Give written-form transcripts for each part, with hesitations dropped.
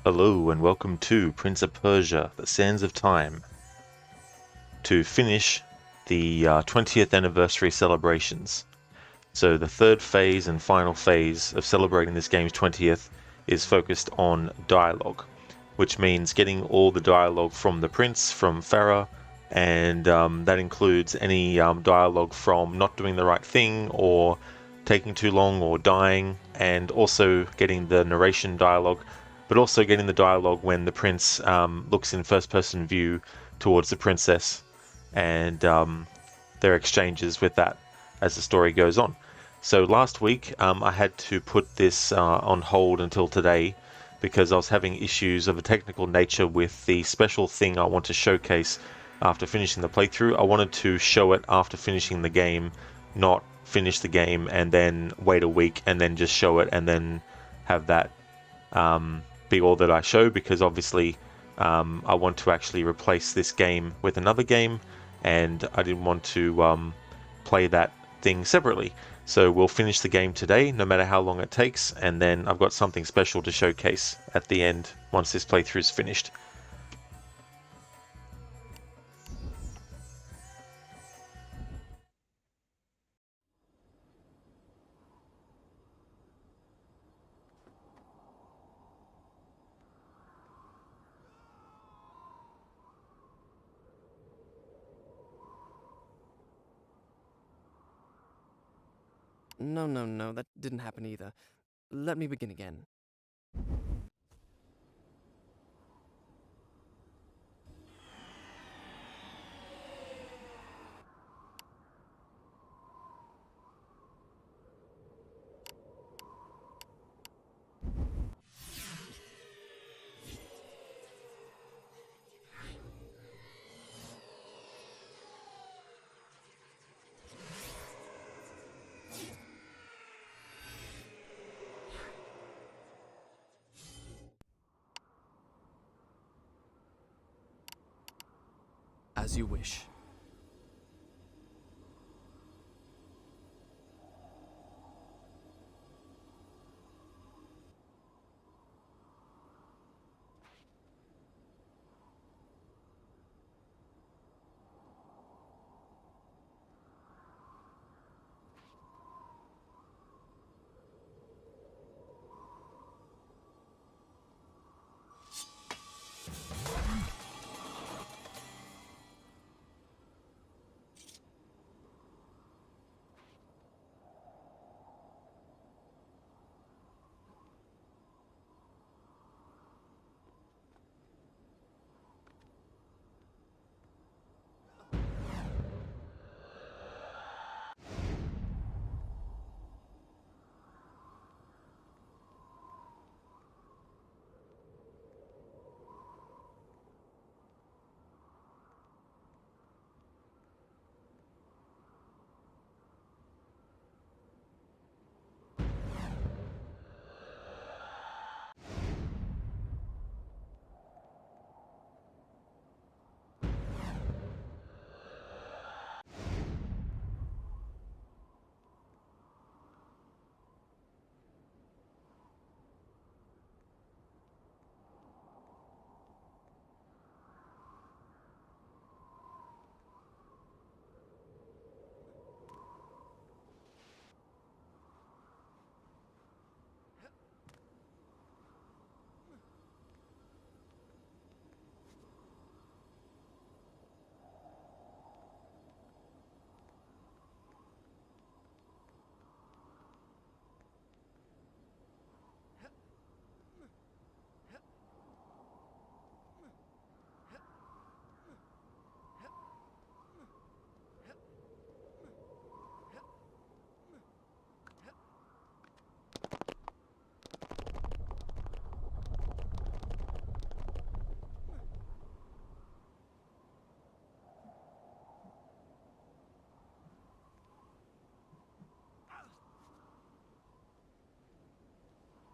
Hello and welcome to Prince of Persia: The Sands of Time, to finish the 20th anniversary celebrations. So the third phase and final phase of celebrating this game's 20th is focused on dialogue, which means getting all the dialogue from the prince, from Farah, and that includes any dialogue from not doing the right thing or taking too long or dying, and also getting the narration dialogue, but also getting the dialogue when the prince looks in first person view towards the princess, and their exchanges with that as the story goes on. So last week I had to put this on hold until today because I was having issues of a technical nature with the special thing I want to showcase after finishing the playthrough. I wanted to show it after finishing the game, not finish the game and then wait a week and then just show it and then have that be all that I show, because obviously I want to actually replace this game with another game, and I didn't want to play that thing separately. So we'll finish the game today, no matter how long it takes, and then I've got something special to showcase at the end once this playthrough is finished. No, no, no, that didn't happen either. Let me begin again. As you wish.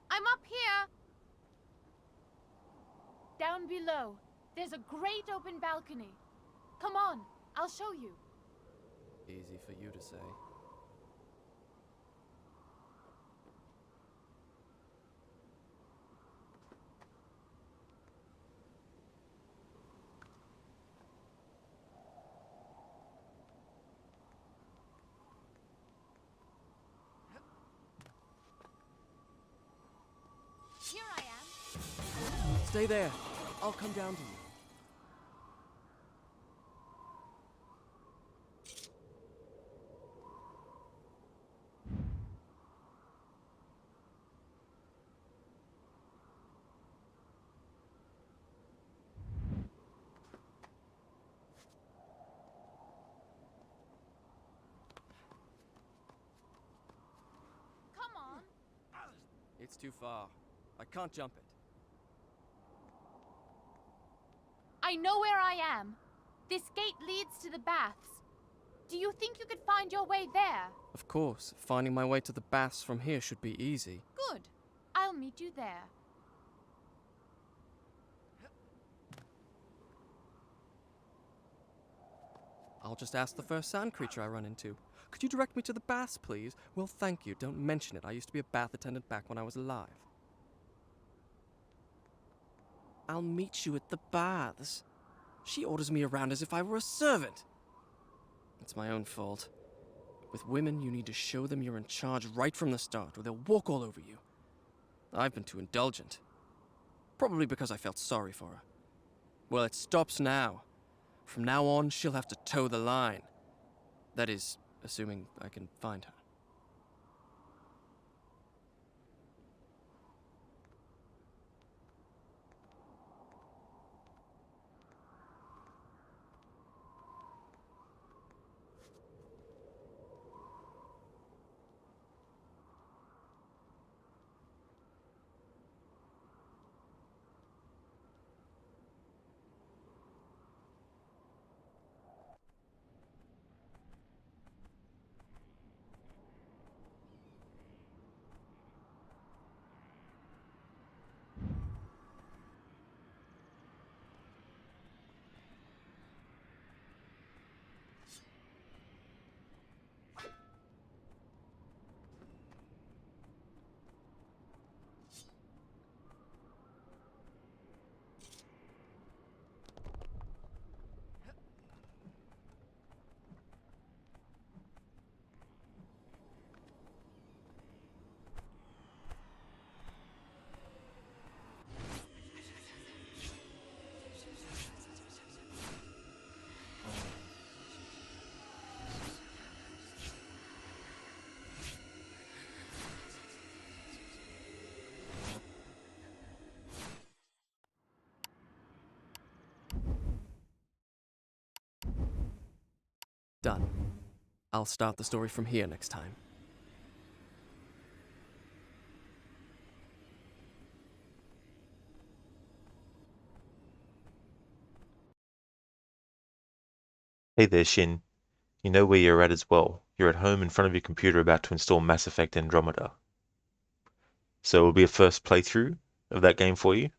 I'm up here! Down below, there's a great open balcony. Come on, I'll show you. Easy for you to say. Stay there. I'll come down to you. Come on. It's too far. I can't jump it. I know where I am. This gate leads to the baths. Do you think you could find your way there? Of course, finding my way to the baths from here should be easy. Good. I'll meet you there. I'll just ask the first sand creature I run into. Could you direct me to the baths, please? Well, thank you. Don't mention it. I used to be a bath attendant back when I was alive. I'll meet you at the baths. She orders me around as if I were a servant. It's my own fault. With women, you need to show them you're in charge right from the start, or they'll walk all over you. I've been too indulgent. Probably because I felt sorry for her. Well, it stops now. From now on, she'll have to toe the line. That is, assuming I can find her. Done. I'll start the story from here next time. Hey there, Shin. You know where you're at as well. You're at home in front of your computer about to install Mass Effect Andromeda. So it'll be a first playthrough of that game for you.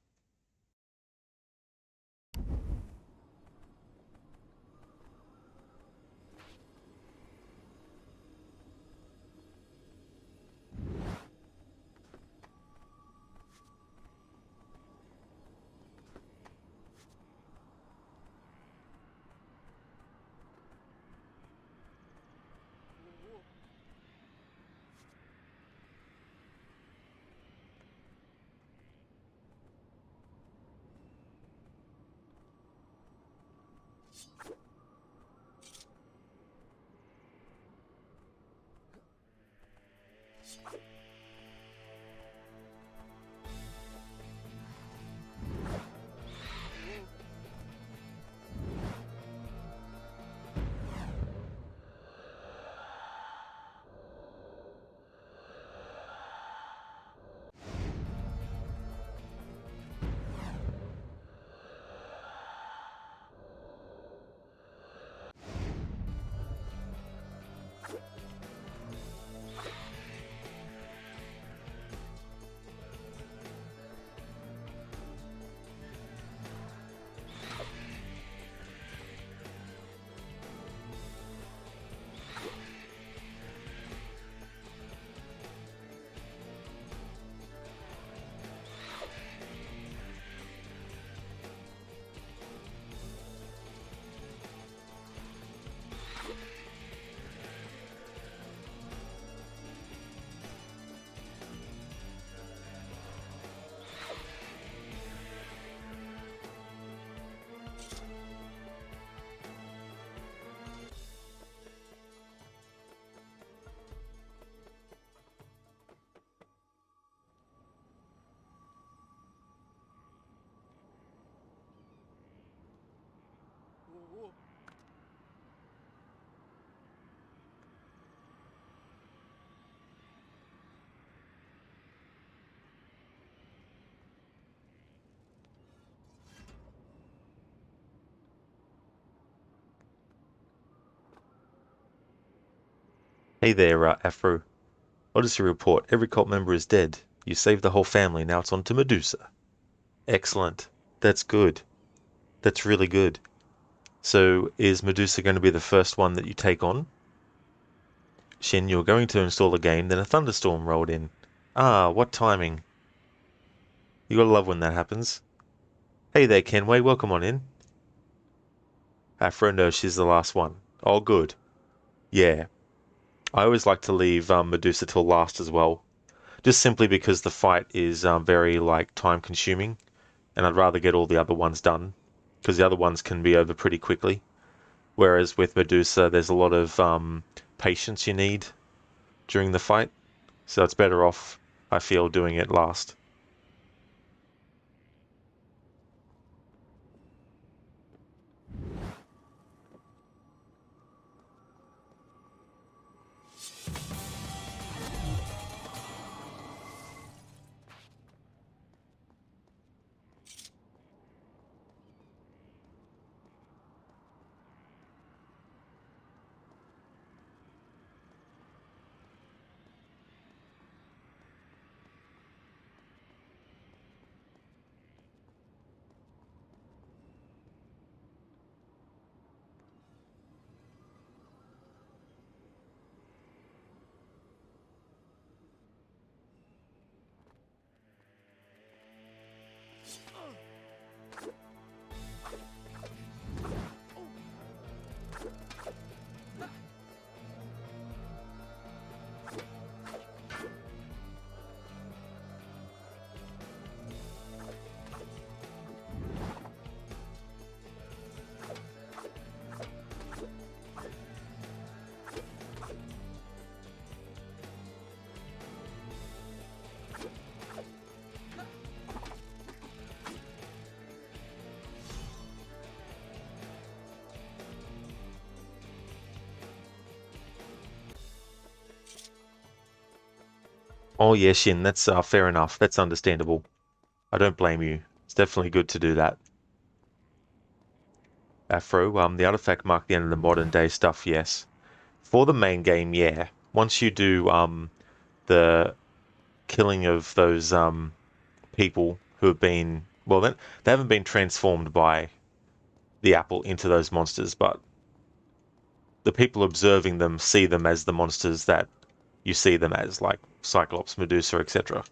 Hey there, Afro. Odyssey report. Every cult member is dead. You saved the whole family. Now it's on to Medusa. Excellent. That's good. That's really good. So is Medusa going to be the first one that you take on? Shin, you're going to install the game, then a thunderstorm rolled in. Ah, what timing. You gotta love when that happens. Hey there, Kenway. Welcome on in. Afro, no, she's the last one. Oh, good. Yeah. I always like to leave Medusa till last as well. Just simply because the fight is very, like, time-consuming. And I'd rather get all the other ones done. Because the other ones can be over pretty quickly. Whereas with Medusa, there's a lot of patience you need during the fight. So it's better off, I feel, doing it last. Oh yeah, Shin, that's fair enough. That's understandable. I don't blame you. It's definitely good to do that. Afro, the artifact marked the end of the modern day stuff, yes. For the main game, yeah. Once you do the killing of those people who have been well, they haven't been transformed by the apple into those monsters, but the people observing them see them as the monsters that you see them as, like Cyclops, Medusa, etc.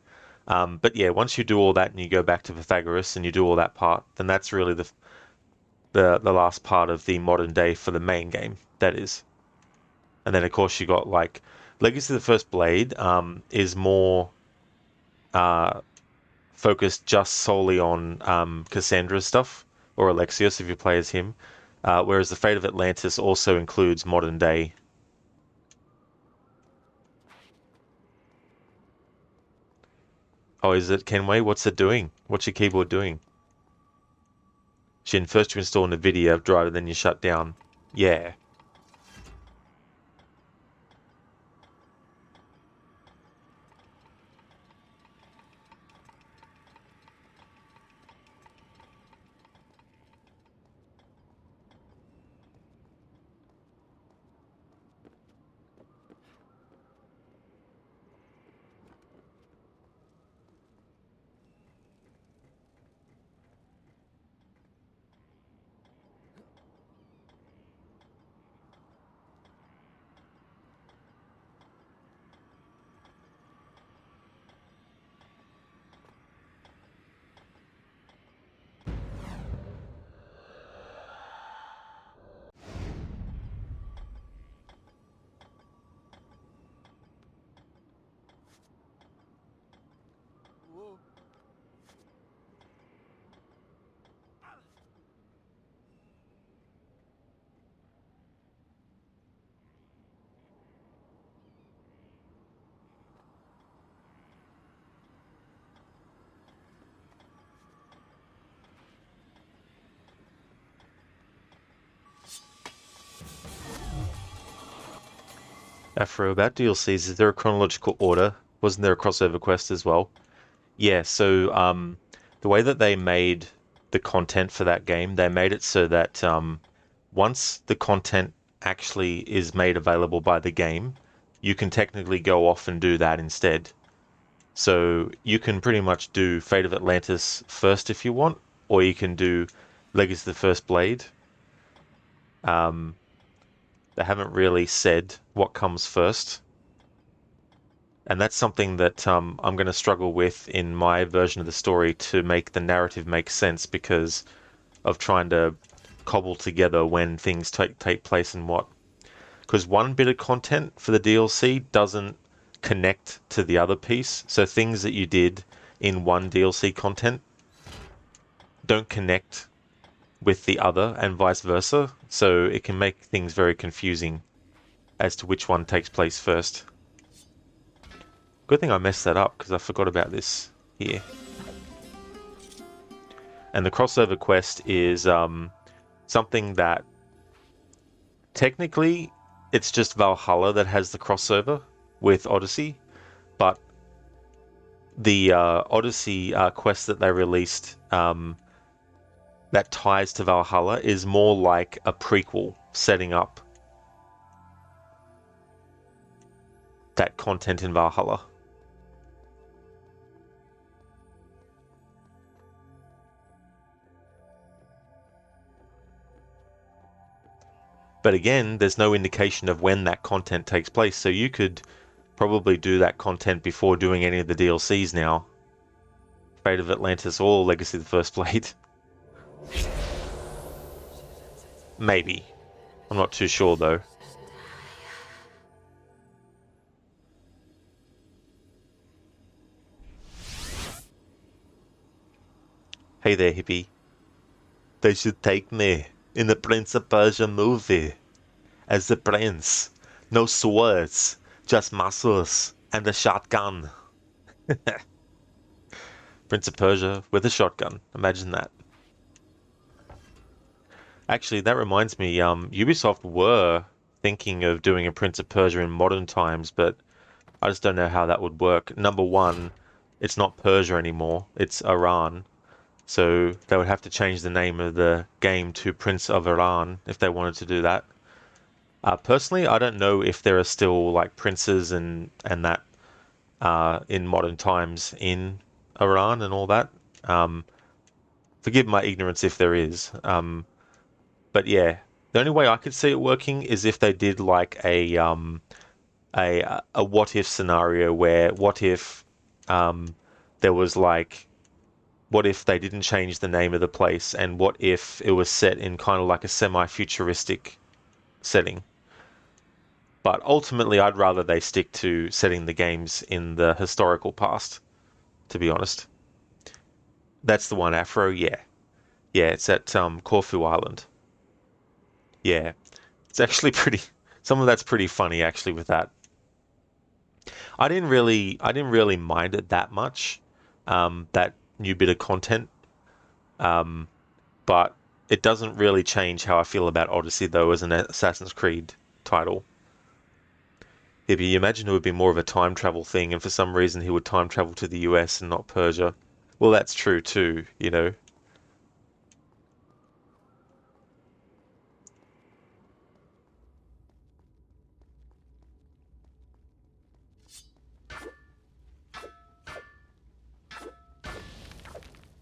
But yeah, once you do all that and you go back to Pythagoras and you do all that part, then that's really the last part of the modern day for the main game. That is, and then of course you got like Legacy of the First Blade is more uh, focused just solely on Cassandra's stuff or Alexios if you play as him, whereas the Fate of Atlantis also includes modern day. Oh, is it Kenway? What's it doing? What's your keyboard doing? Shin, first you install a NVIDIA driver, then you shut down. Yeah. Afro, about DLCs, is there a chronological order? Wasn't there a crossover quest as well? Yeah, so the way that they made the content for that game, they made it so that once the content actually is made available by the game, you can technically go off and do that instead. So you can pretty much do Fate of Atlantis first if you want, or you can do Legacy of the First Blade. They haven't really said what comes first. And that's something that I'm going to struggle with in my version of the story to make the narrative make sense because of trying to cobble together when things take place and what. Because one bit of content for the DLC doesn't connect to the other piece. So things that you did in one DLC content don't connect with the other and vice versa. So it can make things very confusing as to which one takes place first. Good thing I messed that up because I forgot about this here. And the crossover quest is something that technically it's just Valhalla that has the crossover with Odyssey, but the Odyssey quest that they released that ties to Valhalla is more like a prequel setting up that content in Valhalla. But again, there's no indication of when that content takes place, so you could probably do that content before doing any of the DLCs now. Fate of Atlantis or Legacy of the First Blade. Maybe. I'm not too sure though. Hey there, hippie. They should take me in the Prince of Persia movie as the prince. No swords, just muscles and a shotgun. Prince of Persia with a shotgun. Imagine that. Actually, that reminds me, Ubisoft were thinking of doing a Prince of Persia in modern times, but I just don't know how that would work. Number one, it's not Persia anymore, it's Iran. So they would have to change the name of the game to Prince of Iran if they wanted to do that. Personally, I don't know if there are still like princes and that in modern times in Iran and all that. Forgive my ignorance if there is. But yeah, the only way I could see it working is if they did like a what if scenario where what if there was like what if they didn't change the name of the place and what if it was set in kind of like a semi-futuristic setting. But ultimately I'd rather they stick to setting the games in the historical past, to be honest. That's the one, Afro, yeah. Yeah, it's at Corfu Island. Yeah. It's actually pretty some of that's pretty funny actually with that. I didn't really mind it that much, that new bit of content. Um, but it doesn't really change how I feel about Odyssey though as an Assassin's Creed title. If you imagine it would be more of a time travel thing, and for some reason he would time travel to the US and not Persia. Well, that's true too, you know.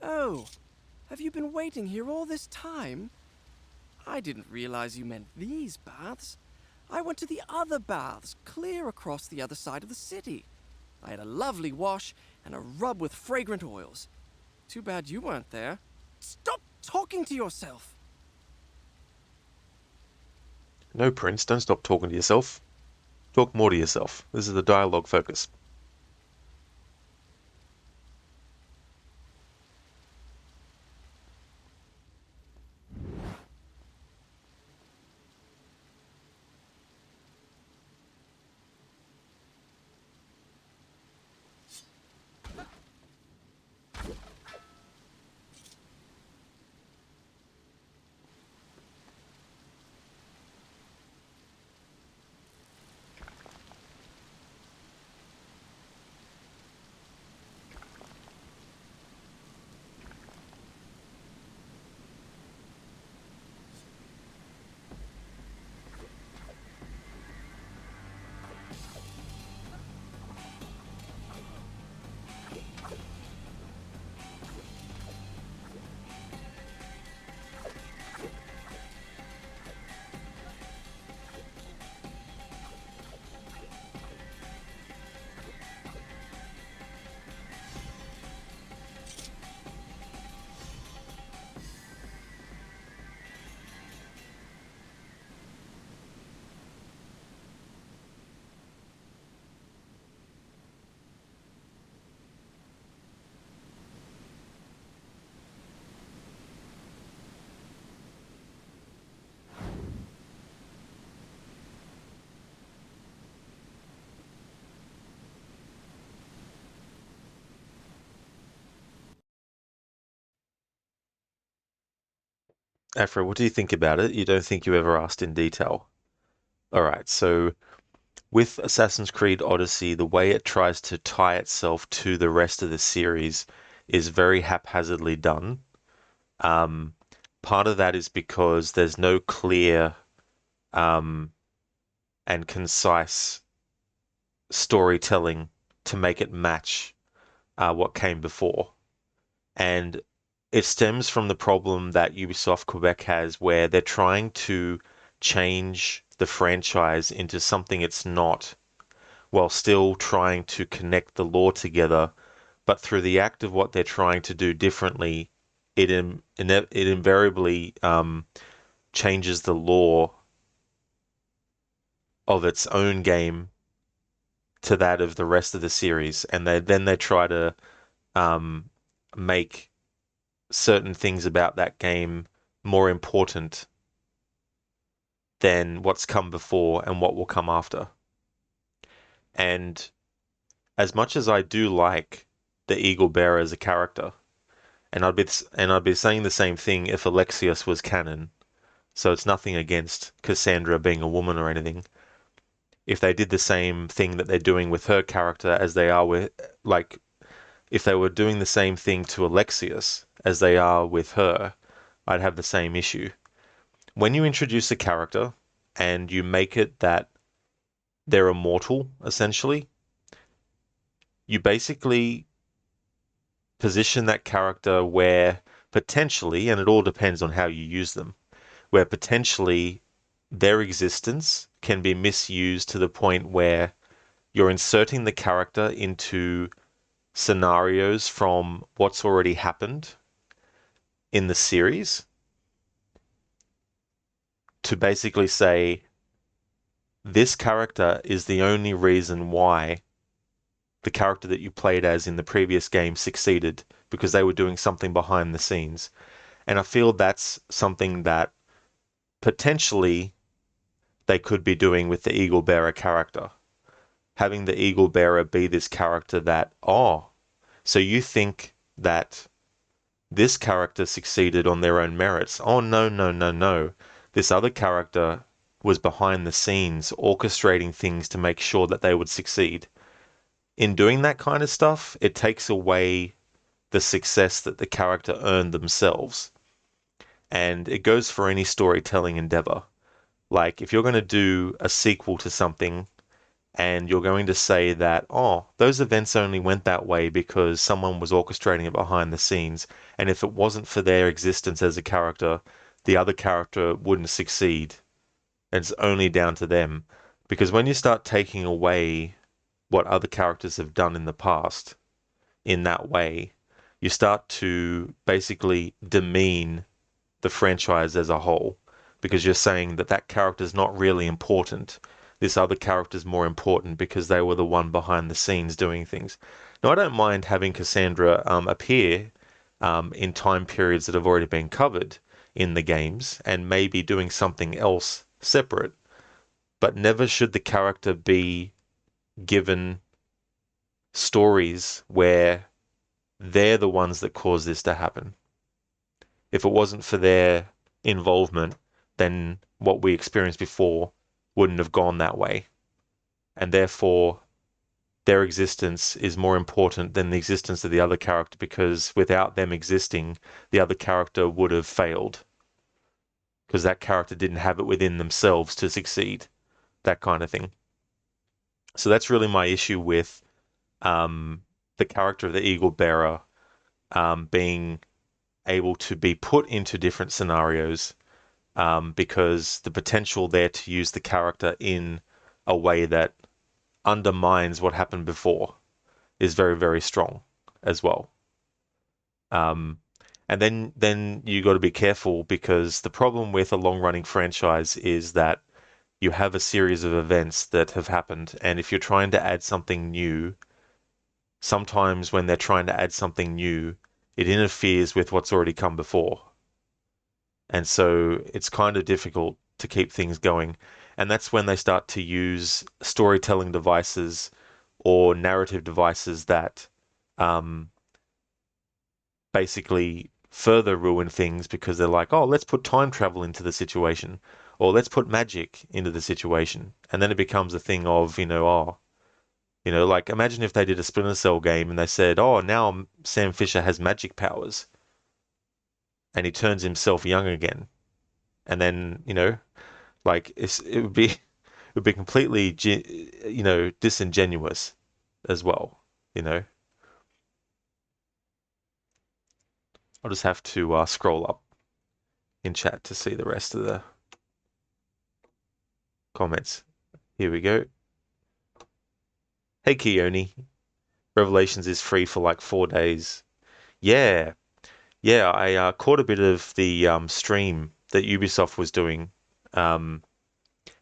Oh, have you been waiting here all this time? I didn't realize you meant these baths. I went to the other baths, clear across the other side of the city. I had a lovely wash and a rub with fragrant oils. Too bad you weren't there. Stop talking to yourself! No, Prince, don't stop talking to yourself. Talk more to yourself. This is the dialogue focus. Afro, what do you think about it? You don't think you ever asked in detail. All right, so with Assassin's Creed Odyssey, the way it tries to tie itself to the rest of the series is very haphazardly done. Um, Part of that is because there's no clear um, and concise storytelling to make it match what came before. And it stems from the problem that Ubisoft Quebec has, where they're trying to change the franchise into something it's not, while still trying to connect the lore together. But through the act of what they're trying to do differently, it invariably changes the lore of its own game to that of the rest of the series, and they try to um, make certain things about that game more important than what's come before and what will come after. And as much as I do like the Eagle Bearer as a character, and I'd be saying the same thing if Alexios was canon. So it's nothing against Cassandra being a woman or anything. If they did the same thing that they're doing with her character as they are with, like, if they were doing the same thing to Alexios as they are with her, I'd have the same issue. When you introduce a character and you make it that they're immortal, essentially, you basically position that character where potentially, and it all depends on how you use them, where potentially their existence can be misused to the point where you're inserting the character into scenarios from what's already happened in the series to basically say this character is the only reason why the character that you played as in the previous game succeeded, because they were doing something behind the scenes. And I feel that's something that potentially they could be doing with the Eagle Bearer character. Having the Eagle Bearer be this character that, oh, so you think that this character succeeded on their own merits. Oh, no, no, no, no. This other character was behind the scenes orchestrating things to make sure that they would succeed. In doing that kind of stuff, it takes away the success that the character earned themselves. And it goes for any storytelling endeavor. Like, if you're going to do a sequel to something and you're going to say that, oh, those events only went that way because someone was orchestrating it behind the scenes, and if it wasn't for their existence as a character, the other character wouldn't succeed. It's only down to them. Because when you start taking away what other characters have done in the past in that way, you start to basically demean the franchise as a whole, because you're saying that that character is not really important. This other character is more important because they were the one behind the scenes doing things. Now, I don't mind having Cassandra appear in time periods that have already been covered in the games and maybe doing something else separate, but never should the character be given stories where they're the ones that cause this to happen. If it wasn't for their involvement, then what we experienced before wouldn't have gone that way. And therefore, their existence is more important than the existence of the other character, because without them existing, the other character would have failed. Because that character didn't have it within themselves to succeed. That kind of thing. So that's really my issue with the character of the Eagle Bearer being able to be put into different scenarios, because the potential there to use the character in a way that undermines what happened before is very, very strong as well. Um, and then you got to be careful, because the problem with a long-running franchise is that you have a series of events that have happened, and if you're trying to add something new, sometimes when they're trying to add something new, it interferes with what's already come before. And so it's kind of difficult to keep things going. And that's when they start to use storytelling devices or narrative devices that basically further ruin things because they're like, oh, let's put time travel into the situation, or let's put magic into the situation, and then it becomes a thing of, like imagine if they did a Splinter Cell game and they said, oh, now Sam Fisher has magic powers and he turns himself young again, and then like it would be it would be completely disingenuous as well. You know, I'll just have to scroll up in chat to see the rest of the comments. Here we go. Hey Keone, Revelations is free for like 4 days. Yeah, yeah. I caught a bit of the stream that Ubisoft was doing, um,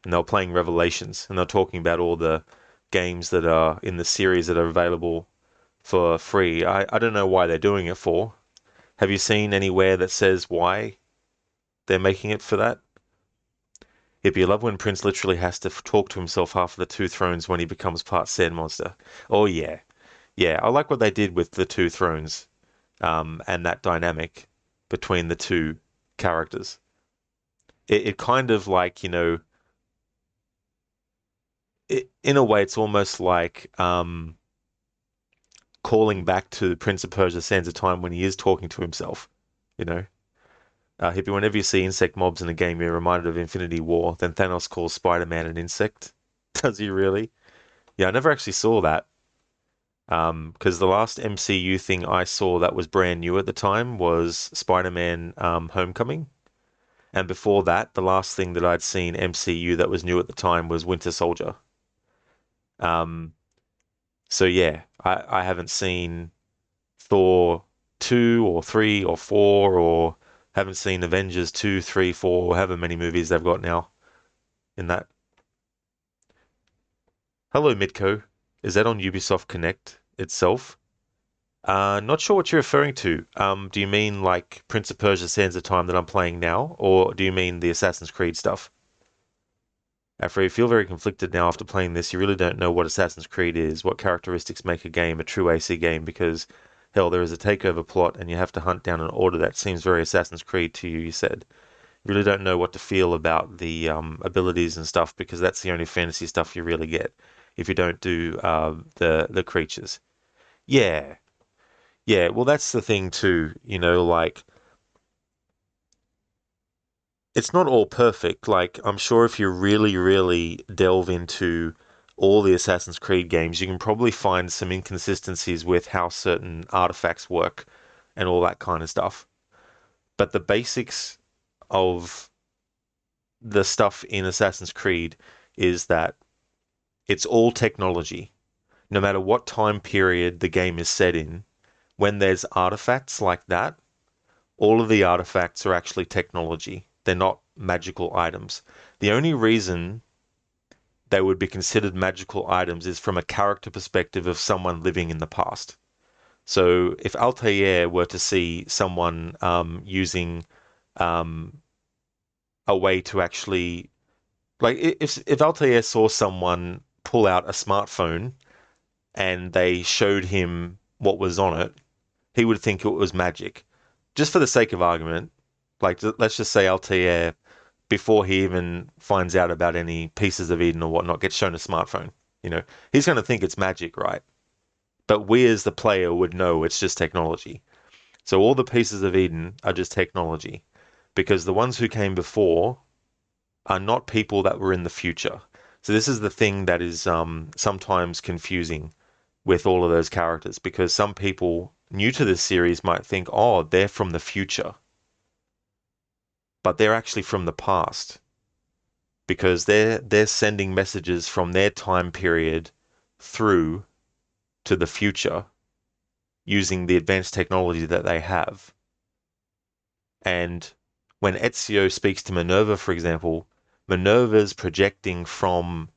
and they were playing Revelations, and they're talking about all the games that are in the series that are available for free. I don't know why they're doing it for. Have you seen anywhere that says why they're making it for that? It'd be love when Prince literally has to talk to himself half of the Two Thrones when he becomes part Sand Monster. Oh yeah, yeah. I like what they did with the Two Thrones, and that dynamic between the two characters. It kind of like in a way, it's almost like calling back to Prince of Persia: Sands of Time when he is talking to himself. You know, Hippie, whenever you see insect mobs in a game, you're reminded of Infinity War. Then Thanos calls Spider-Man an insect. Does he really? Yeah, I never actually saw that. Because the last MCU thing I saw that was brand new at the time was Spider-Man Homecoming. And before that, the last thing that I'd seen MCU that was new at the time was Winter Soldier. Um, so yeah, I haven't seen Thor 2 or 3 or 4 or haven't seen Avengers 2, 3, 4, however many movies they've got now in that. Hello, Midco. Is that on Ubisoft Connect itself? Not sure what you're referring to. Do you mean like Prince of Persia: Sands of Time that I'm playing now, or do you mean the Assassin's Creed stuff? After you feel very conflicted now after playing this, you really don't know what Assassin's Creed is, what characteristics make a game a true AC game, because hell, there is a takeover plot and you have to hunt down an order that seems very Assassin's Creed to you, you said. You really don't know what to feel about the abilities and stuff because that's the only fantasy stuff you really get if you don't do the creatures. Yeah, yeah. Well, that's the thing too. Like it's not all perfect. Like I'm sure if you really, really delve into all the Assassin's Creed games, you can probably find some inconsistencies with how certain artifacts work and all that kind of stuff. But the basics of the stuff in Assassin's Creed is that it's all technology. No matter what time period the game is set in, when there's artifacts like that, all of the artifacts are actually technology. They're not magical items. The only reason they would be considered magical items is from a character perspective of someone living in the past. So if Altair were to see someone using um, a way to actually, like, if Altair saw someone pull out a smartphone and they showed him what was on it, he would think it was magic. Just for the sake of argument, like let's just say Altair, before he even finds out about any pieces of Eden or whatnot, gets shown a smartphone. He's going to think it's magic, right? But we as the player would know it's just technology. So all the pieces of Eden are just technology because the ones who came before are not people that were in the future. So this is the thing that is sometimes confusing with all of those characters because some people new to this series might think, oh, they're from the future, but they're actually from the past because they're sending messages from their time period through to the future using the advanced technology that they have. And when Ezio speaks to Minerva, for example, Minerva's projecting from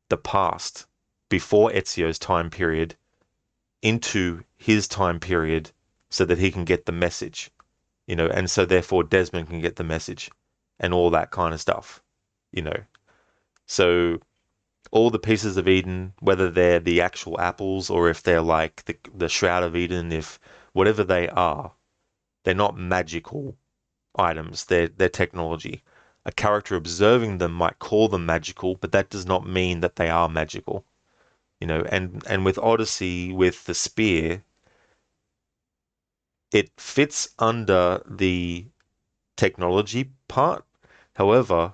the past before Ezio's time period into his time period so that he can get the message, and so therefore Desmond can get the message and all that kind of stuff, you know. So all the pieces of Eden, whether they're the actual apples or if they're like the Shroud of Eden, if whatever they are, They're not magical items, they're technology. A character observing them might call them magical, but that does not mean that they are magical. And with Odyssey, with the spear, it fits under the technology part. However,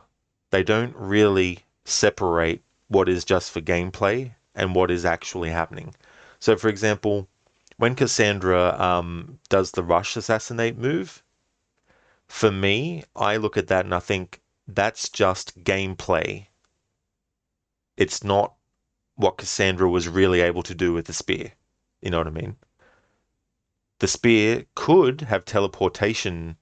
they don't really separate what is just for gameplay and what is actually happening. So, for example, when Cassandra does the rush assassinate move, for me, I look at that and I think that's just gameplay. It's not what Cassandra was really able to do with the spear. You know what I mean? The spear could have teleportation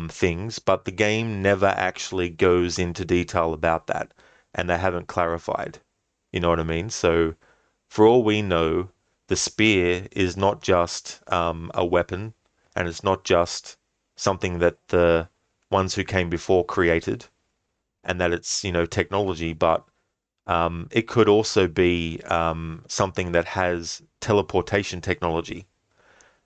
things, but the game never actually goes into detail about that, and they haven't clarified. You know what I mean? So, for all we know, the spear is not just a weapon, and it's not just something that the ones who came before created, and that it's technology, but it could also be something that has teleportation technology.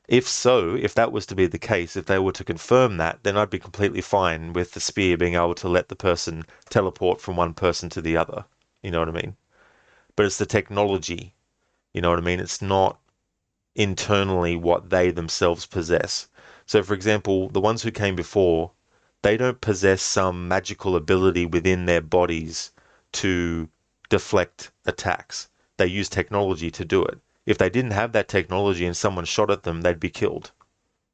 If so, if that was to be the case, if they were to confirm that, then I'd be completely fine with the spear being able to let the person teleport from one person to the other. You know what I mean? But it's the technology. You know what I mean? It's not internally what they themselves possess. So, for example, the ones who came before, they don't possess some magical ability within their bodies to deflect attacks. They use technology to do it. If they didn't have that technology and someone shot at them, they'd be killed.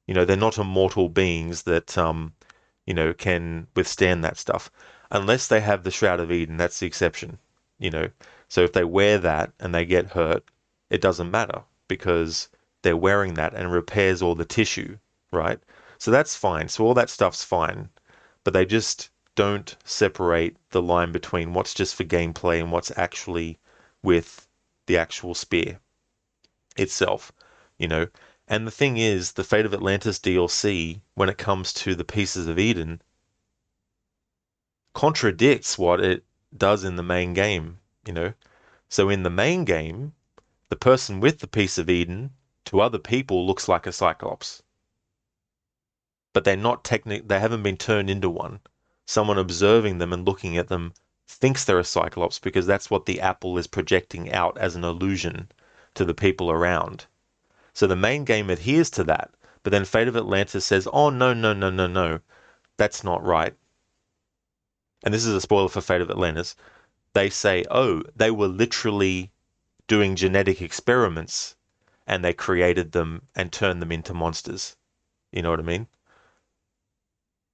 They're not immortal beings that can withstand that stuff. Unless they have the Shroud of Eden, that's the exception. You know. So if they wear that and they get hurt, it doesn't matter because they're wearing that and repairs all the tissue, right? So that's fine. So all that stuff's fine. But they just don't separate the line between what's just for gameplay and what's actually with the actual spear itself, you know. And the thing is, the Fate of Atlantis DLC, when it comes to the Pieces of Eden, contradicts what it does in the main game, you know. So in the main game, the person with the Piece of Eden to other people looks like a Cyclops. But they haven't been turned into one. Someone observing them and looking at them thinks they're a Cyclops because that's what the apple is projecting out as an illusion to the people around. So the main game adheres to that, but then Fate of Atlantis says, oh, no, no, no, no, no, that's not right. And this is a spoiler for Fate of Atlantis. They say, oh, they were literally doing genetic experiments and they created them and turned them into monsters. You know what I mean?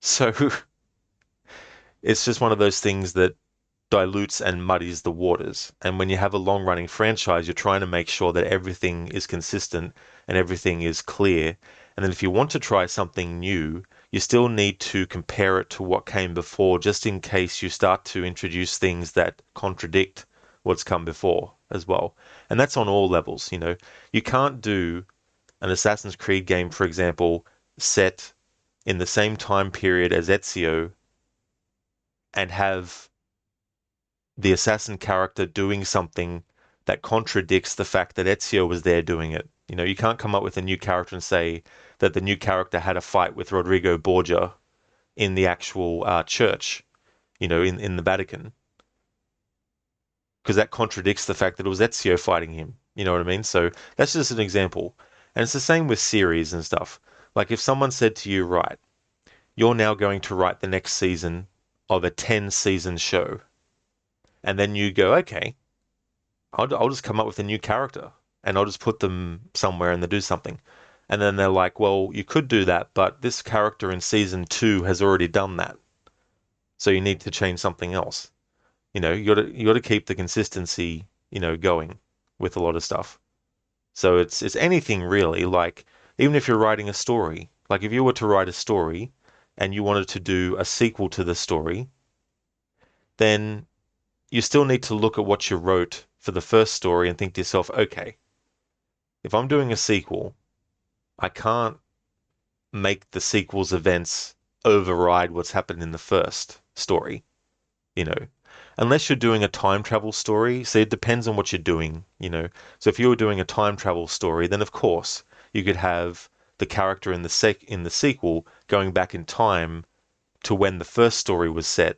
So it's just one of those things that dilutes and muddies the waters. And when you have a long running franchise, you're trying to make sure that everything is consistent and everything is clear. And then if you want to try something new, you still need to compare it to what came before, just in case you start to introduce things that contradict what's come before as well. And that's on all levels, you know. You can't do an Assassin's Creed game, for example, set in the same time period as Ezio and have the assassin character doing something that contradicts the fact that Ezio was there doing it. You know, you can't come up with a new character and say that the new character had a fight with Rodrigo Borgia in the actual church, in the Vatican, because that contradicts the fact that it was Ezio fighting him. You know what I mean? So that's just an example. And it's the same with series and stuff. Like if someone said to you, right, you're now going to write the next season of a 10-season show. And then you go, okay, I'll just come up with a new character and I'll just put them somewhere and they do something. And then they're like, well, you could do that, but this character in season 2 has already done that. So you need to change something else. You got to keep the consistency, going with a lot of stuff. So it's anything really, like even if you're writing a story, like if you were to write a story and you wanted to do a sequel to the story, then you still need to look at what you wrote for the first story and think to yourself, okay, if I'm doing a sequel, I can't make the sequel's events override what's happened in the first story, you know. Unless you're doing a time travel story, so it depends on what you're doing, So if you were doing a time travel story, then of course you could have the character in the sequel going back in time to when the first story was set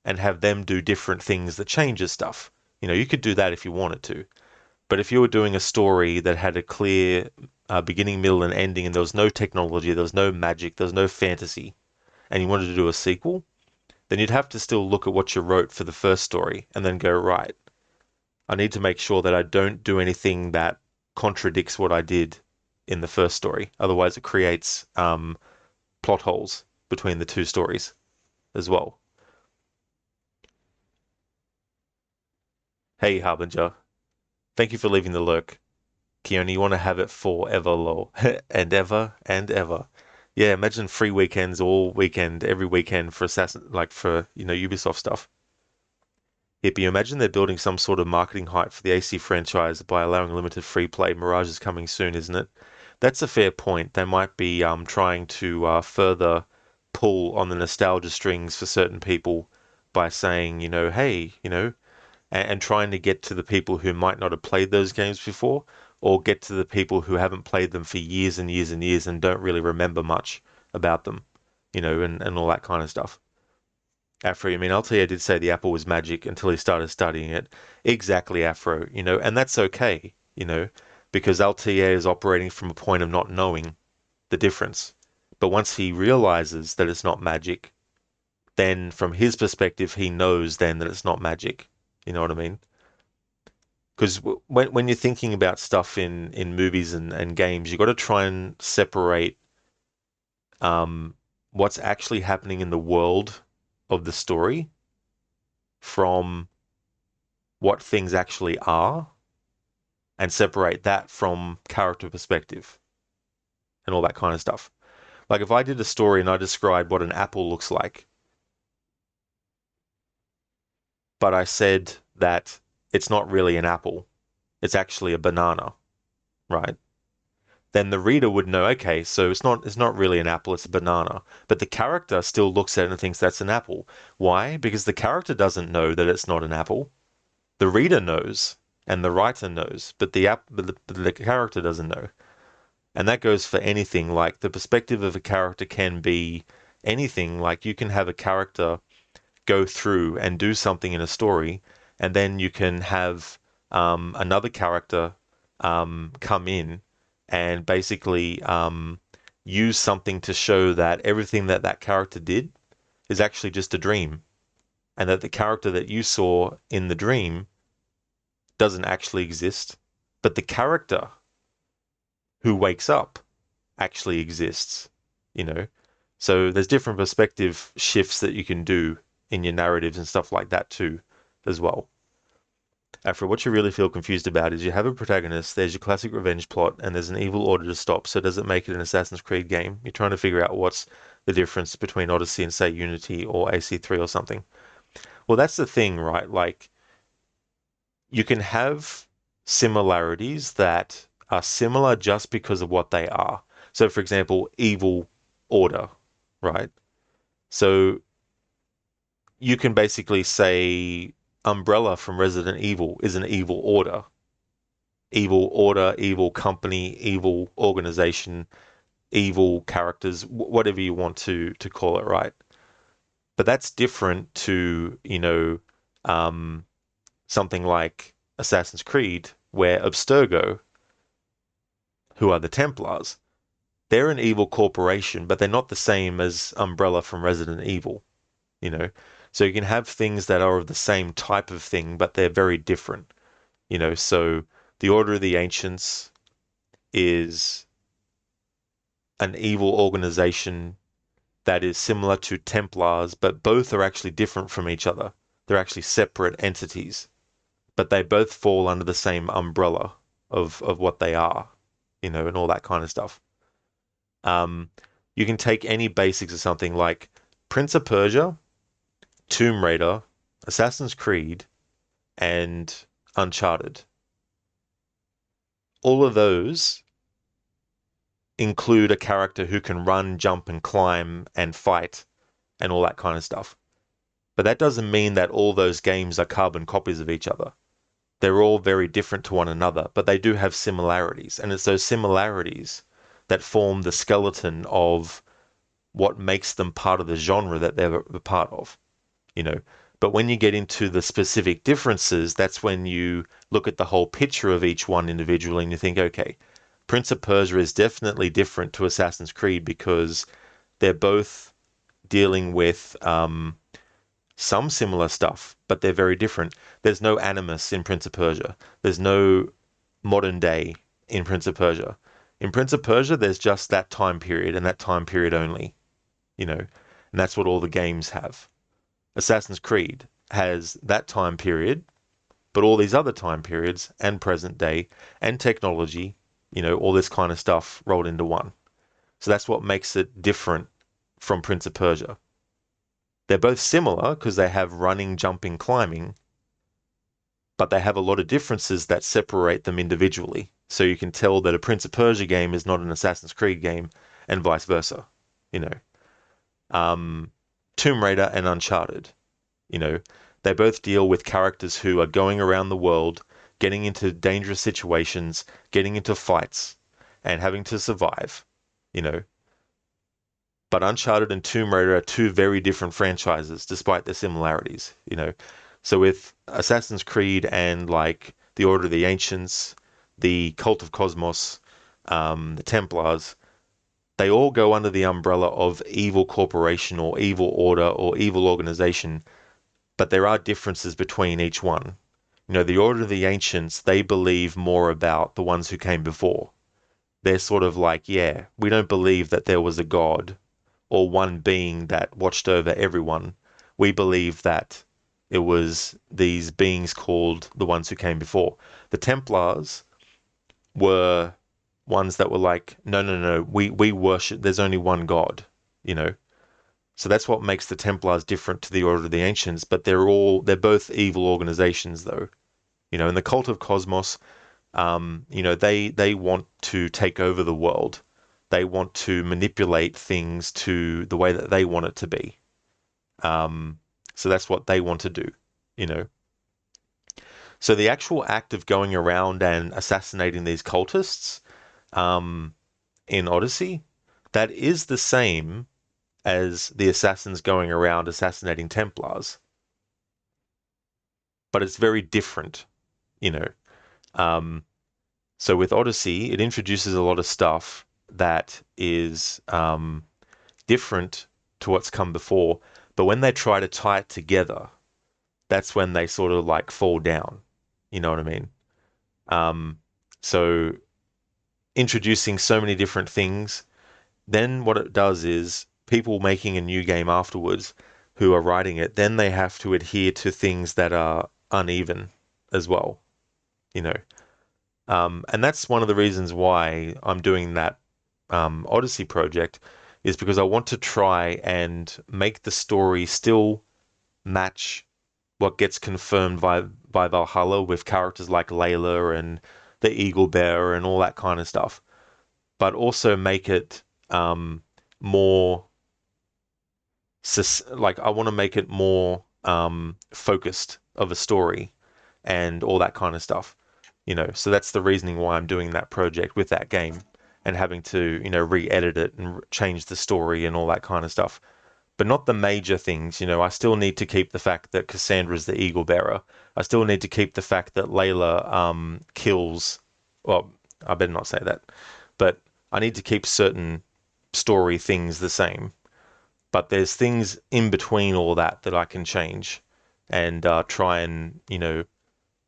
and have them do different things that changes stuff. You could do that if you wanted to. But if you were doing a story that had a clear beginning, middle, and ending, and there was no technology, there was no magic, there was no fantasy, and you wanted to do a sequel, then you'd have to still look at what you wrote for the first story and then go, right, I need to make sure that I don't do anything that contradicts what I did in the first story. Otherwise, it creates plot holes between the two stories as well. Hey, Harbinger. Thank you for leaving the lurk. Keone, you want to have it forever, lol. And ever and ever. Yeah, imagine free weekends all weekend, every weekend for Assassin, like for, Ubisoft stuff. Hippie, imagine they're building some sort of marketing hype for the AC franchise by allowing limited free play. Mirage is coming soon, isn't it? That's a fair point. They might be trying to further pull on the nostalgia strings for certain people by saying, hey, and trying to get to the people who might not have played those games before, or get to the people who haven't played them for years and years and years and don't really remember much about them, and all that kind of stuff. Afro, I mean, Altair did say the apple was magic until he started studying it. Exactly, Afro, and that's okay, because Altair is operating from a point of not knowing the difference. But once he realizes that it's not magic, then from his perspective, he knows then that it's not magic. You know what I mean? Because when you're thinking about stuff in movies and games, you've got to try and separate what's actually happening in the world of the story from what things actually are, and separate that from character perspective and all that kind of stuff. Like if I did a story and I described what an apple looks like, but I said that it's not really an apple, it's actually a banana, right? Then the reader would know, okay, so it's not really an apple, it's a banana. But the character still looks at it and thinks that's an apple. Why? Because the character doesn't know that it's not an apple. The reader knows, and the writer knows, but the character doesn't know. And that goes for anything. Like the perspective of a character can be anything. Like you can have a character go through and do something in a story, and then you can have another character come in and basically use something to show that everything that that character did is actually just a dream, and that the character that you saw in the dream doesn't actually exist, but the character who wakes up actually exists, you know? So there's different perspective shifts that you can do in your narratives and stuff like that too, as well. After what you really feel confused about is you have a protagonist, there's your classic revenge plot, and there's an evil order to stop, so does it make it an Assassin's Creed game? You're trying to figure out what's the difference between Odyssey and, say, Unity or AC3 or something. Well, that's the thing, right? Like, you can have similarities that are similar just because of what they are. So, for example, evil order, right? So you can basically say Umbrella from Resident Evil is an evil order. Evil order, evil company, evil organization, evil characters, whatever you want to call it, right? But that's different to, something like Assassin's Creed, where Abstergo, who are the Templars, they're an evil corporation, but they're not the same as Umbrella from Resident Evil, you know? So you can have things that are of the same type of thing, but they're very different, So the Order of the Ancients is an evil organization that is similar to Templars, but both are actually different from each other. They're actually separate entities, but they both fall under the same umbrella of what they are, and all that kind of stuff. You can take any basics of something like Prince of Persia, Tomb Raider, Assassin's Creed, and Uncharted. All of those include a character who can run, jump, and climb and fight and all that kind of stuff. But that doesn't mean that all those games are carbon copies of each other. They're all very different to one another, but they do have similarities. And it's those similarities that form the skeleton of what makes them part of the genre that they're a part of, you know. But when you get into the specific differences, that's when you look at the whole picture of each one individually and you think, okay, Prince of Persia is definitely different to Assassin's Creed because they're both dealing with some similar stuff, but they're very different. There's no animus in Prince of Persia. There's no modern day in Prince of Persia. In Prince of Persia, there's just that time period and that time period only, you know, and that's what all the games have. Assassin's Creed has that time period, but all these other time periods and present day and technology, you know, all this kind of stuff rolled into one. So that's what makes it different from Prince of Persia. They're both similar because they have running, jumping, climbing, but they have a lot of differences that separate them individually. So you can tell that a Prince of Persia game is not an Assassin's Creed game, and vice versa. You know, Tomb Raider and Uncharted. You know, they both deal with characters who are going around the world, getting into dangerous situations, getting into fights, and having to survive. You know, but Uncharted and Tomb Raider are two very different franchises, despite their similarities. You know, so with Assassin's Creed and like the Order of the Ancients, the Cult of Cosmos, the Templars, they all go under the umbrella of evil corporation or evil order or evil organization, but there are differences between each one. You know, the Order of the Ancients, they believe more about the ones who came before. They're sort of like, yeah, we don't believe that there was a god or one being that watched over everyone. We believe that it was these beings called the ones who came before. The Templars were ones that were like, no, no, no, we worship, there's only one God, you know. So that's what makes the Templars different to the Order of the Ancients, but they're both evil organizations though. You know, in the Cult of Cosmos, you know, they want to take over the world. They want to manipulate things to the way that they want it to be. So that's what they want to do, you know. So the actual act of going around and assassinating these cultists in Odyssey, that is the same as the assassins going around assassinating Templars. But it's very different, you know. So with Odyssey, it introduces a lot of stuff that is different to what's come before, but when they try to tie it together, that's when they sort of like fall down. You know what I mean? So introducing so many different things, then what it does is people making a new game afterwards who are writing it, then they have to adhere to things that are uneven as well, you know. And that's one of the reasons why I'm doing that Odyssey project, is because I want to try and make the story still match what gets confirmed by Valhalla with characters like Layla and the Eagle Bear and all that kind of stuff, but also make it more like I want to make it more focused of a story and all that kind of stuff, you know. So that's the reasoning why I'm doing that project with that game and having to, you know, re-edit it and change the story and all that kind of stuff. But not the major things, you know. I still need to keep the fact that Cassandra's the Eagle Bearer. I still need to keep the fact that Layla kills. Well, I better not say that, but I need to keep certain story things the same. But there's things in between all that I can change and try and, you know,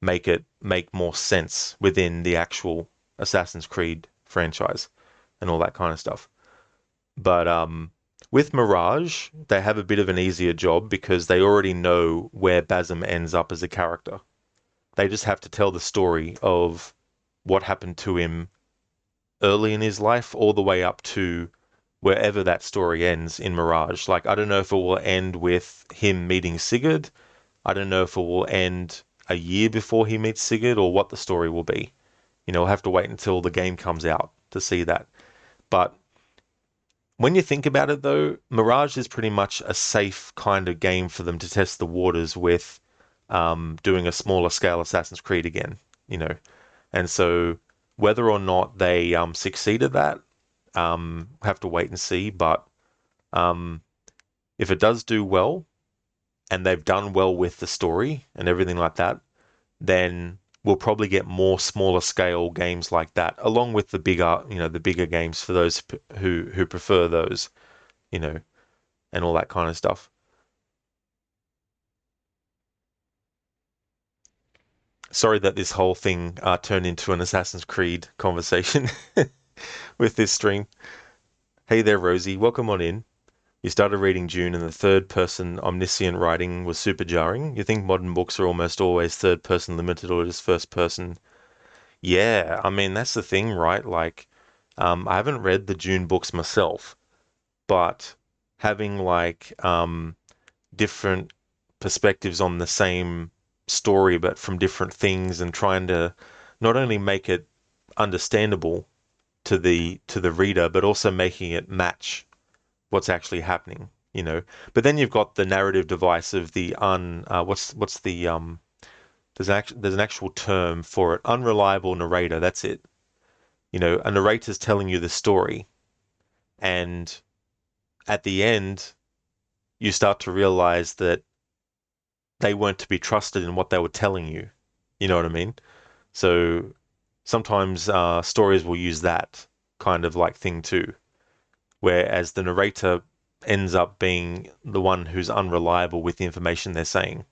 make it make more sense within the actual Assassin's Creed franchise and all that kind of stuff. But with Mirage, they have a bit of an easier job because they already know where Basim ends up as a character. They just have to tell the story of what happened to him early in his life all the way up to wherever that story ends in Mirage. Like, I don't know if it will end with him meeting Sigurd. I don't know if it will end a year before he meets Sigurd or what the story will be. You know, we'll have to wait until the game comes out to see that. But when you think about it, though, Mirage is pretty much a safe kind of game for them to test the waters with doing a smaller scale Assassin's Creed again, you know. And so whether or not they succeed at that, Have to wait and see. But um, if it does do well, and they've done well with the story and everything like that, then we'll probably get more smaller scale games like that, along with the bigger games for those who prefer those, you know, and all that kind of stuff. Sorry that this whole thing turned into an Assassin's Creed conversation with this stream. Hey there, Rosie. Welcome on in. You started reading June, and the third person omniscient writing was super jarring. You think modern books are almost always third person limited or just first person? Yeah, I mean, that's the thing, right? Like, I haven't read the June books myself, but having different perspectives on the same story, but from different things, and trying to not only make it understandable to the reader, but also making it match what's actually happening, you know. But then you've got the narrative device of the what's the there's an actual term for it, unreliable narrator. That's it. You know, a narrator's telling you the story, and at the end, you start to realize that they weren't to be trusted in what they were telling you. You know what I mean? So sometimes stories will use that kind of like thing too, whereas the narrator ends up being the one who's unreliable with the information they're saying.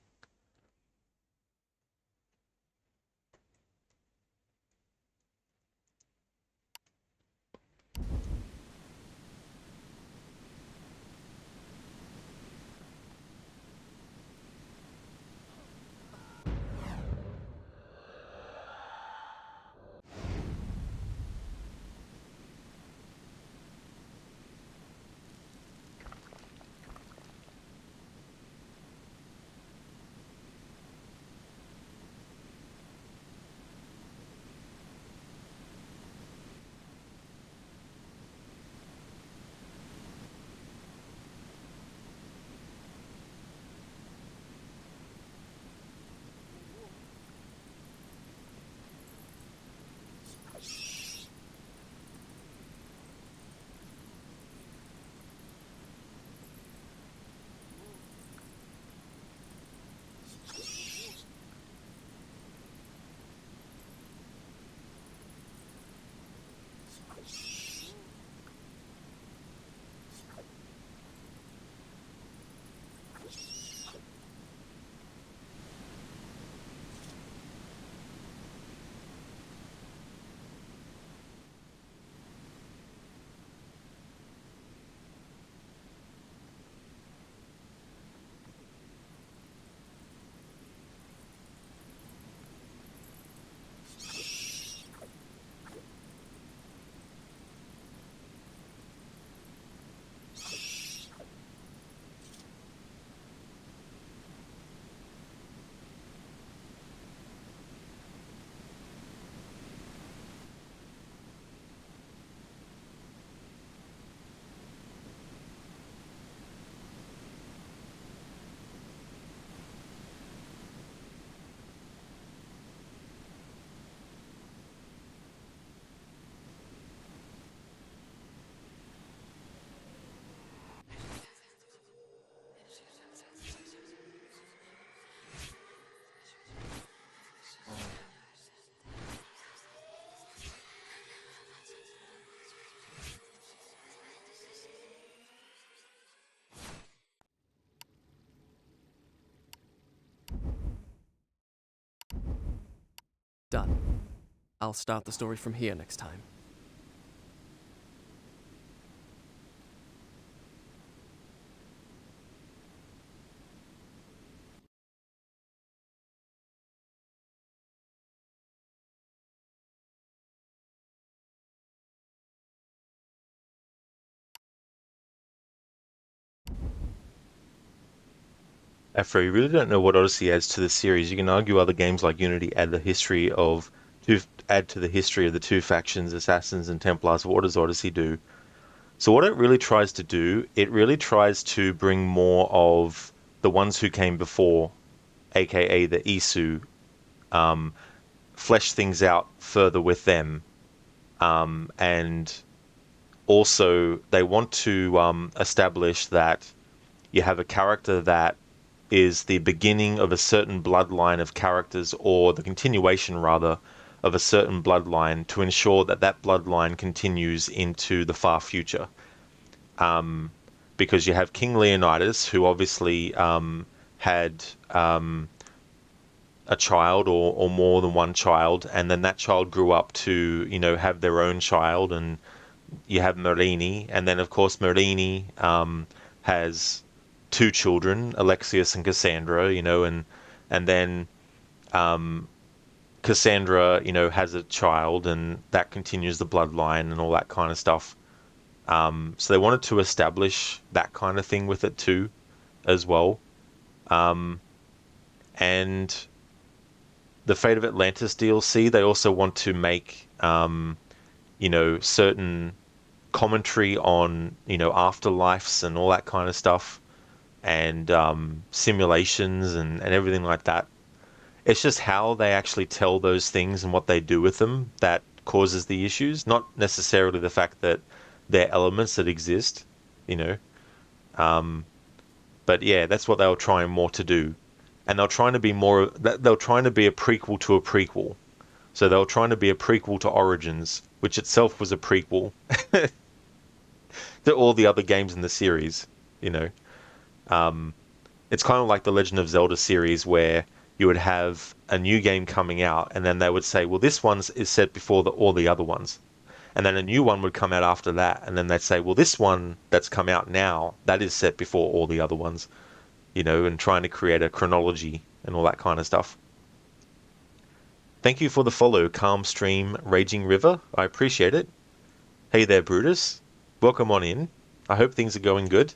Done. I'll start the story from here next time. Afro, you really don't know what Odyssey adds to the series. You can argue other games like Unity add to the history of the two factions, Assassins and Templars. What does Odyssey do? So what it really tries to do, it really tries to bring more of the ones who came before, aka the Isu, um, flesh things out further with them, and also they want to establish that you have a character that is the beginning of a certain bloodline of characters, or the continuation rather of a certain bloodline, to ensure that that bloodline continues into the far future. Because you have King Leonidas, who obviously had a child, or more than one child, and then that child grew up to, have their own child, and you have Marini, and then of course Marini has two children, Alexius and Cassandra, and then Cassandra, has a child, and that continues the bloodline and all that kind of stuff. So they wanted to establish that kind of thing with it too, as well. And the Fate of Atlantis DLC, they also want to make, certain commentary on, afterlives and all that kind of stuff, and simulations and everything like that. It's just how they actually tell those things and what they do with them that causes the issues, not necessarily the fact that they're elements that exist, you know. Um, but yeah, that's what they were trying more to do, and they're trying to be more. They're trying to be a prequel to a prequel. So they were trying to be a prequel to Origins, which itself was a prequel to all the other games in the series. You know, um, it's kind of like the Legend of Zelda series, where you would have a new game coming out, and then they would say, "Well, this one is set before all the other ones," and then a new one would come out after that, and then they'd say, "Well, this one that's come out now, that is set before all the other ones," and trying to create a chronology and all that kind of stuff. Thank you for the follow, Calm Stream Raging River. I appreciate it. Hey there, Brutus. Welcome on in. I hope things are going good.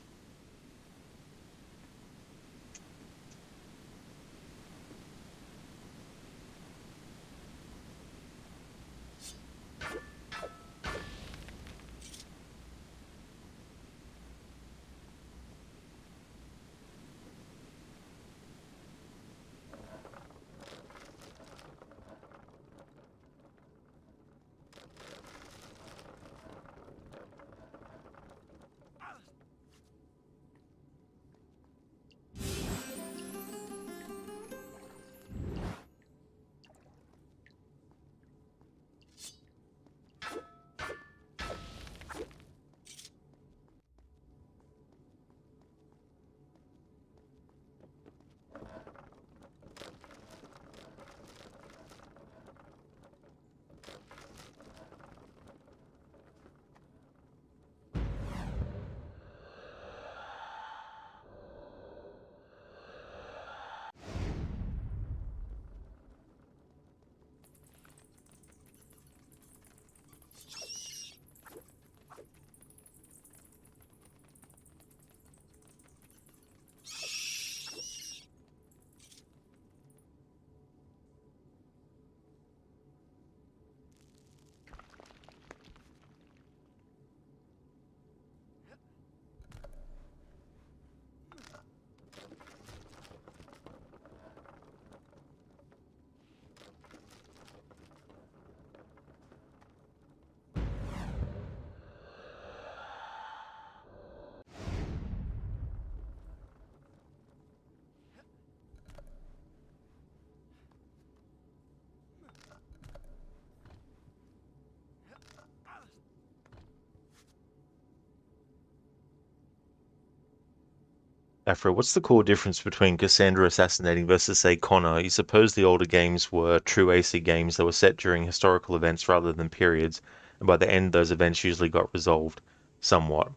Afro, what's the core difference between Cassandra assassinating versus, say, Connor? You suppose the older games were true AC games that were set during historical events rather than periods, and by the end, those events usually got resolved somewhat.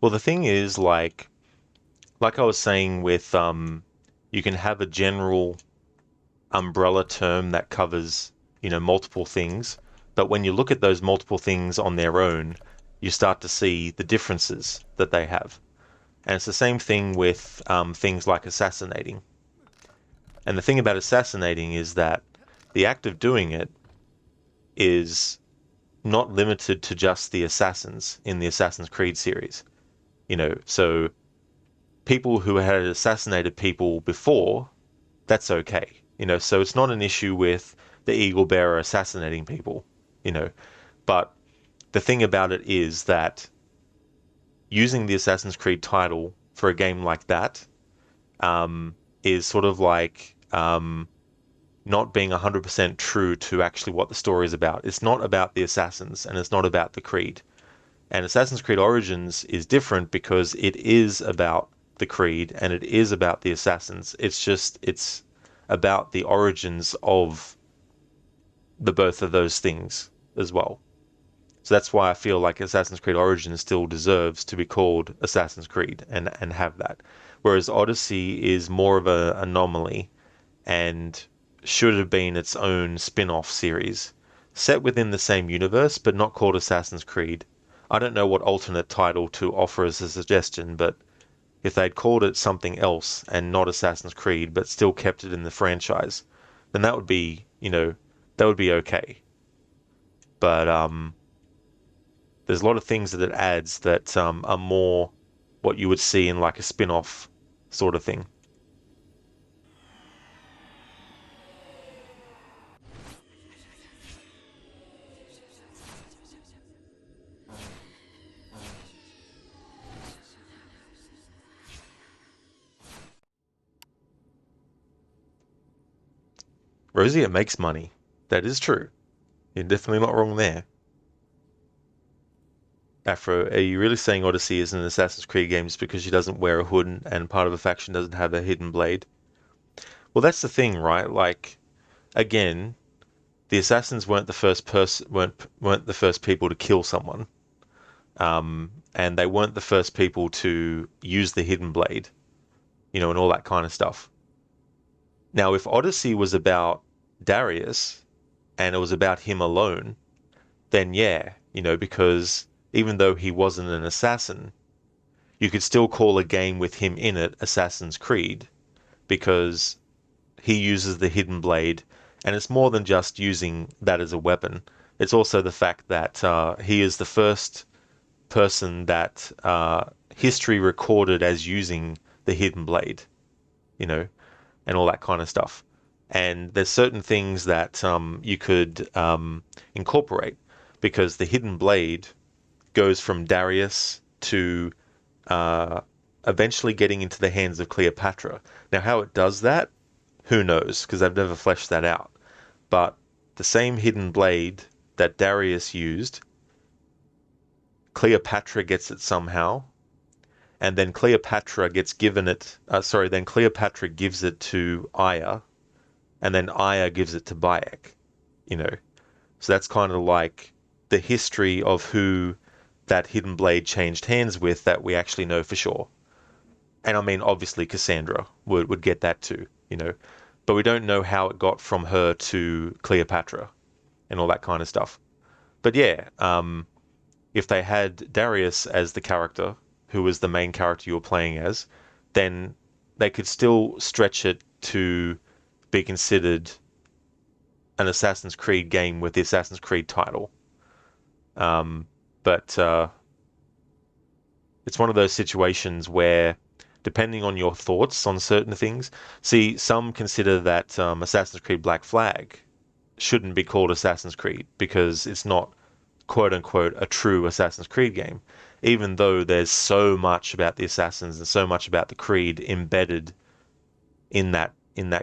Well, the thing is, like I was saying with you can have a general umbrella term that covers, multiple things, but when you look at those multiple things on their own, you start to see the differences that they have. And it's the same thing with things like assassinating. And the thing about assassinating is that the act of doing it is not limited to just the assassins in the Assassin's Creed series. So people who had assassinated people before, that's okay. So it's not an issue with the Eagle Bearer assassinating people, but the thing about it is that using the Assassin's Creed title for a game like that is sort of like not being 100% true to actually what the story is about. It's not about the assassins and it's not about the Creed. And Assassin's Creed Origins is different because it is about the Creed and it is about the assassins. It's about the origins of the both of those things as well. So that's why I feel like Assassin's Creed Origins still deserves to be called Assassin's Creed and have that. Whereas Odyssey is more of an anomaly and should have been its own spin-off series, set within the same universe but not called Assassin's Creed. I don't know what alternate title to offer as a suggestion, but if they'd called it something else and not Assassin's Creed but still kept it in the franchise, then that would be, that would be okay. But there's a lot of things that it adds that are more what you would see in like a spin-off sort of thing. Rosie, it makes money. That is true. You're definitely not wrong there. Afro, are you really saying Odyssey is an Assassin's Creed game just because she doesn't wear a hood and part of a faction doesn't have a hidden blade? Well, that's the thing, right? Like, again, the assassins weren't the first person weren't the first people to kill someone, and they weren't the first people to use the hidden blade, and all that kind of stuff. Now, if Odyssey was about Darius and it was about him alone, then yeah, because even though he wasn't an assassin, you could still call a game with him in it Assassin's Creed because he uses the hidden blade, and it's more than just using that as a weapon. It's also the fact that he is the first person that history recorded as using the hidden blade, and all that kind of stuff. And there's certain things that you could incorporate because the hidden blade goes from Darius to eventually getting into the hands of Cleopatra. Now, how it does that, who knows? Because I've never fleshed that out. But the same hidden blade that Darius used, Cleopatra gets it somehow, and then Cleopatra gets given it. Then Cleopatra gives it to Aya, and then Aya gives it to Bayek. So that's kind of like the history of who that hidden blade changed hands with that we actually know for sure. And I mean, obviously, Cassandra would get that too, but we don't know how it got from her to Cleopatra and all that kind of stuff. But yeah, if they had Darius as the character, who was the main character you were playing as, then they could still stretch it to be considered an Assassin's Creed game with the Assassin's Creed title. But it's one of those situations where, depending on your thoughts on certain things, see, some consider that Assassin's Creed Black Flag shouldn't be called Assassin's Creed because it's not quote unquote a true Assassin's Creed game, even though there's so much about the assassins and so much about the Creed embedded in that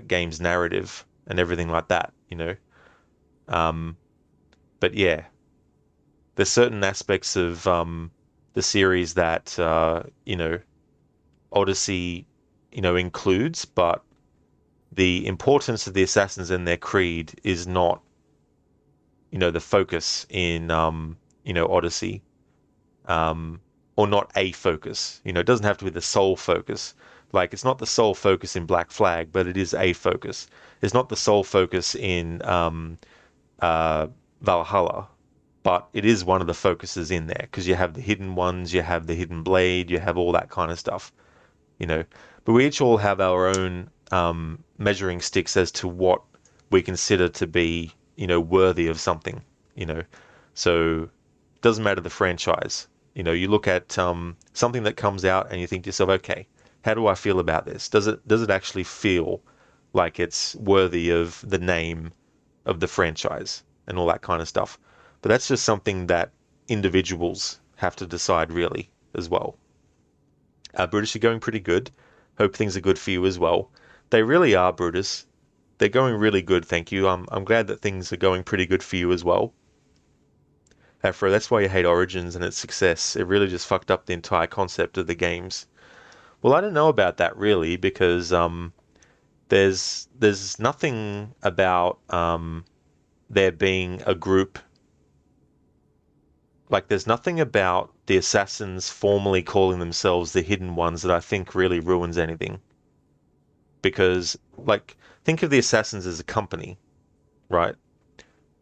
game's narrative and everything like that, But yeah, there's certain aspects of the series that Odyssey, includes, but the importance of the assassins and their creed is not, the focus in Odyssey, or not a focus. It doesn't have to be the sole focus. Like, it's not the sole focus in Black Flag, but it is a focus. It's not the sole focus in Valhalla, but it is one of the focuses in there because you have the hidden ones, you have the hidden blade, you have all that kind of stuff, But we each all have our own measuring sticks as to what we consider to be, worthy of something, So it doesn't matter the franchise. You look at something that comes out and you think to yourself, okay, how do I feel about this? Does it actually feel like it's worthy of the name of the franchise and all that kind of stuff? But that's just something that individuals have to decide really as well. Brutus, you're going pretty good. Hope things are good for you as well. They really are, Brutus. They're going really good, thank you. I'm glad that things are going pretty good for you as well. Afro, that's why you hate Origins and its success. It really just fucked up the entire concept of the games. Well, I don't know about that really, because there's nothing about there being a group. Like, there's nothing about the assassins formally calling themselves the Hidden Ones that I think really ruins anything. Because, like, think of the assassins as a company, right?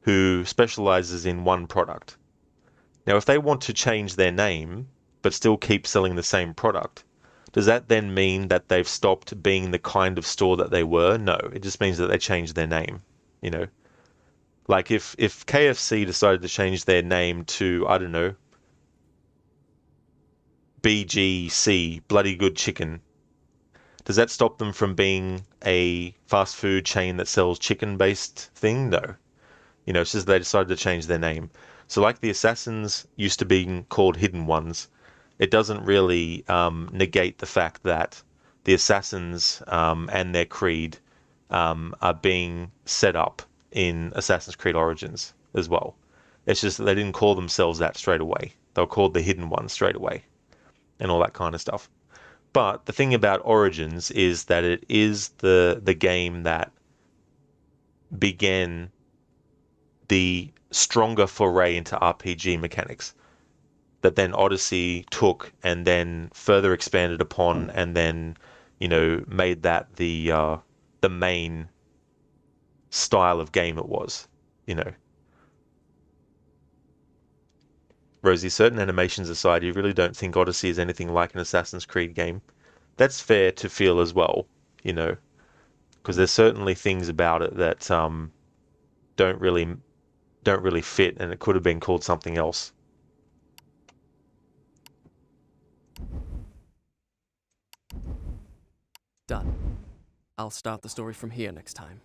Who specializes in one product. Now, if they want to change their name, but still keep selling the same product, does that then mean that they've stopped being the kind of store that they were? No, it just means that they changed their name, you know? Like, if KFC decided to change their name to, I don't know, BGC, Bloody Good Chicken, does that stop them from being a fast food chain that sells chicken-based thing? No. You know, it's just they decided to change their name. So like the Assassins used to be called Hidden Ones, it doesn't really negate the fact that the Assassins and their creed are being set up in Assassin's Creed Origins as well. It's just that they didn't call themselves that straight away. They were called the Hidden Ones straight away and all that kind of stuff. But the thing about Origins is that it is the game that began the stronger foray into RPG mechanics that then Odyssey took and then further expanded upon and then, you know, made that the main style of game it was, you know. Rosie, certain animations aside, you really don't think Odyssey is anything like an Assassin's Creed game. That's fair to feel as well, you know, because there's certainly things about it that don't really fit, and it could have been called something else. Done. I'll start the story from here next time.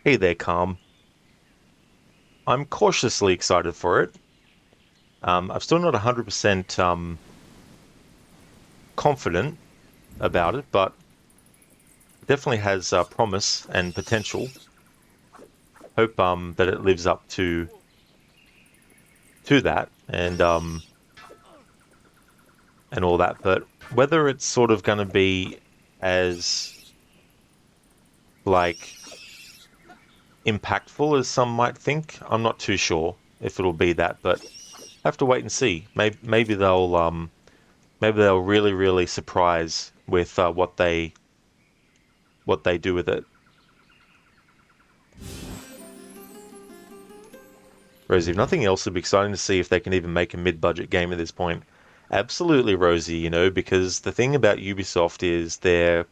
Hey there, Calm. I'm cautiously excited for it. I'm still not 100% confident about it, but it definitely has promise and potential. Hope that it lives up to that, and and all that, but whether it's sort of going to be as like impactful as some might think, I'm not too sure if it'll be that, but have to wait and see. Maybe they'll really surprise with what they do with it. Rosie, if nothing else, it'd be exciting to see if they can even make a mid-budget game at this point. Absolutely, Rosie, because the thing about Ubisoft is their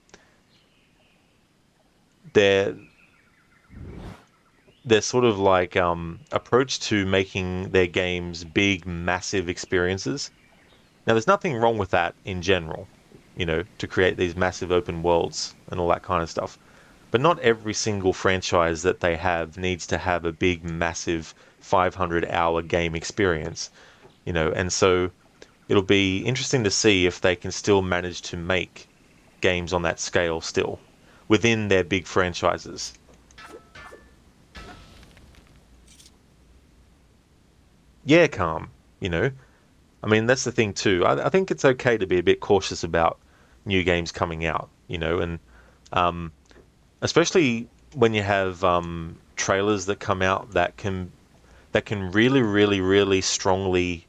their sort of like approach to making their games big, massive experiences. Now, there's nothing wrong with that in general, to create these massive open worlds and all that kind of stuff. But not every single franchise that they have needs to have a big, massive 500-hour game experience, and so it'll be interesting to see if they can still manage to make games on that scale still within their big franchises. Yeah, calm, you know. I mean, that's the thing too. I think it's okay to be a bit cautious about new games coming out, and um, especially when you have trailers that come out that can really strongly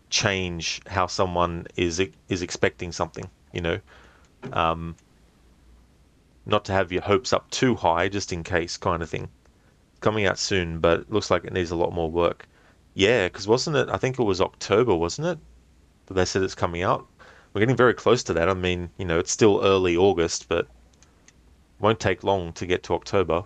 change how someone is expecting something. Um, Not to have your hopes up too high, just in case, kind of thing. Coming out soon, but it looks like it needs a lot more work. Yeah, because wasn't it? I think it was October, wasn't it? That they said it's coming out. We're getting very close to that. I mean, it's still early August, but won't take long to get to October.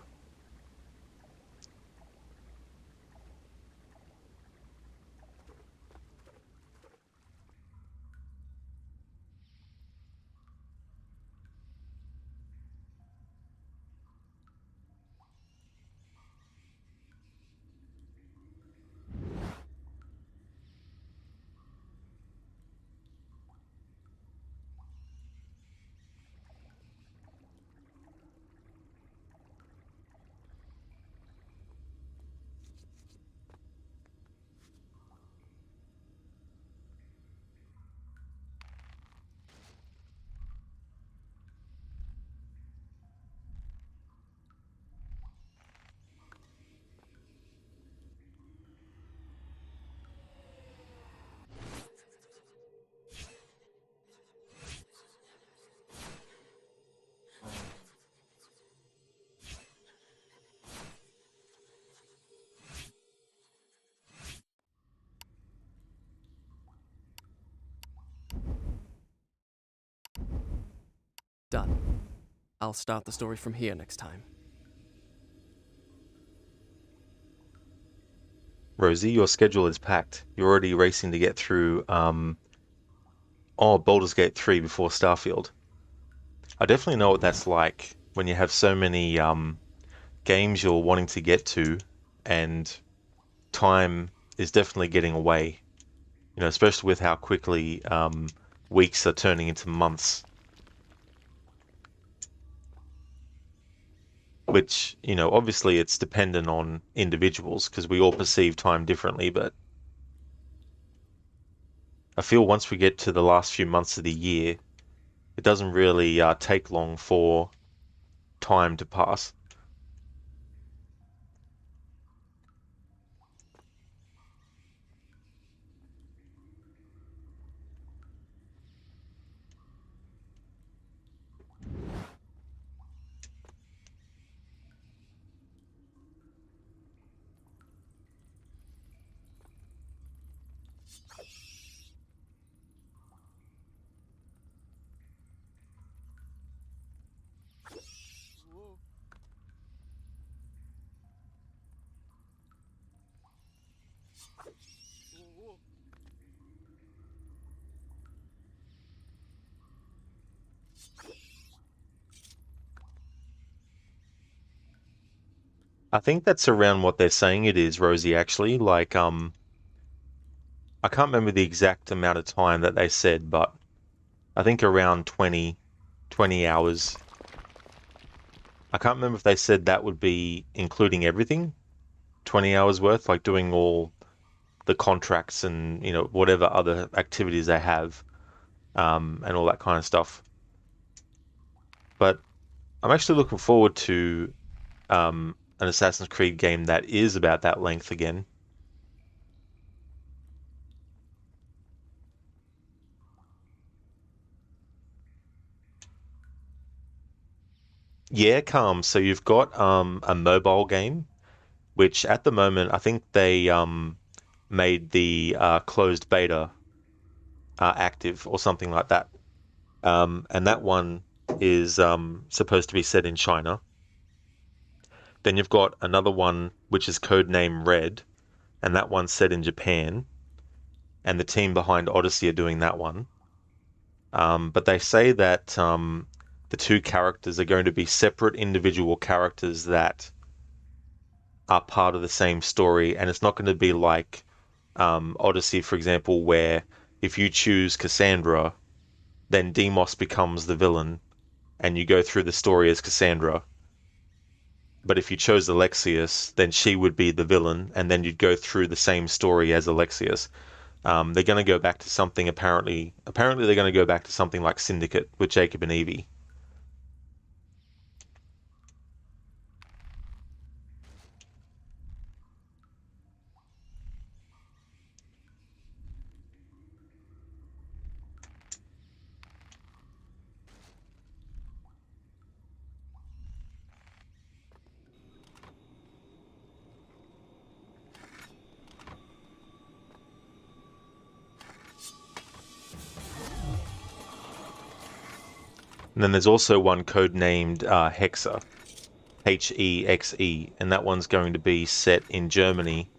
Done. I'll start the story from here next time. Rosie, your schedule is packed. You're already racing to get through Baldur's Gate 3 before Starfield. I definitely know what that's like when you have so many games you're wanting to get to, and time is definitely getting away. Especially with how quickly weeks are turning into months. Which, obviously it's dependent on individuals because we all perceive time differently, but I feel once we get to the last few months of the year, it doesn't really take long for time to pass. I think that's around what they're saying it is, Rosie, actually. Like, I can't remember the exact amount of time that they said, but I think around 20 hours. I can't remember if they said that would be including everything, 20 hours worth, like doing all the contracts and, whatever other activities they have. and all that kind of stuff. But I'm actually looking forward to an Assassin's Creed game that is about that length again. Yeah, Calm. So you've got a mobile game, which at the moment I think they made the closed beta active or something like that. And that one is supposed to be set in China. Then you've got another one which is codename Red, and that one's set in Japan. And the team behind Odyssey are doing that one. But they say that the two characters are going to be separate individual characters that are part of the same story, and it's not going to be like Odyssey, for example, where if you choose Cassandra, then Demos becomes the villain, and you go through the story as Cassandra. But if you chose Alexius, then she would be the villain, and then you'd go through the same story as Alexius. They're going to go back to something apparently. Apparently, they're going to go back to something like Syndicate with Jacob and Evie. And then there's also one codenamed Hexa, Hexe, and that one's going to be set in Germany.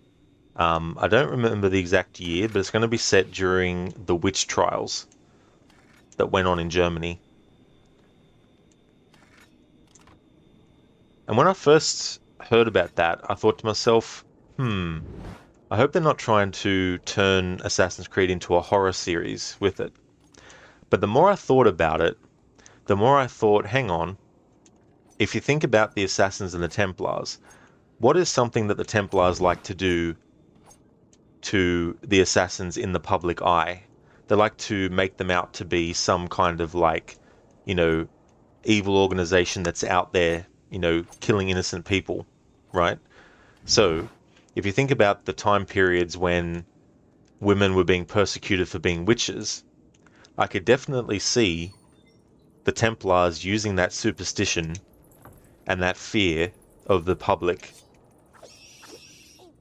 I don't remember the exact year, but it's going to be set during the witch trials that went on in Germany. And when I first heard about that, I thought to myself, I hope they're not trying to turn Assassin's Creed into a horror series with it. But the more I thought about it, the more I thought, hang on, if you think about the Assassins and the Templars, what is something that the Templars like to do to the Assassins in the public eye? They like to make them out to be some kind of like, evil organization that's out there, killing innocent people, right? So, if you think about the time periods when women were being persecuted for being witches, I could definitely see the Templars using that superstition and that fear of the public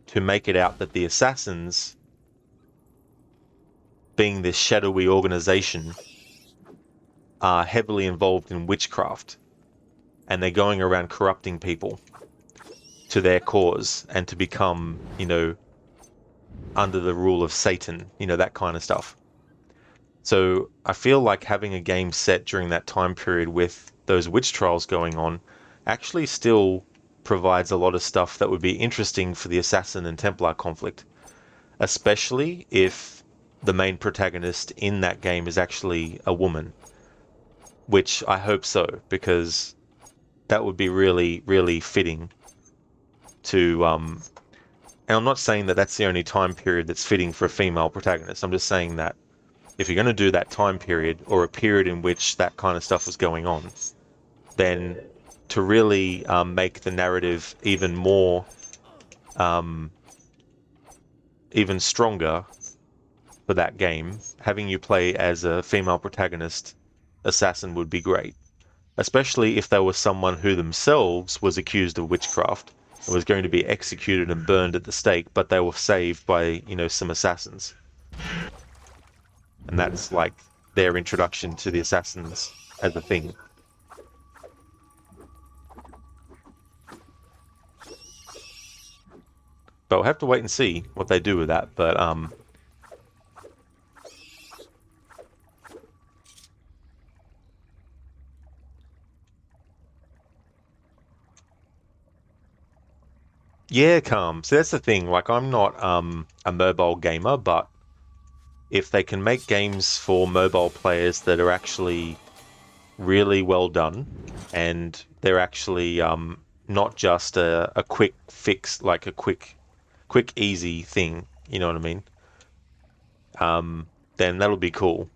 to make it out that the Assassins, being this shadowy organization, are heavily involved in witchcraft, and they're going around corrupting people to their cause and to become, under the rule of Satan, that kind of stuff. So I feel like having a game set during that time period with those witch trials going on actually still provides a lot of stuff that would be interesting for the Assassin and Templar conflict, especially if the main protagonist in that game is actually a woman, which I hope so, because that would be really, really fitting to, and I'm not saying that that's the only time period that's fitting for a female protagonist. I'm just saying that if you're going to do that time period, or a period in which that kind of stuff was going on, then to really make the narrative even more, even stronger for that game, having you play as a female protagonist assassin would be great. Especially if they were someone who themselves was accused of witchcraft and was going to be executed and burned at the stake, but they were saved by, some assassins. And that's like their introduction to the assassins as a thing. But we'll have to wait and see what they do with that. But yeah, calm. So that's the thing. Like, I'm not a mobile gamer, but if they can make games for mobile players that are actually really well done, and they're actually not just a quick fix, like a quick easy thing, you know what I mean? Then that'll be cool.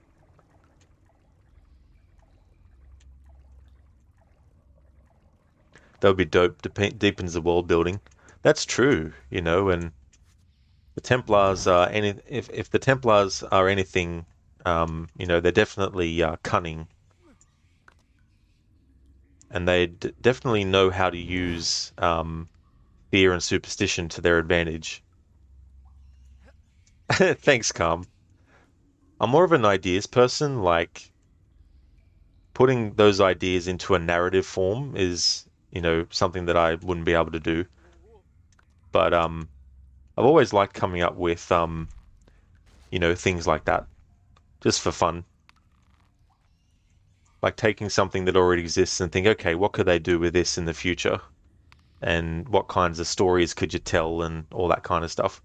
That would be dope. Deepens the world building. That's true, you know. And the Templars are if the Templars are anything, you know, they're definitely cunning, and they definitely know how to use fear and superstition to their advantage. Thanks, Calm. I'm more of an ideas person. Like putting those ideas into a narrative form is, you know, something that I wouldn't be able to do. But I've always liked coming up with you know, things like that just for fun. Like taking something that already exists and think, okay, what could they do with this in the future? And what kinds of stories could you tell and all that kind of stuff.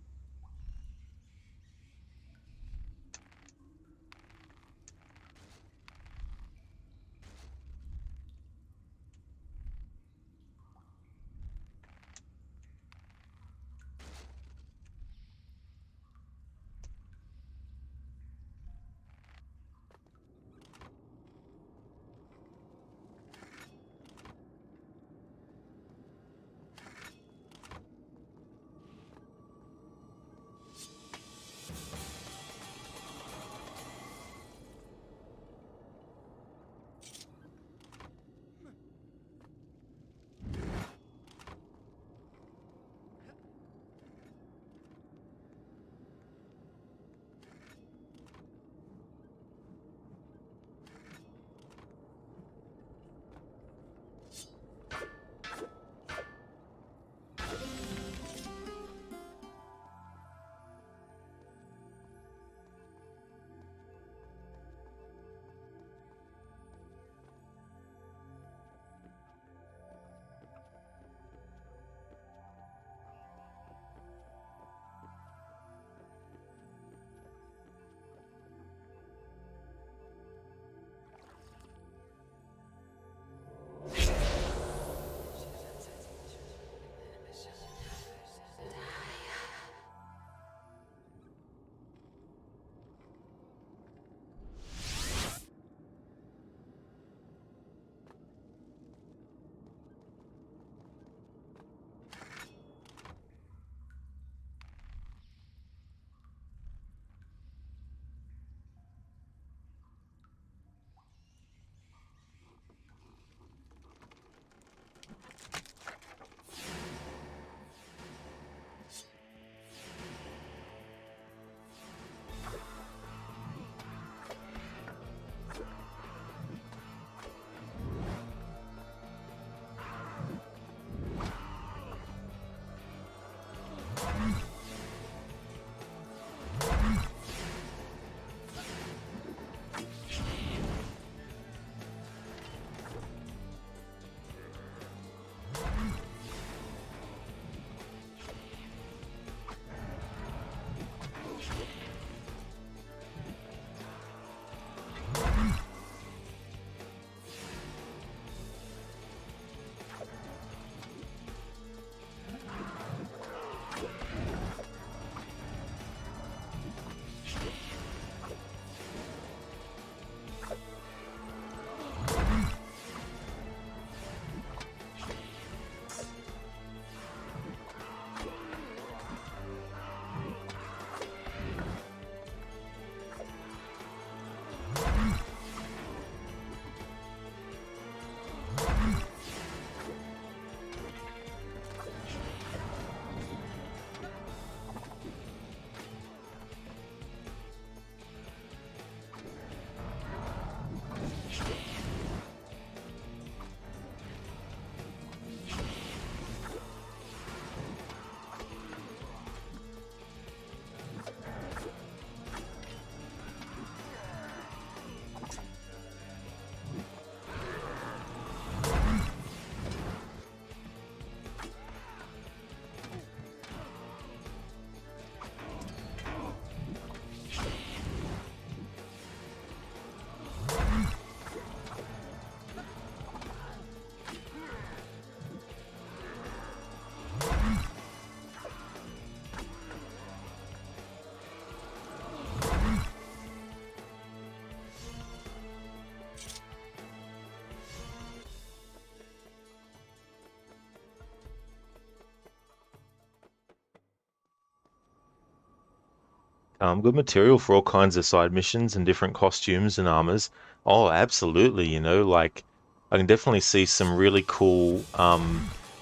Good material for all kinds of side missions and different costumes and armors. Oh, absolutely. Like I can definitely see some really cool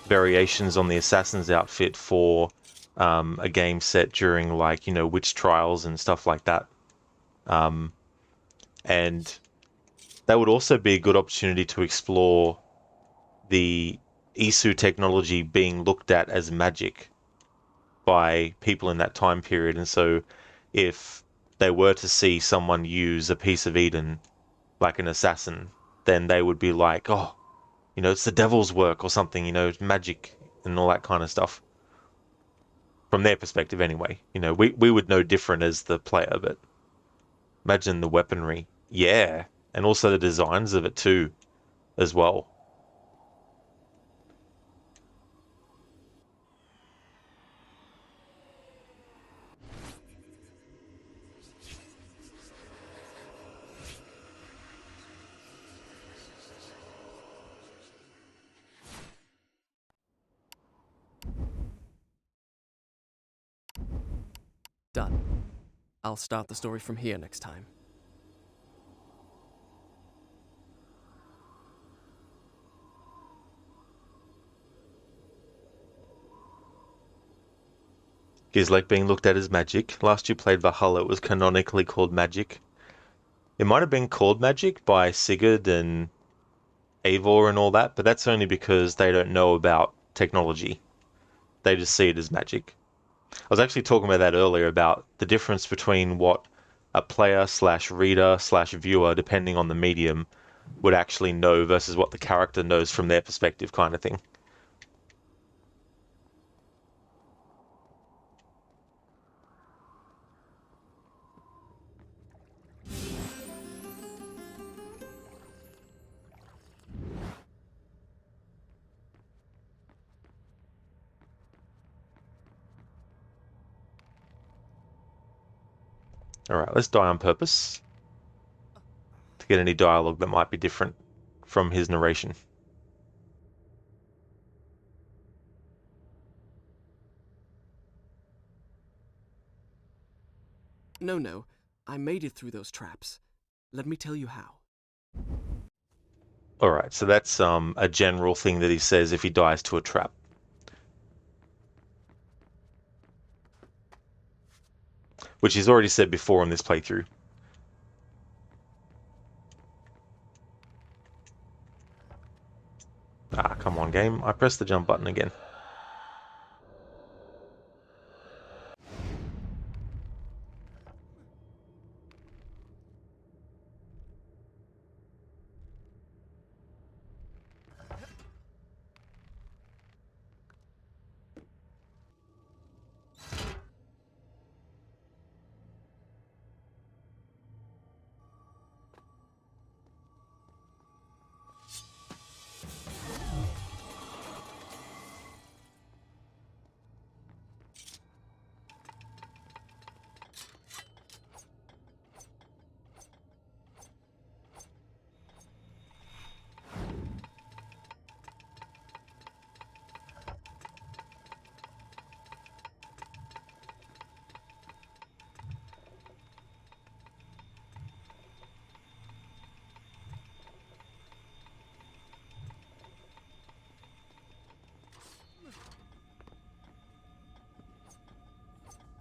variations on the assassin's outfit for a game set during like, witch trials and stuff like that. Um, and that would also be a good opportunity to explore the Isu technology being looked at as magic by people in that time period. And so if they were to see someone use a piece of Eden like an assassin, then they would be like, oh, it's the devil's work or something, magic and all that kind of stuff. From their perspective, anyway. We would know different as the player, but imagine the weaponry. Yeah. And also the designs of it too, as well. Done. I'll start the story from here next time. Gizlek being looked at as magic. Last you played Valhalla, it was canonically called Magic. It might have been called Magic by Sigurd and Eivor and all that, but that's only because they don't know about technology. They just see it as magic. I was actually talking about that earlier about the difference between what a player slash reader slash viewer, depending on the medium, would actually know versus what the character knows from their perspective, kind of thing. Alright, let's die on purpose to get any dialogue that might be different from his narration. No. I made it through those traps. Let me tell you how. Alright, so that's a general thing that he says if he dies to a trap. Which he's already said before in this playthrough. Ah, come on, game. I pressed the jump button again.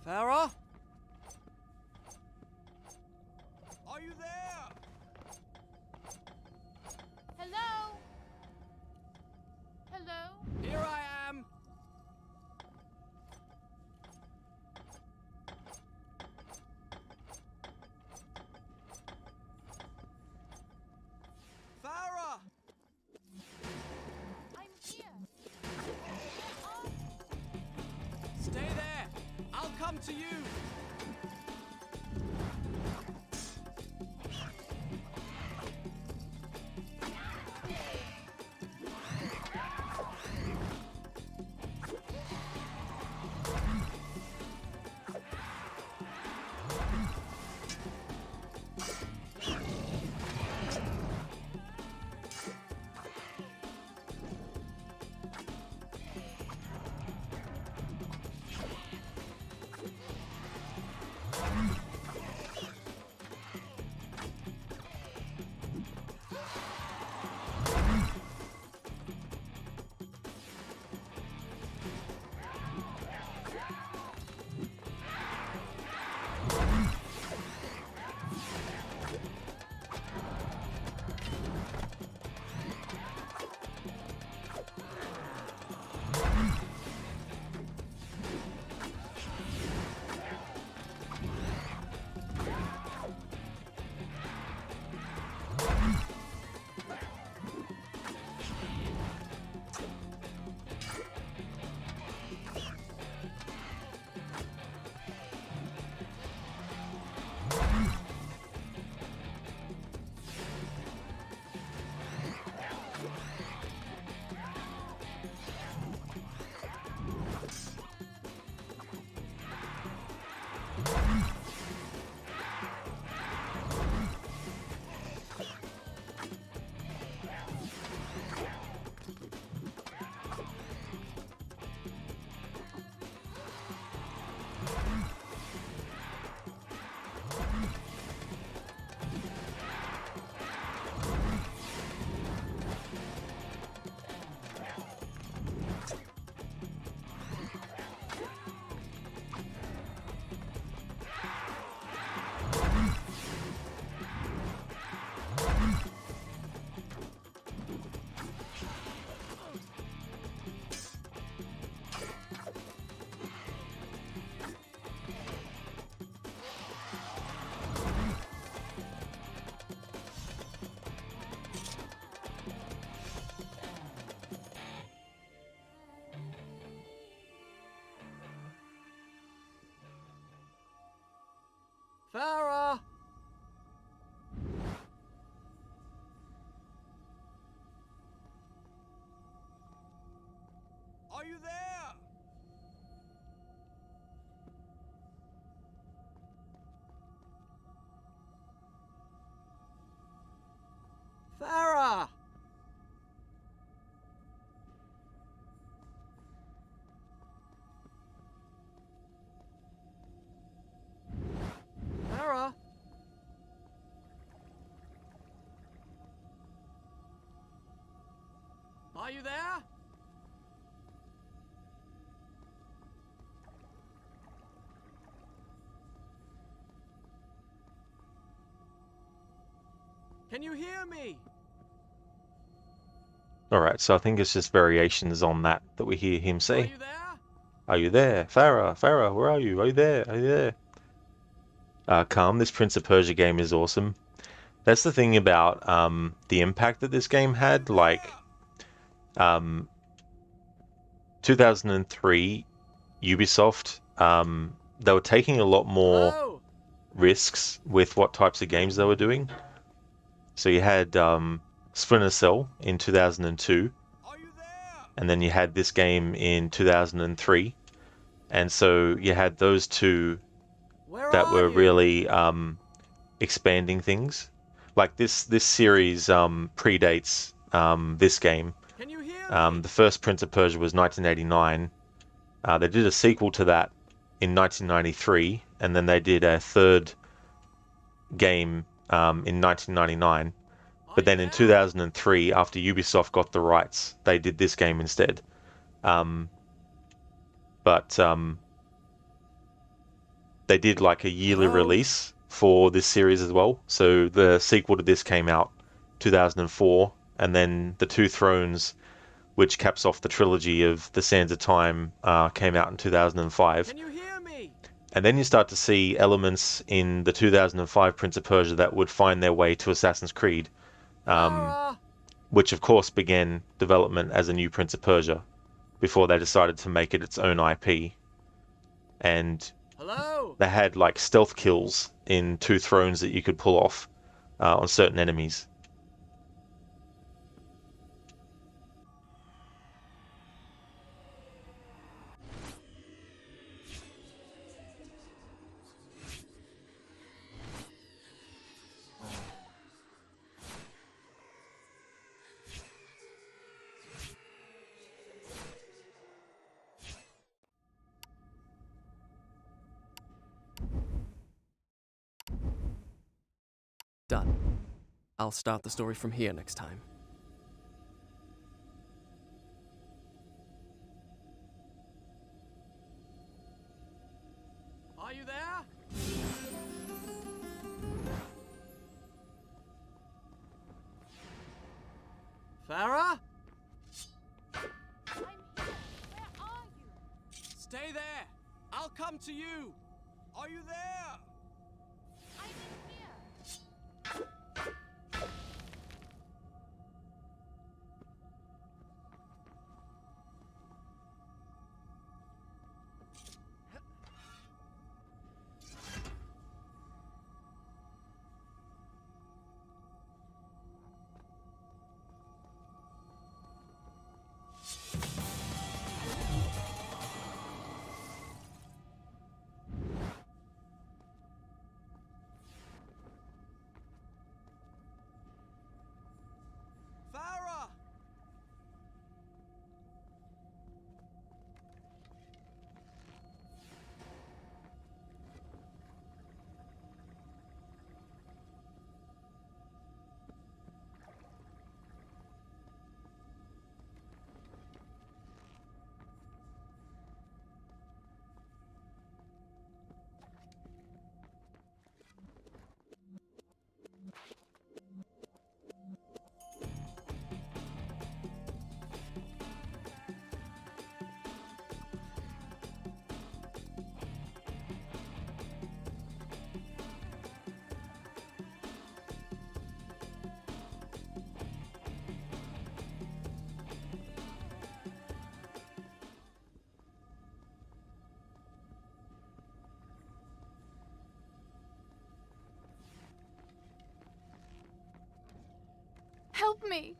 Farah? Are you there? Hello? Hello? Here I am. Farah! I'm here. Stay there. I'll come to you. Farah! Are you there? Farah! Farah! Are you there? Can you hear me? Alright, so I think it's just variations on that we hear him Are say. you there? Are you there? Farah, Farah, where are you? Are you there? Are you there? Calm, this Prince of Persia game is awesome. That's the thing about the impact that this game had. Like, 2003, Ubisoft, they were taking a lot more Hello? risks with what types of games they were doing. So you had Splinter Cell in 2002, Are you there? and then you had this game in 2003. And so you had those two Where that are were you? really expanding things. Like this series predates this game. Can you hear me? The first Prince of Persia was 1989. They did a sequel to that in 1993, and then they did a third game in 1999. But then in 2003, after Ubisoft got the rights, they did this game instead. But they did like a yearly Hello? release for this series as well. So the sequel to this came out 2004, and then the Two Thrones, which caps off the trilogy of the Sands of Time, came out in 2005. Can you hear me? And then you start to see elements in the 2005 Prince of Persia that would find their way to Assassin's Creed, Farah! which of course began development as a new Prince of Persia before they decided to make it its own IP. And Hello? they had like stealth kills in Two Thrones that you could pull off on certain enemies. Done. I'll start the story from here next time. Are you there? Farah? I'm here. Where are you? Stay there! I'll come to you! Are you there? I'm in here. me!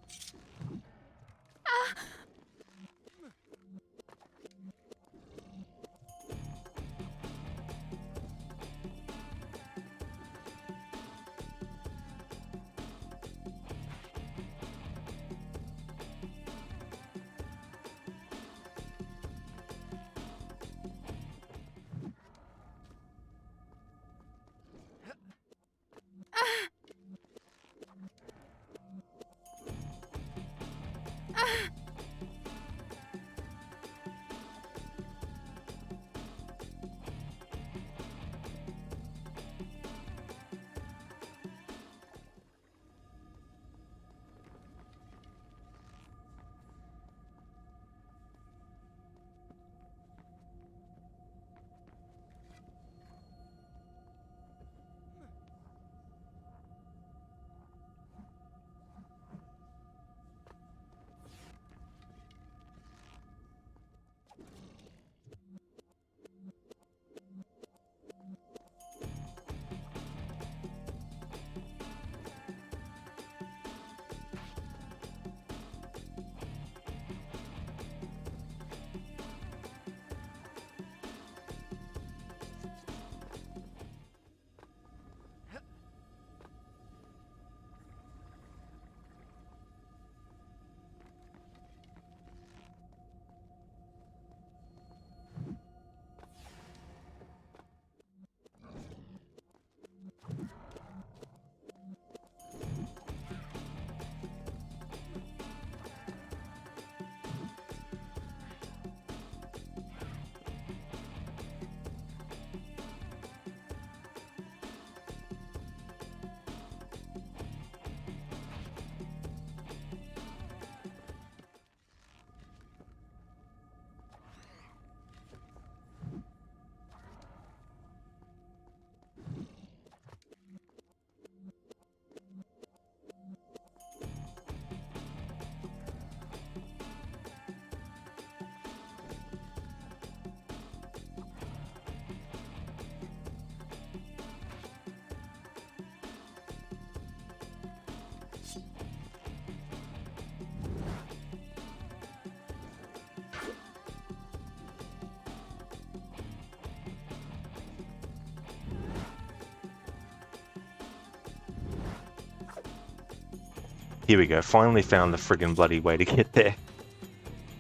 Here we go, finally found the friggin' bloody way to get there.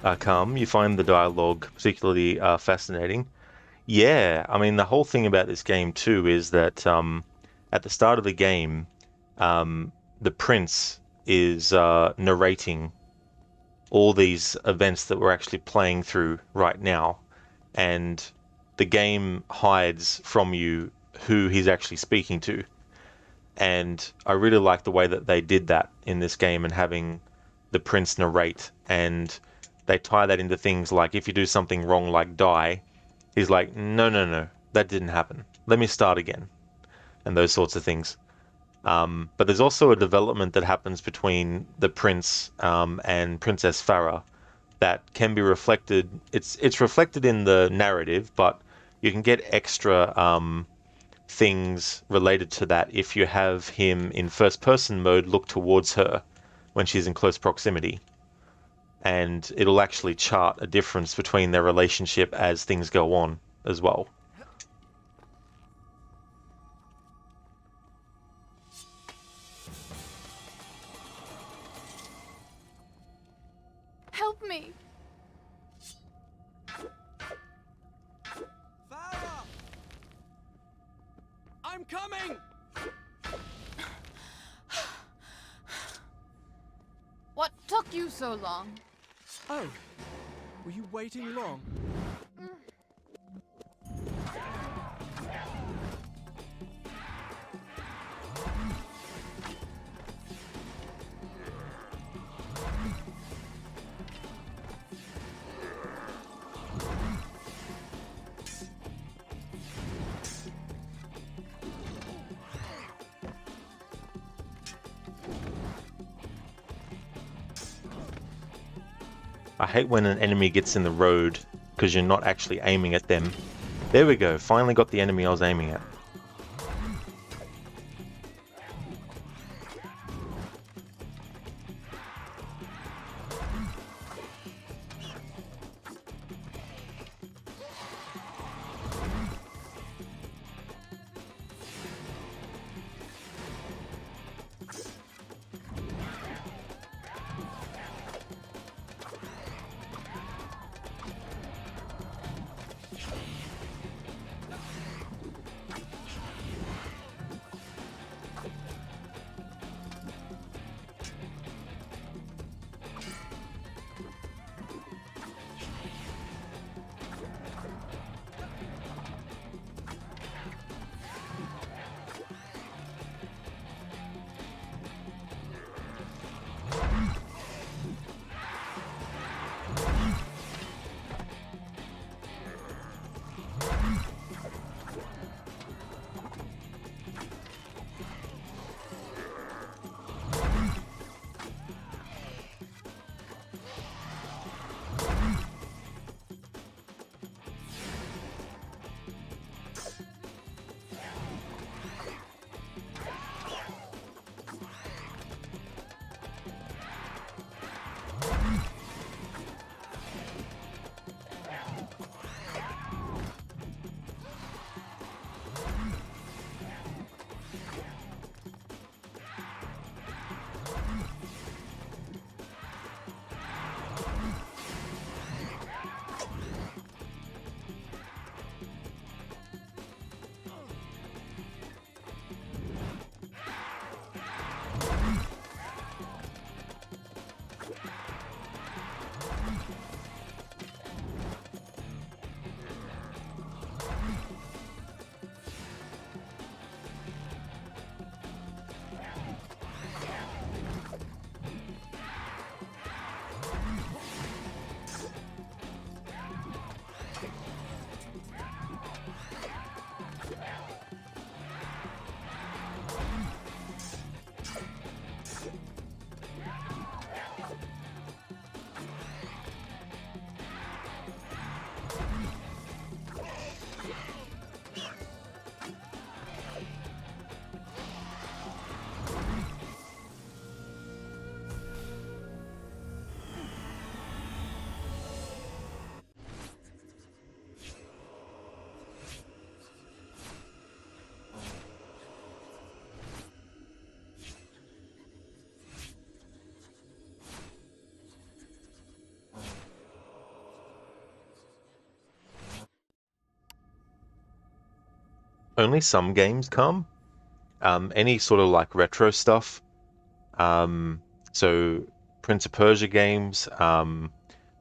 You find the dialogue particularly fascinating. Yeah, I mean, the whole thing about this game too is that at the start of the game, the prince is narrating all these events that we're actually playing through right now, and the game hides from you who he's actually speaking to. And I really like the way that they did that in this game and having the prince narrate, and they tie that into things like if you do something wrong like die, he's like, no, that didn't happen. Let me start again. And those sorts of things. But there's also a development that happens between the prince and Princess Farah that can be reflected. It's reflected in the narrative, but you can get extra things related to that if you have him in first person mode look towards her when she's in close proximity, and it'll actually chart a difference between their relationship as things go on as well. Help me! Farah! I'm coming! What took you so long? Oh, were you waiting long? I hate when an enemy gets in the road because you're not actually aiming at them. There we go, finally got the enemy I was aiming at. only some games come. Any sort of like retro stuff. Um, so Prince of Persia games,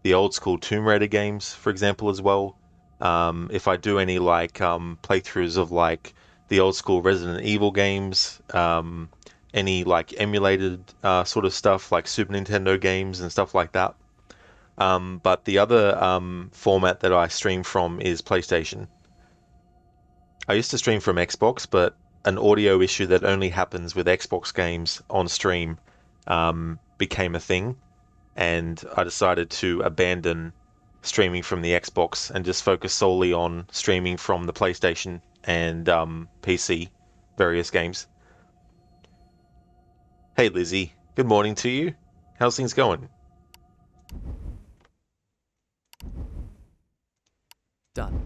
the old school Tomb Raider games, for example, as well. If I do any like playthroughs of like the old school Resident Evil games, any like emulated sort of stuff like Super Nintendo games and stuff like that. But the other format that I stream from is PlayStation. I used to stream from Xbox, but an audio issue that only happens with Xbox games on stream became a thing, and I decided to abandon streaming from the Xbox and just focus solely on streaming from the PlayStation and PC, various games. Hey Lizzie, good morning to you. How's things going? Done.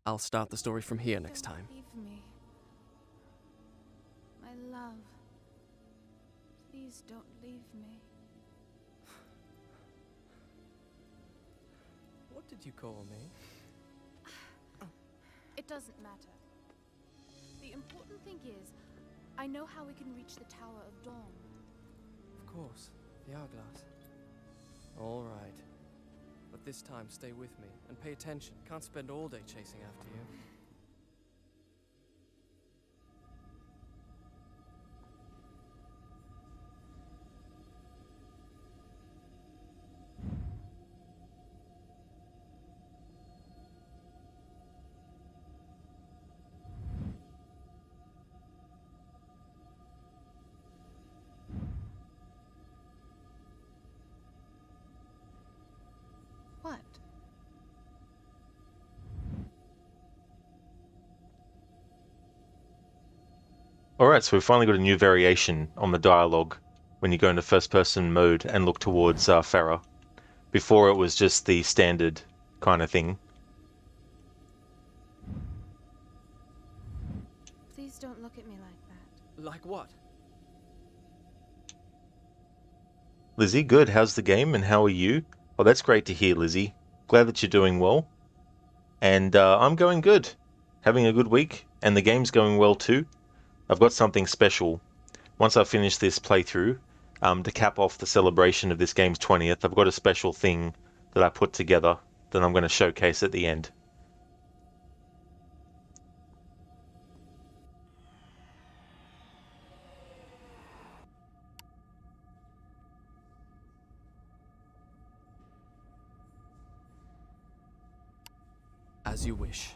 I'll start the story from here next time. Don't leave me. My love. Please don't leave me. What did you call me? It doesn't matter. The important thing is, I know how we can reach the Tower of Dawn. Of course, the hourglass. All right. But this time, stay with me and pay attention. Can't spend all day chasing after you. What? Alright, so we've finally got a new variation on the dialogue when you go into first person mode and look towards Farah. Before it was just the standard kind of thing. Please don't look at me like that. Like what? Lizzie, good. How's the game and how are you? Oh, that's great to hear, Lizzie. Glad that you're doing well. And I'm going good. Having a good week, and the game's going well too. I've got something special. Once I finish this playthrough, to cap off the celebration of this game's 20th, I've got a special thing that I put together that I'm going to showcase at the end. As you wish.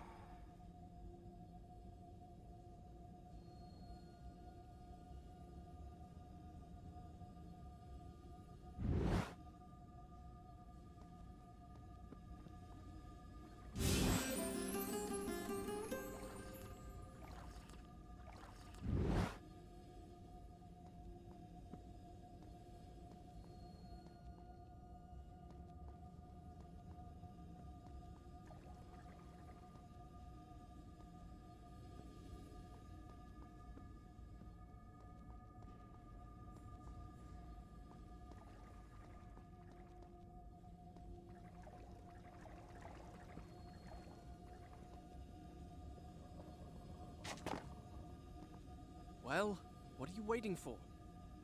Well, what are you waiting for?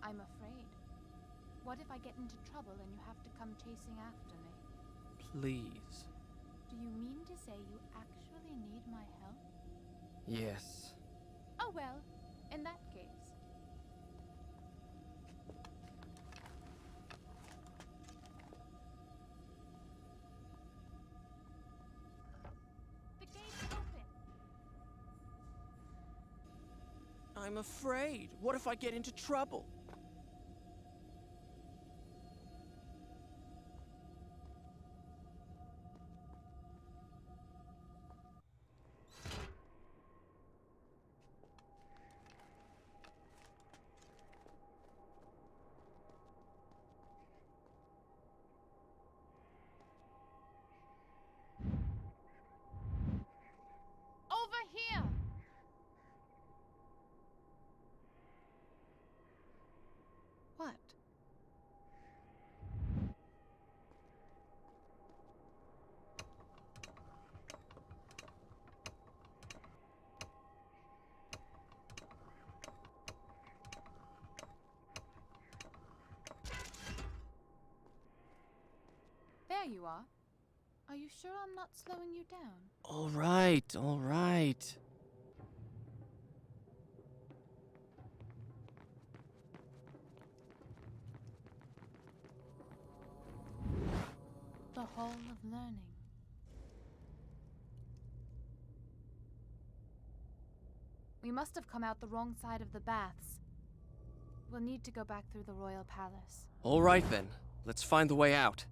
I'm afraid. What if I get into trouble and you have to come chasing after me? Please. Do you mean to say you actually need my help? Yes. Oh well, in that case. The gate's open. I'm afraid. What if I get into trouble? Over here! There you are. Are you sure I'm not slowing you down? All right, all right. The Hall of Learning. We must have come out the wrong side of the baths. We'll need to go back through the royal palace. All right then. Let's find the way out.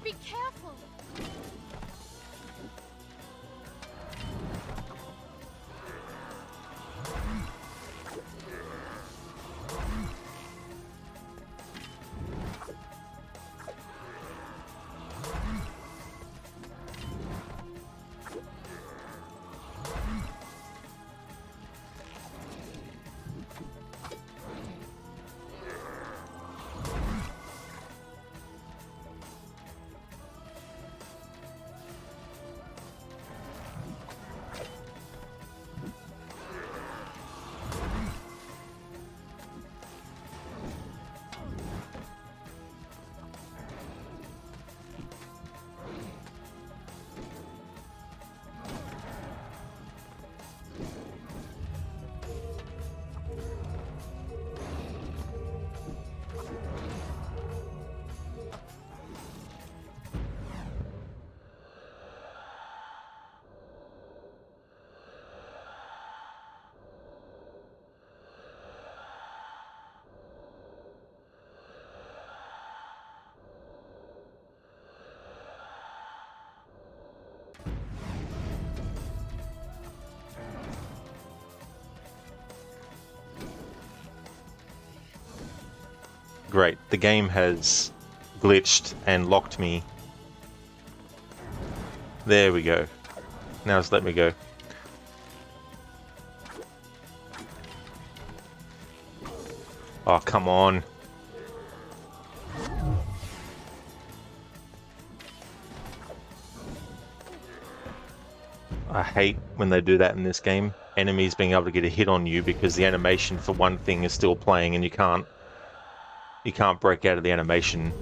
Be careful! Great. The game has glitched and locked me. There we go. Now just let me go. Oh, come on. I hate when they do that in this game. Enemies being able to get a hit on you because the animation for one thing is still playing and you can't break out of the animation.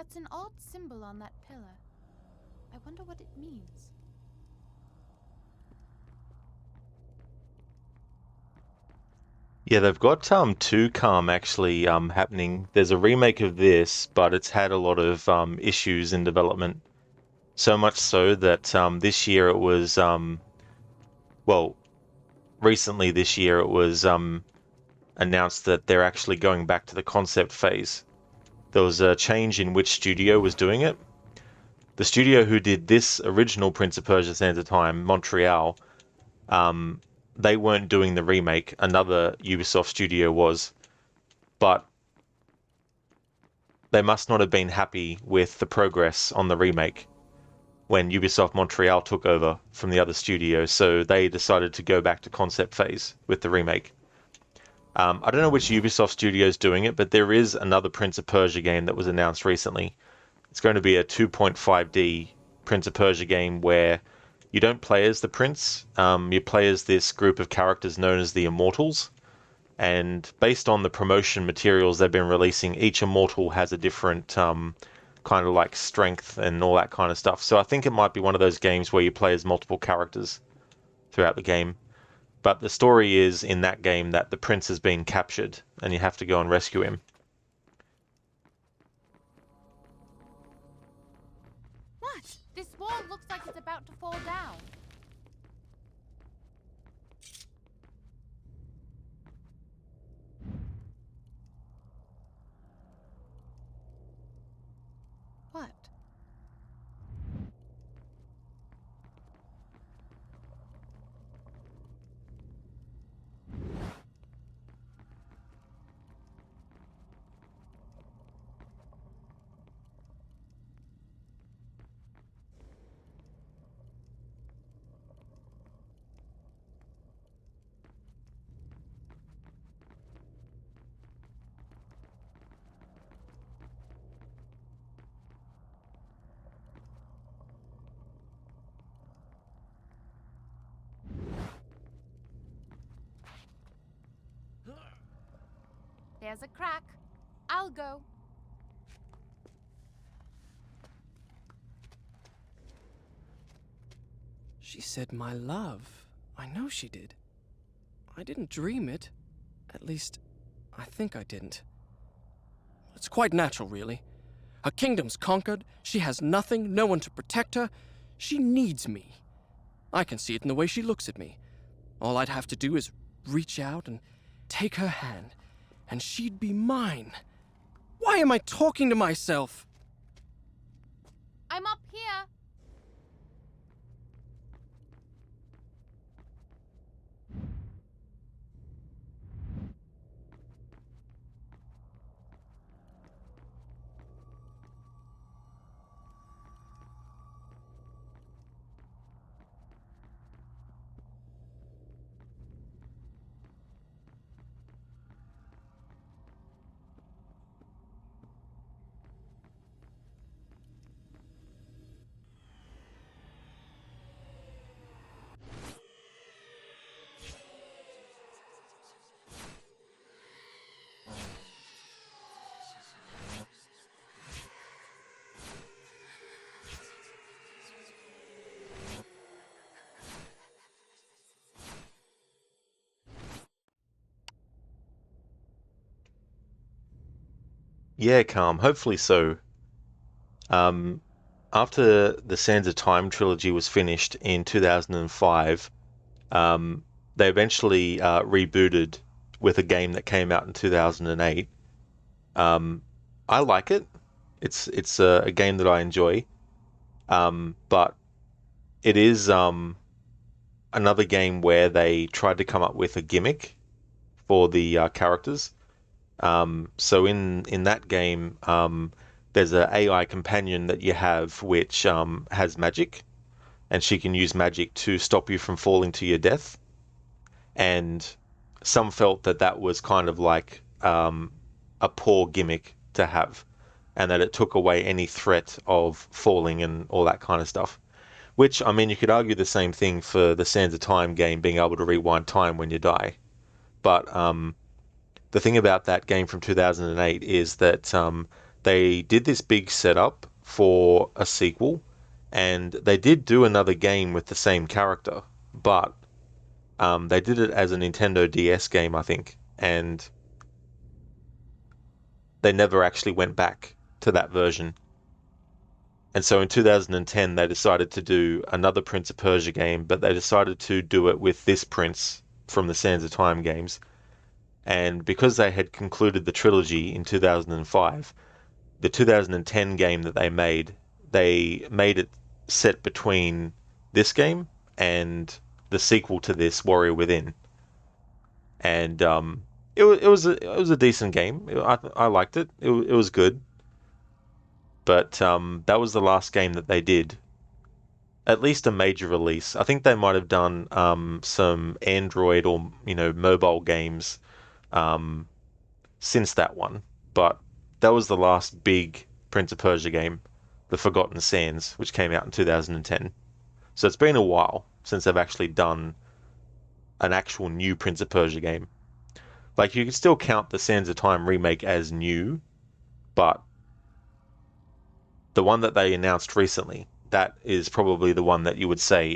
That's an odd symbol on that pillar. I wonder what it means. Yeah, they've got two Calm actually happening. There's a remake of this, but it's had a lot of issues in development. So much so that this year it was well, recently this year it was announced that they're actually going back to the concept phase. There was a change in which studio was doing it. The studio who did this original Prince of Persia: Sands of Time, Montreal, they weren't doing the remake. Another Ubisoft studio was, but they must not have been happy with the progress on the remake when Ubisoft Montreal took over from the other studio, so they decided to go back to concept phase with the remake. I don't know which Ubisoft studio is doing it, but there is another Prince of Persia game that was announced recently. It's going to be a 2.5D Prince of Persia game where you don't play as the prince, you play as this group of characters known as the Immortals. And based on the promotion materials they've been releasing, each Immortal has a different kind of like strength and all that kind of stuff. So I think it might be one of those games where you play as multiple characters throughout the game. But the story is in that game that the prince has been captured and you have to go and rescue him. What? This wall looks like it's about to fall down. What? There's a crack. I'll go. She said my love. I know she did. I didn't dream it. At least, I think I didn't. It's quite natural, really. Her kingdom's conquered, she has nothing, no one to protect her. She needs me. I can see it in the way she looks at me. All I'd have to do is reach out and take her hand, and she'd be mine. Why am I talking to myself? I'm up here. Yeah, Calm. Hopefully so. Um, After the Sands of Time trilogy was finished in 2005, they eventually rebooted with a game that came out in 2008. I like it. It's a game that I enjoy, but it is another game where they tried to come up with a gimmick for the characters. So in that game, there's an AI companion that you have which has magic, and she can use magic to stop you from falling to your death. And some felt that that was kind of like a poor gimmick to have, and that it took away any threat of falling and all that kind of stuff. Which, I mean, you could argue the same thing for the Sands of Time game being able to rewind time when you die. But the thing about that game from 2008 is that they did this big setup for a sequel, and they did do another game with the same character, but they did it as a Nintendo DS game, I think, and they never actually went back to that version. And so in 2010, they decided to do another Prince of Persia game, but they decided to do it with this prince from the Sands of Time games. And because they had concluded the trilogy in 2005, the 2010 game that they made it set between this game and the sequel to this, Warrior Within. And it was a decent game. I liked it. It was good. But that was the last game that they did, at least a major release. I think they might have done some Android or mobile games um, since that one, but that was the last big Prince of Persia game, The Forgotten Sands, which came out in 2010. So it's been a while since they've actually done an actual new Prince of Persia game. Like, you can still count the Sands of Time remake as new, but the one that they announced recently, that is probably the one that you would say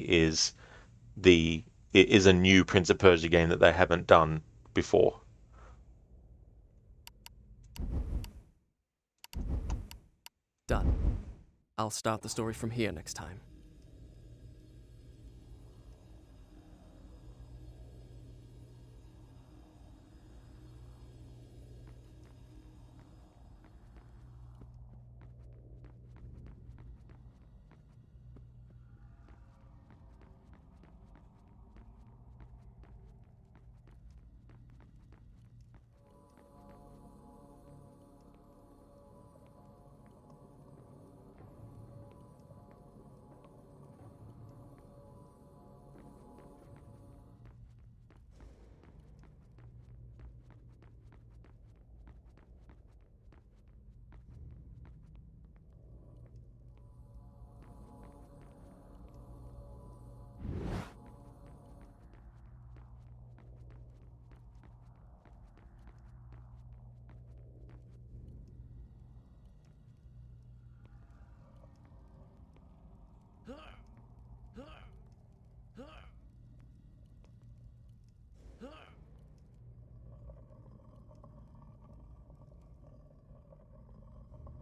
the is a new Prince of Persia game that they haven't done before. Done. I'll start the story from here next time.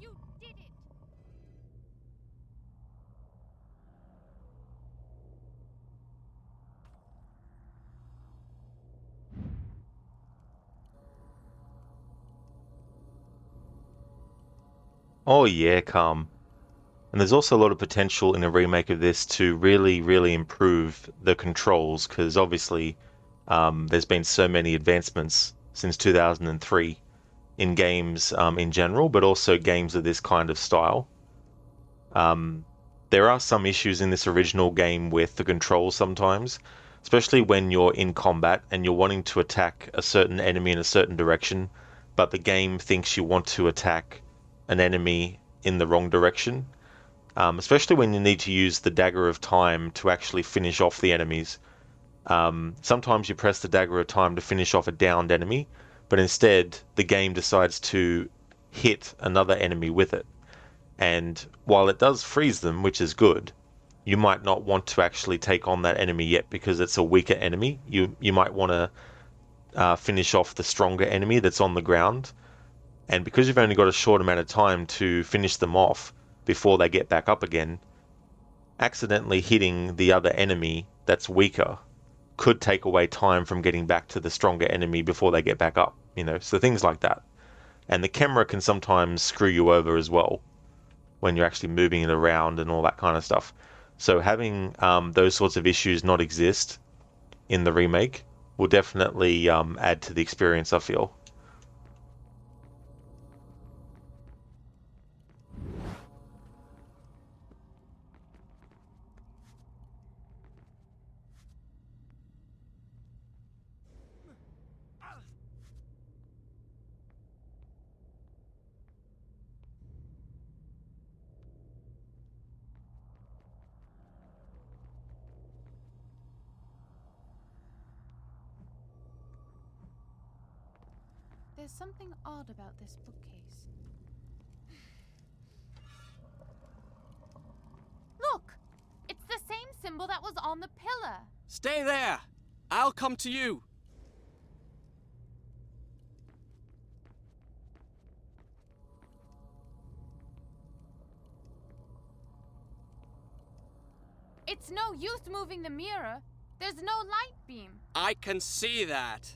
You did it! Oh yeah, calm. And there's also a lot of potential in a remake of this to really, really improve the controls, because obviously there's been so many advancements since 2003 in games in general, but also games of this kind of style. Um, there are some issues in this original game with the controls sometimes, especially when you're in combat and you're wanting to attack a certain enemy in a certain direction, but the game thinks you want to attack an enemy in the wrong direction. Especially when you need to use the Dagger of Time to actually finish off the enemies. Sometimes you press the Dagger of Time to finish off a downed enemy, but instead the game decides to hit another enemy with it. And while it does freeze them, which is good, you might not want to actually take on that enemy yet because it's a weaker enemy. You might want to finish off the stronger enemy that's on the ground. And because you've only got a short amount of time to finish them off before they get back up again, accidentally hitting the other enemy that's weaker could take away time from getting back to the stronger enemy before they get back up, so things like that. And the camera can sometimes screw you over as well when you're actually moving it around and all that kind of stuff. So having those sorts of issues not exist in the remake will definitely add to the experience, I feel. There's something odd about this bookcase. symbol that was on the pillar. Stay there! I'll come to you! It's no use moving the mirror. There's no light beam. I can see that.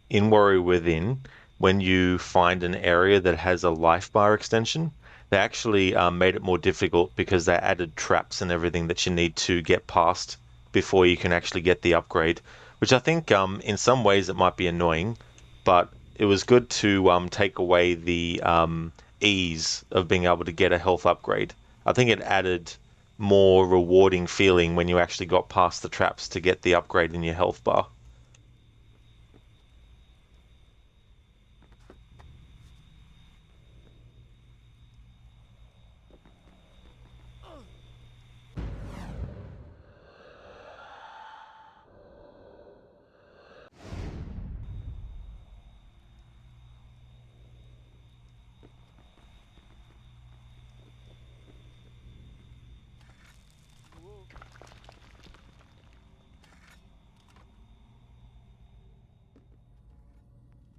In Warrior Within, when you find an area that has a life bar extension, they actually made it more difficult because they added traps and everything that you need to get past before you can actually get the upgrade, which I think in some ways it might be annoying, but it was good to take away the ease of being able to get a health upgrade. I think it added more rewarding feeling when you actually got past the traps to get the upgrade in your health bar.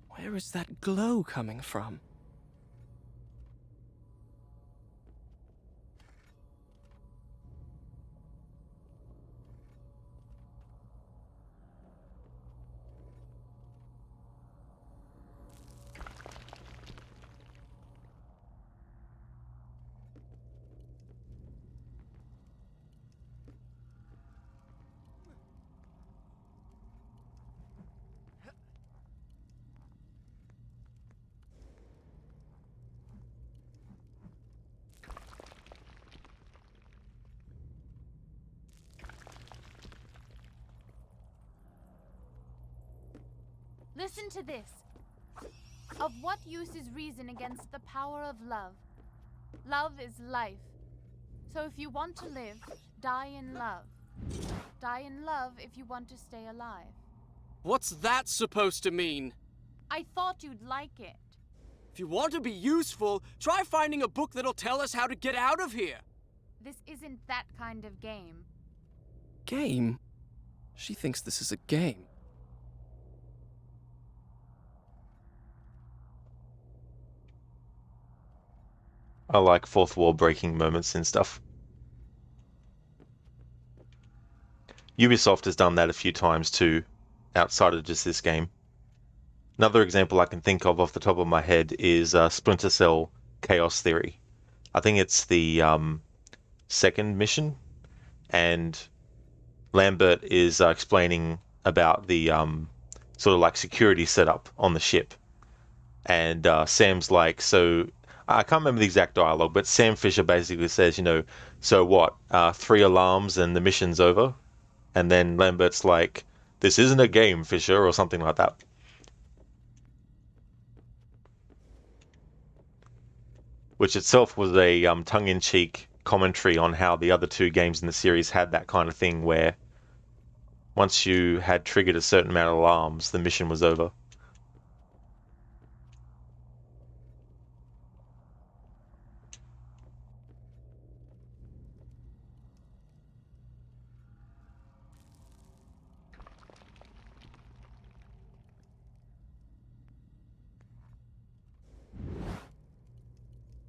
Where is that glow coming from? Listen to this. Of what use is reason against the power of love? Love is life. So if you want to live, die in love. Die in love if you want to stay alive. What's that supposed to mean? I thought you'd like it. If you want to be useful, try finding a book that'll tell us how to get out of here. This isn't that kind of game. Game? She thinks this is a game. I like fourth wall breaking moments and stuff. Ubisoft has done that a few times too, outside of just this game. Another example I can think of off the top of my head is Splinter Cell Chaos Theory. I think it's the second mission, and Lambert is explaining about the sort of like security setup on the ship. And Sam's like, so I can't remember the exact dialogue, but Sam Fisher basically says, so what? 3 alarms and the mission's over. And then Lambert's like, this isn't a game, Fisher, or something like that. Which itself was a tongue-in-cheek commentary on how the other 2 games in the series had that kind of thing where once you had triggered a certain amount of alarms, the mission was over.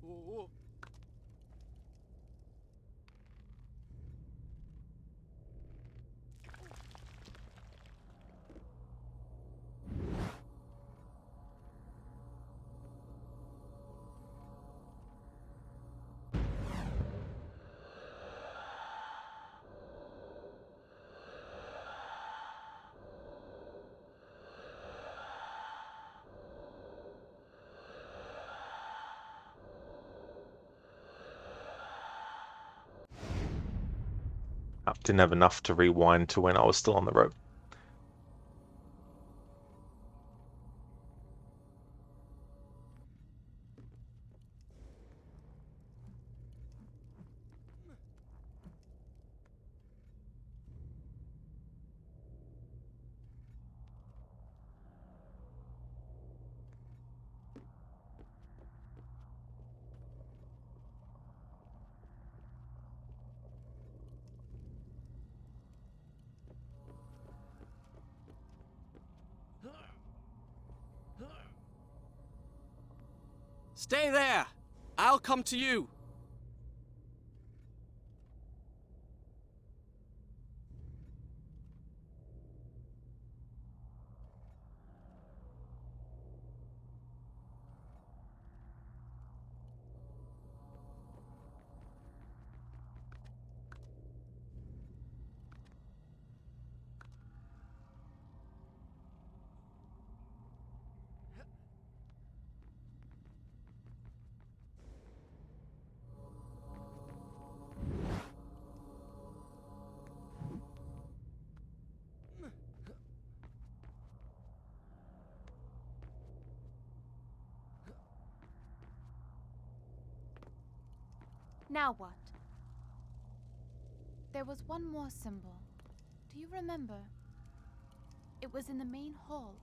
Whoa. Didn't have enough to rewind to when I was still on the rope. Stay there! I'll come to you! Now what? There was one more symbol. Do you remember? It was in the main hall.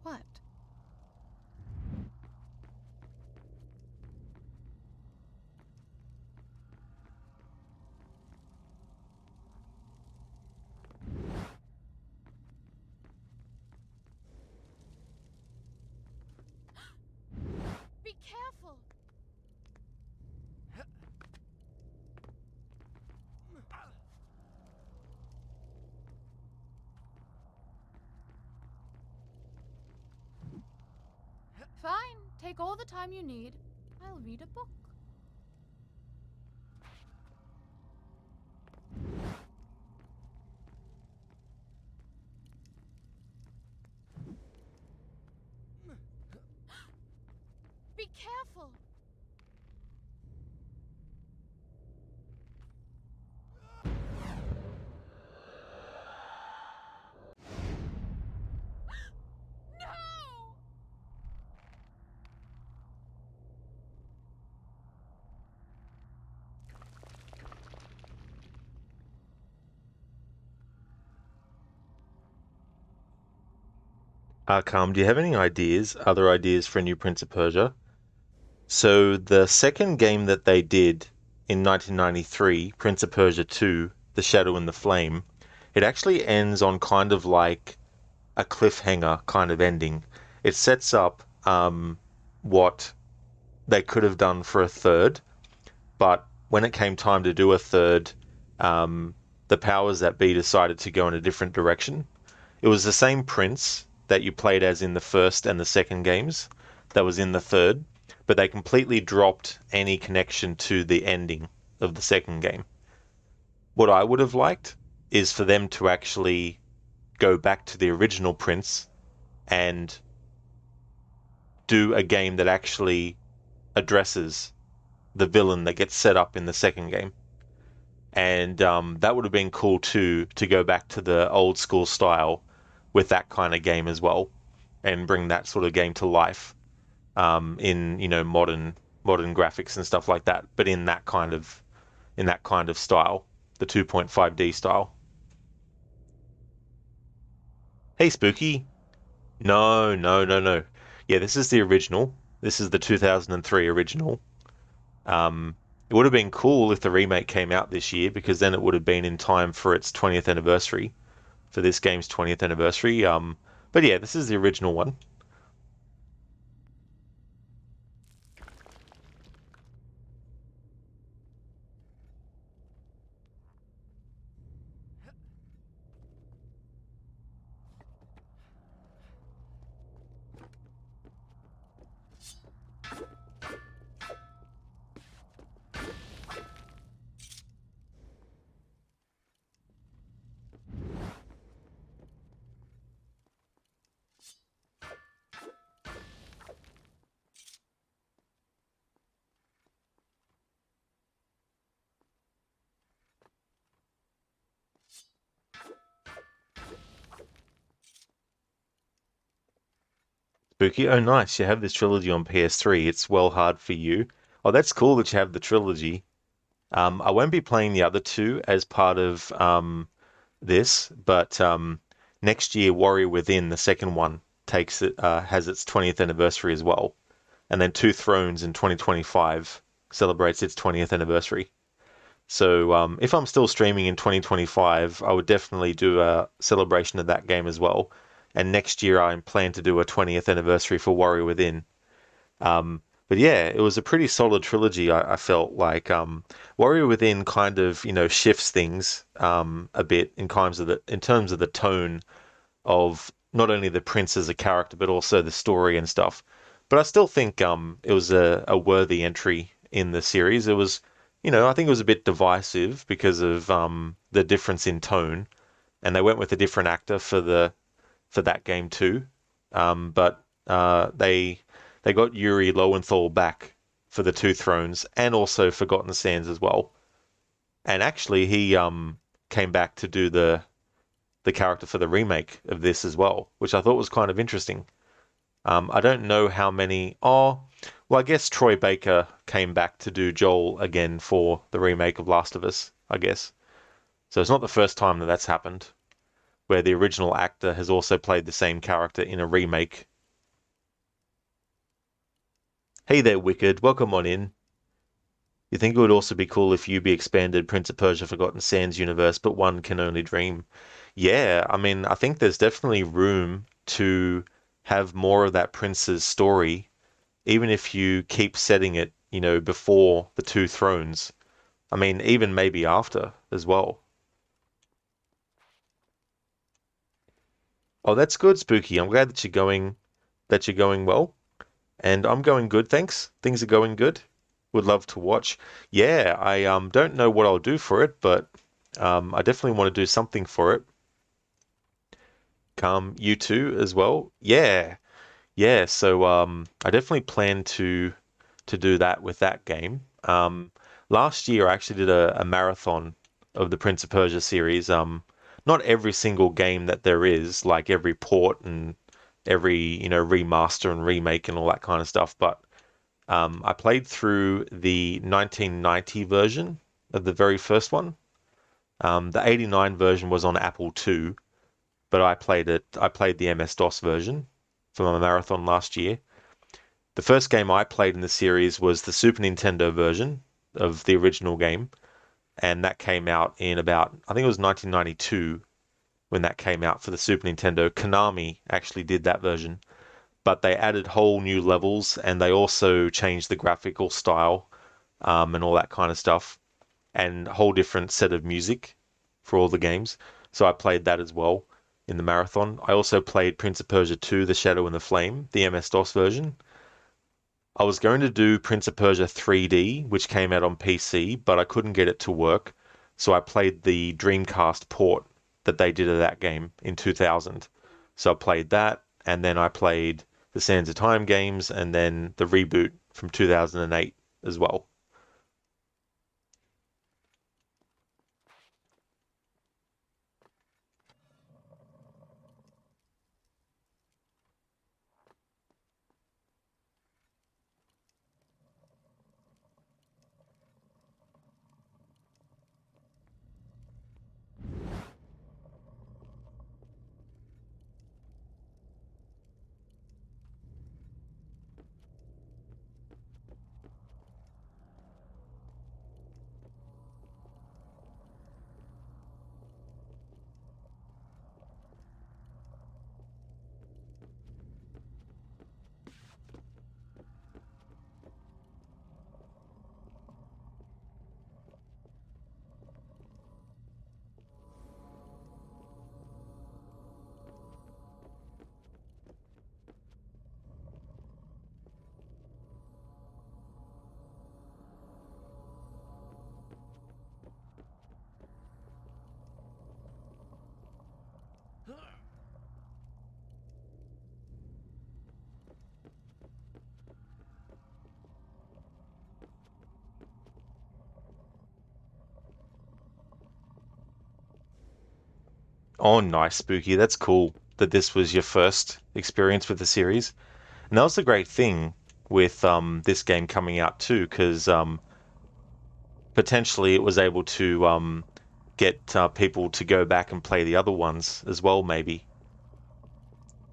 What? Be careful! Fine, take all the time you need. I'll read a book. Be careful! No! Calm, do you have any other ideas for a new Prince of Persia? So the second game that they did in 1993, Prince of Persia 2, The Shadow and the Flame, it actually ends on kind of like a cliffhanger kind of ending. It sets up what they could have done for a third, but when it came time to do a third, the powers that be decided to go in a different direction. It was the same prince that you played as in the first and the second games that was in the third, but they completely dropped any connection to the ending of the second game. What I would have liked is for them to actually go back to the original prince and do a game that actually addresses the villain that gets set up in the second game. And that would have been cool too, to go back to the old school style with that kind of game as well, and bring that sort of game to life in modern graphics and stuff like that, but in that kind of style, the 2.5D style. Hey, Spooky. No, no, no, no. Yeah, this is the original. This is the 2003 original. It would have been cool if the remake came out this year, because then it would have been in time for its 20th anniversary, for this game's 20th anniversary. But yeah, this is the original one. Spooky, oh nice, you have this trilogy on PS3. It's well hard for you. Oh, that's cool that you have the trilogy. I won't be playing the other two as part of this, but next year, Warrior Within, the second one, takes it has its 20th anniversary as well, and then Two Thrones in 2025 celebrates its 20th anniversary. So if I'm still streaming in 2025, I would definitely do a celebration of that game as well. And next year, I plan to do a 20th anniversary for Warrior Within. But yeah, it was a pretty solid trilogy. I felt like Warrior Within kind of shifts things a bit in terms of the tone of not only the prince as a character but also the story and stuff. But I still think it was a worthy entry in the series. It was, I think it was a bit divisive because of the difference in tone, and they went with a different actor for that game too. But they got Yuri Lowenthal back for the Two Thrones and also Forgotten Sands as well. And actually, he came back to do the character for the remake of this as well, which I thought was kind of interesting. I don't know how many. Oh, well, I guess Troy Baker came back to do Joel again for the remake of Last of Us, I guess. So it's not the first time that that's happened, where the original actor has also played the same character in a remake. Hey there, Wicked. Welcome on in. You think it would also be cool if UB expanded Prince of Persia Forgotten Sands universe, but one can only dream? Yeah, I mean, I think there's definitely room to have more of that prince's story, even if you keep setting it, before the Two Thrones. I mean, even maybe after as well. Oh, that's good, Spooky. I'm glad that you're going well. And I'm going good, thanks. Things are going good. Would love to watch. Yeah, I don't know what I'll do for it, but I definitely want to do something for it. You too as well. Yeah, yeah. So I definitely plan to do that with that game. Last year I actually did a marathon of the Prince of Persia series. Not every single game that there is, like every port and every remaster and remake and all that kind of stuff, but I played through the 1990 version of the very first one. The 89 version was on Apple II, but I played the MS-DOS version for my marathon last year. The first game I played in the series was the Super Nintendo version of the original game, and that came out in about, I think it was 1992 when that came out for the Super Nintendo. Konami actually did that version, but they added whole new levels and they also changed the graphical style and all that kind of stuff. and a whole different set of music for all the games. So I played that as well in the marathon. I also played Prince of Persia 2, The Shadow and the Flame, the MS-DOS version. I was going to do Prince of Persia 3D, which came out on PC, but I couldn't get it to work. So I played the Dreamcast port that they did of that game in 2000. So I played that, and then I played the Sands of Time games, and then the reboot from 2008 as well. Oh, nice, Spooky. That's cool that this was your first experience with the series. And that was the great thing with this game coming out too, because potentially it was able to get people to go back and play the other ones as well, maybe.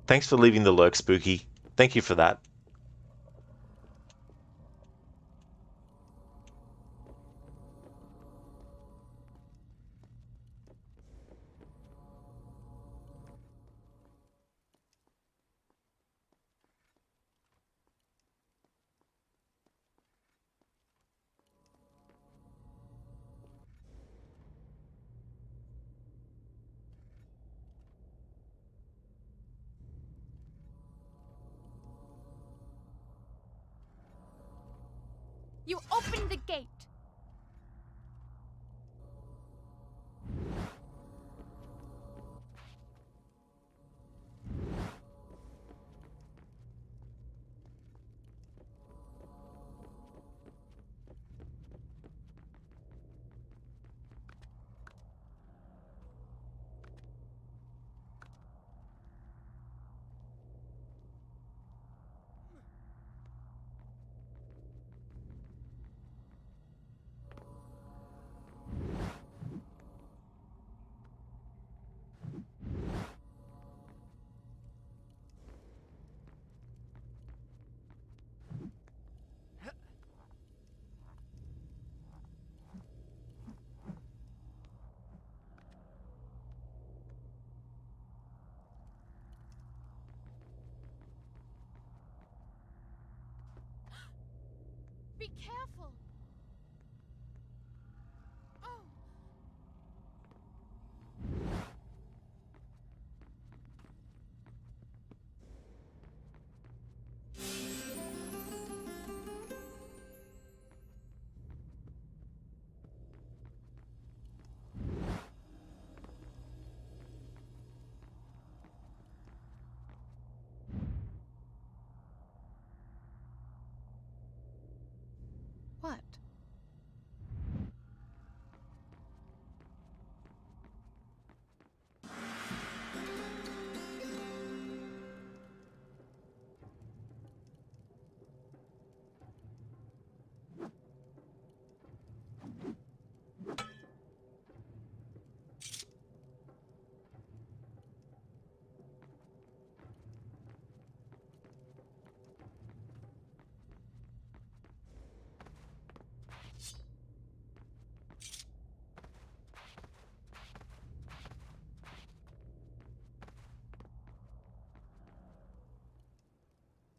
Thanks for leaving the lurk, Spooky. Thank you for that. You opened the gate! Be careful! Oh! What?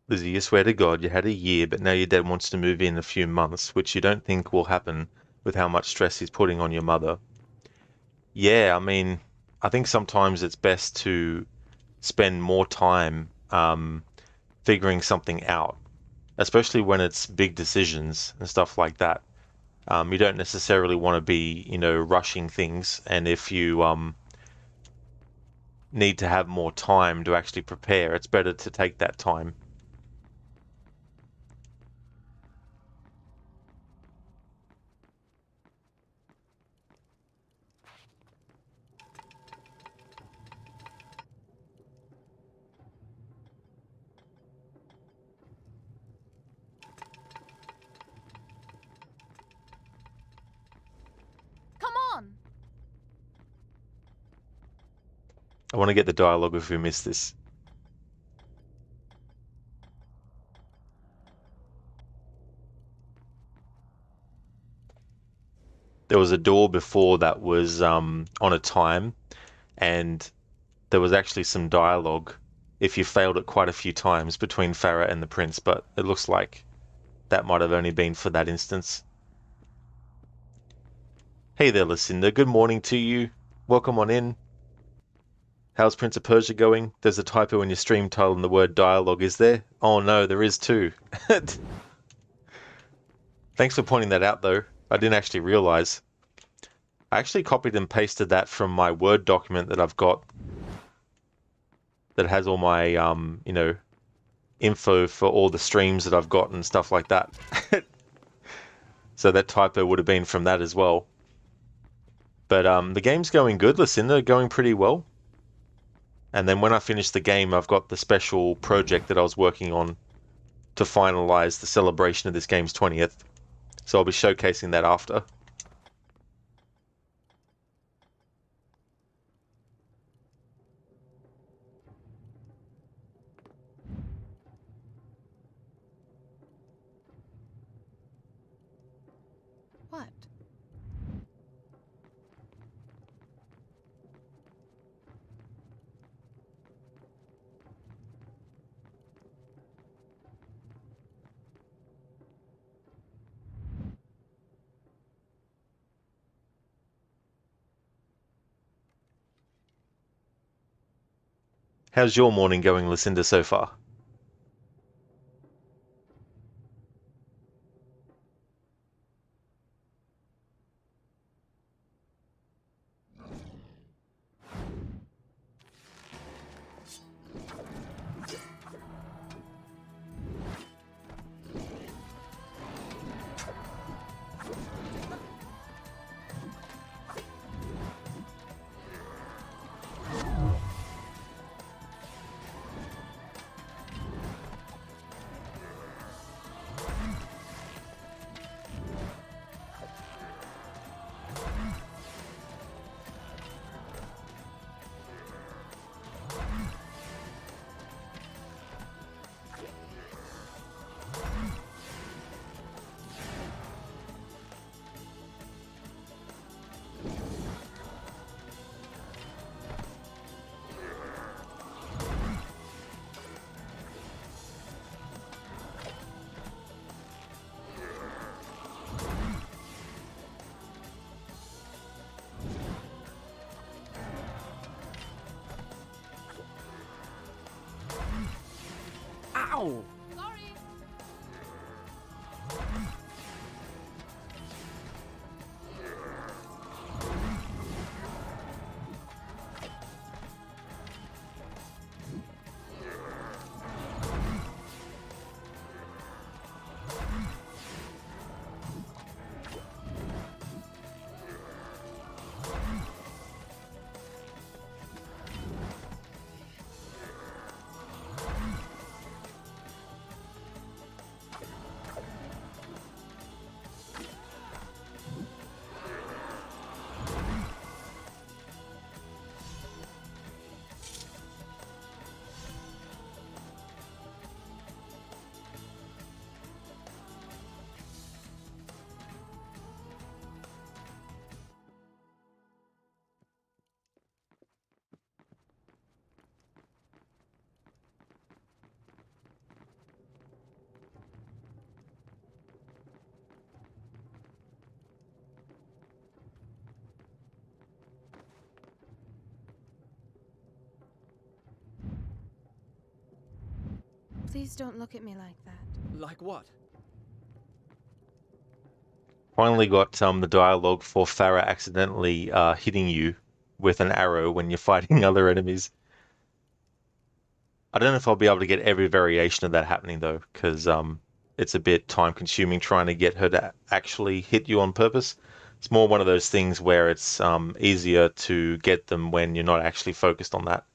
Lizzie, you swear to God you had a year, but now your dad wants to move in a few months, which you don't think will happen with how much stress he's putting on your mother. Yeah, I mean, I think sometimes it's best to spend more time figuring something out, especially when it's big decisions and stuff like that. You don't necessarily want to be, rushing things, and if you need to have more time to actually prepare, it's better to take that time. Come on! I want to get the dialogue if we miss this. There was a door before that was on a time, and there was actually some dialogue if you failed it quite a few times between Farah and the prince, but it looks like that might have only been for that instance. Hey there, Lucinda. Good morning to you. Welcome on in. How's Prince of Persia going? There's a typo in your stream title and the word dialogue, is there? Oh no, there is too. Thanks for pointing that out, though. I didn't actually realize. I actually copied and pasted that from my Word document that I've got that has all my, info for all the streams that I've got and stuff like that. So that typo would have been from that as well. But the game's going good, Lucinda, going pretty well. And then when I finish the game, I've got the special project that I was working on to finalize the celebration of this game's 20th. So I'll be showcasing that after. What? How's your morning going, Lucinda, so far? Ow! Sorry! Please don't look at me like that. Like what? Finally got the dialogue for Farah accidentally hitting you with an arrow when you're fighting other enemies. I don't know if I'll be able to get every variation of that happening though, because it's a bit time consuming trying to get her to actually hit you on purpose. It's more one of those things where it's easier to get them when you're not actually focused on that.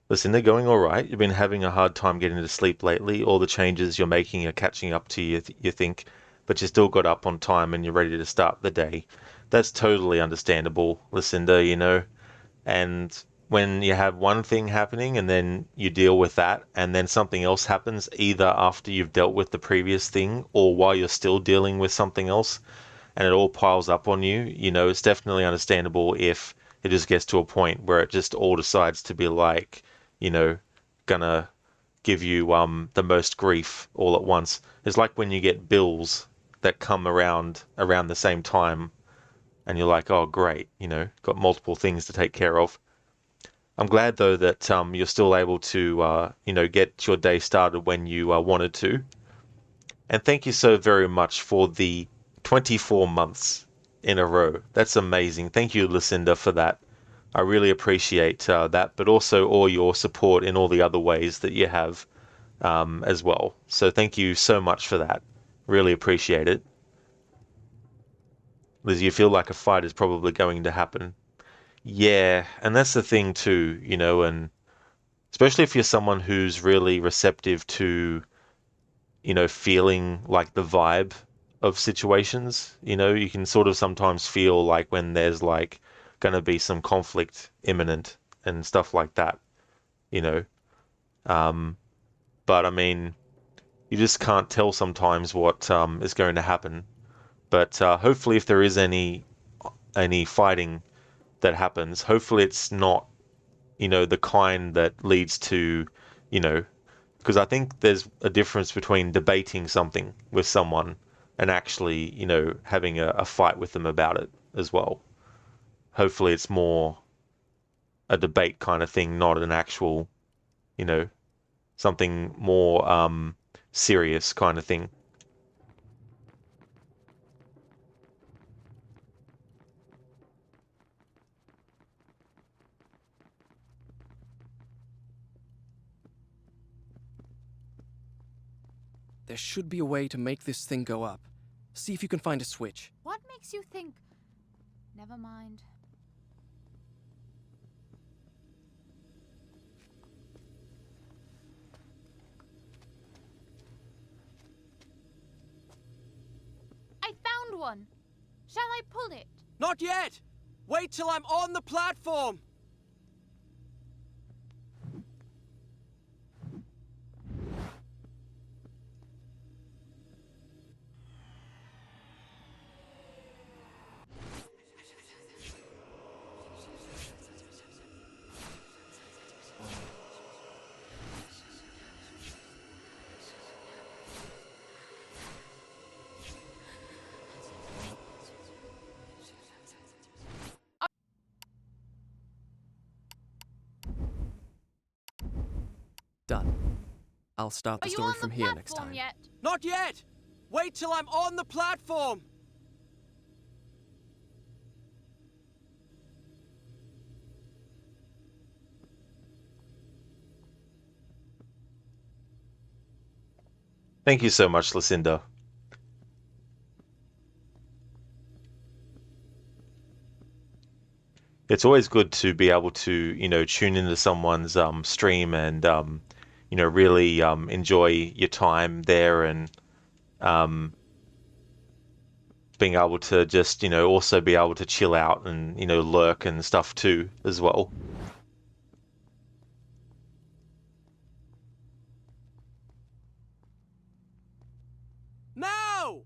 Listen, they're going all right. You've been having a hard time getting to sleep lately. All the changes you're making are catching up to you, you think, but you still got up on time and you're ready to start the day. That's totally understandable, Lucinda, and when you have one thing happening and then you deal with that and then something else happens either after you've dealt with the previous thing or while you're still dealing with something else and it all piles up on you, it's definitely understandable if it just gets to a point where it just all decides to be like, you know, gonna give you the most grief all at once. It's like when you get bills that come around the same time and you're like, oh great, got multiple things to take care of. I'm glad though that you're still able to get your day started when you wanted to. And thank you so very much for the 24 months in a row. That's amazing. Thank you, Lucinda, for that. I really appreciate that, but also all your support in all the other ways that you have as well. So thank you so much for that. Really appreciate it. Liz, you feel like a fight is probably going to happen. Yeah, and that's the thing too, and especially if you're someone who's really receptive to, feeling like the vibe of situations, you can sort of sometimes feel like when there's like going to be some conflict imminent and stuff like that, you know. Um, but I mean, you just can't tell sometimes what is going to happen. But hopefully, if there is any fighting that happens, hopefully it's not, the kind that leads to, you know, because I think there's a difference between debating something with someone and actually, having a fight with them about it as well. Hopefully, it's more a debate kind of thing, not an actual, you know, something more serious kind of thing. There should be a way to make this thing go up. See if you can find a switch. What makes you think? Never mind. I found one. Shall I pull it? Not yet! Wait till I'm on the platform! Done. I'll start the Are you story on from the here next platform time. yet? Not yet! Wait till I'm on the platform! Thank you so much, Lucinda. It's always good to be able to, tune into someone's stream and, really enjoy your time there and um, being able to just, also be able to chill out and, lurk and stuff too as well. Now!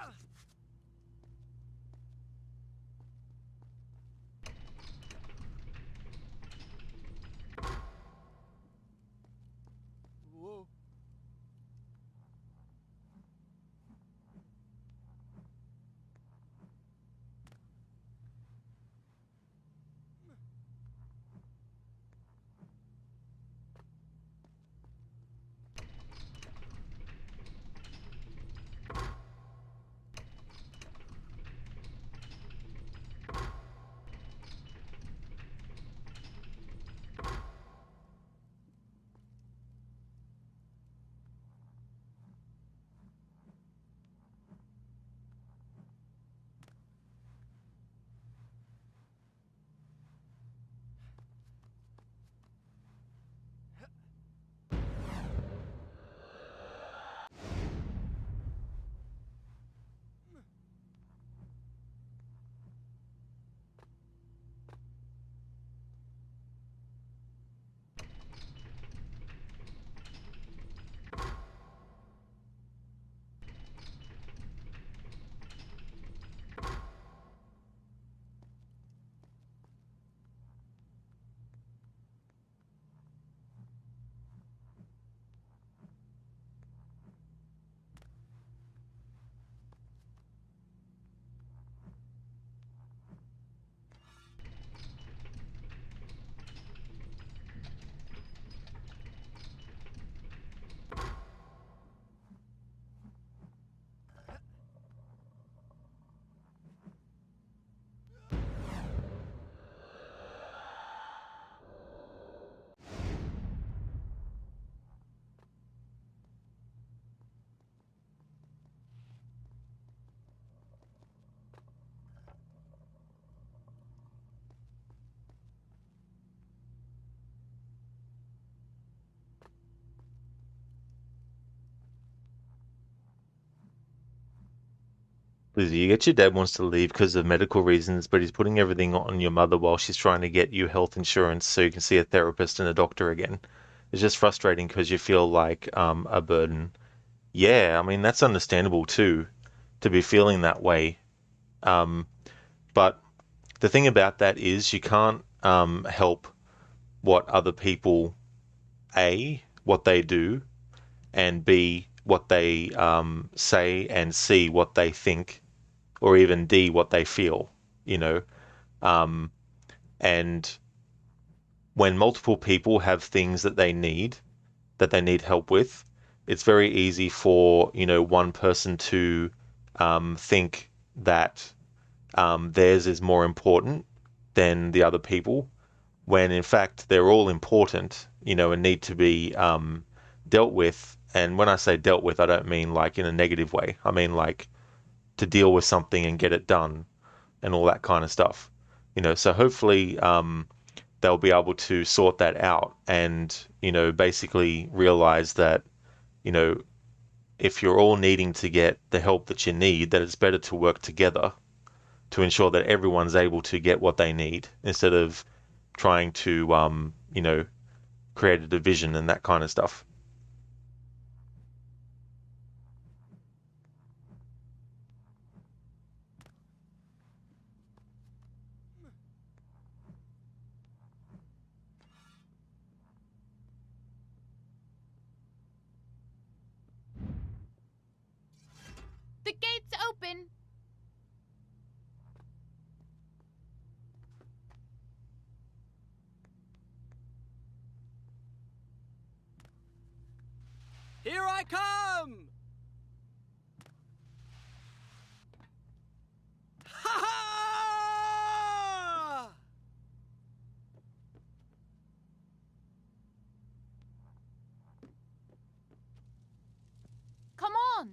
Whoa. Lizzie, you get your dad wants to leave because of medical reasons, but he's putting everything on your mother while she's trying to get you health insurance so you can see a therapist and a doctor again. It's just frustrating because you feel like a burden. Yeah, I mean, that's understandable too, to be feeling that way. Um, but the thing about that is you can't help what other people, A, what they do, and B, what they say, and C, what they think, or even D, what they feel, you know. Um, and when multiple people have things that they need help with, it's very easy for, one person to think that theirs is more important than the other people, when in fact they're all important, and need to be dealt with. And when I say dealt with, I don't mean like in a negative way. I mean like to deal with something and get it done and all that kind of stuff. So hopefully they'll be able to sort that out and, basically realize that, you know, if you're all needing to get the help that you need, that it's better to work together to ensure that everyone's able to get what they need instead of trying to, create a division and that kind of stuff. The gate's open! Here I come! Ha ha! Come on!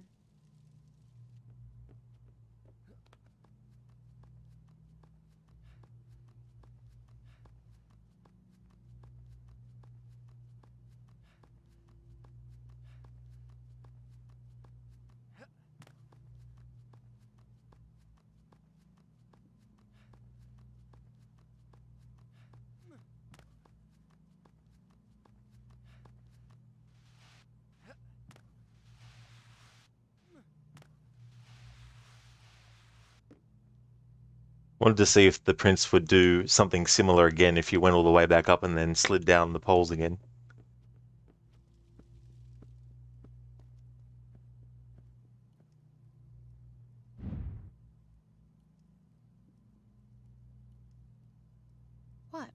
Wanted to see if the prince would do something similar again if you went all the way back up and then slid down the poles again. What?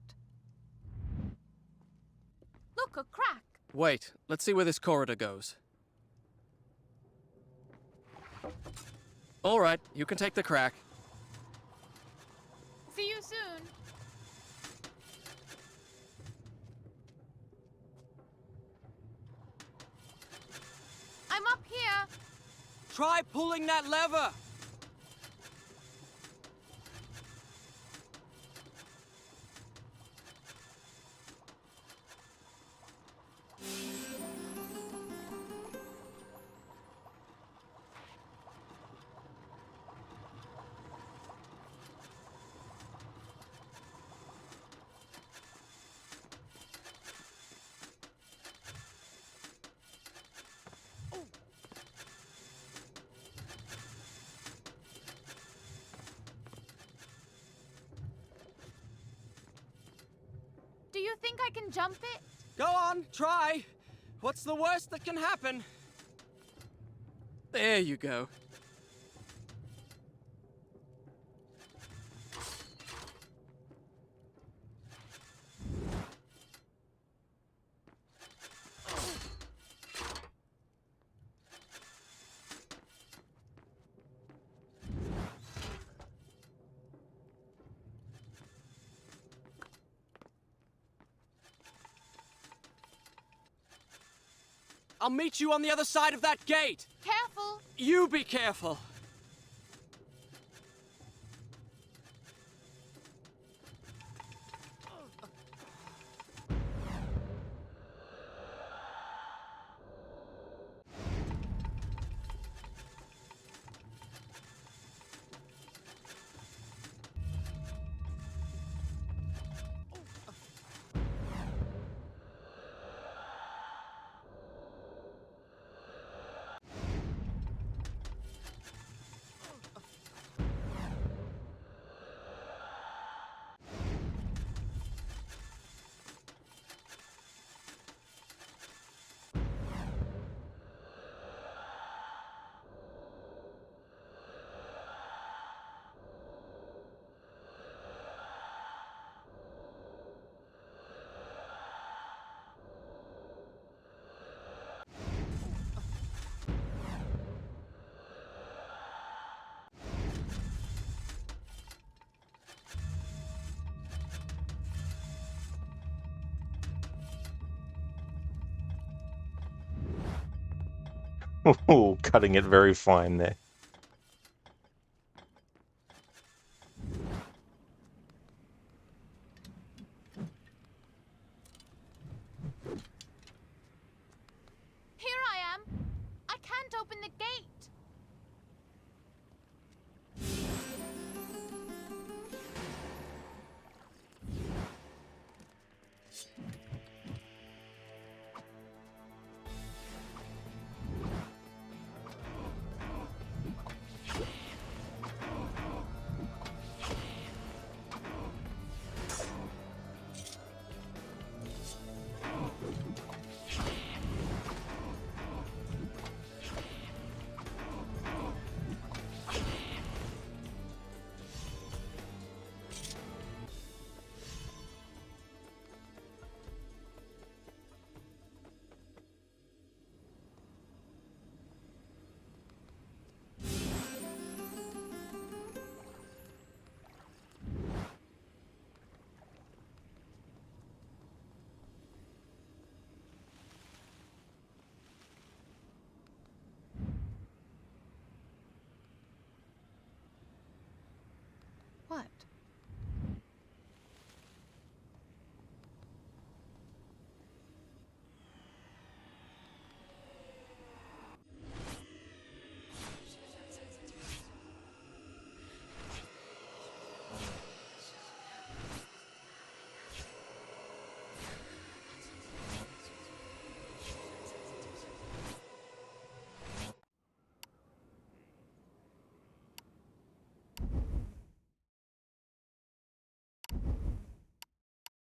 Look, a crack. Wait, let's see where this corridor goes. All right, you can take the crack. See you soon. I'm up here. Try pulling that lever! Do you think I can jump it? Go on, try. What's the worst that can happen? There you go. I'll meet you on the other side of that gate. Careful. You be careful. Ooh, cutting it very fine there. Here I am. I can't open the gate. What?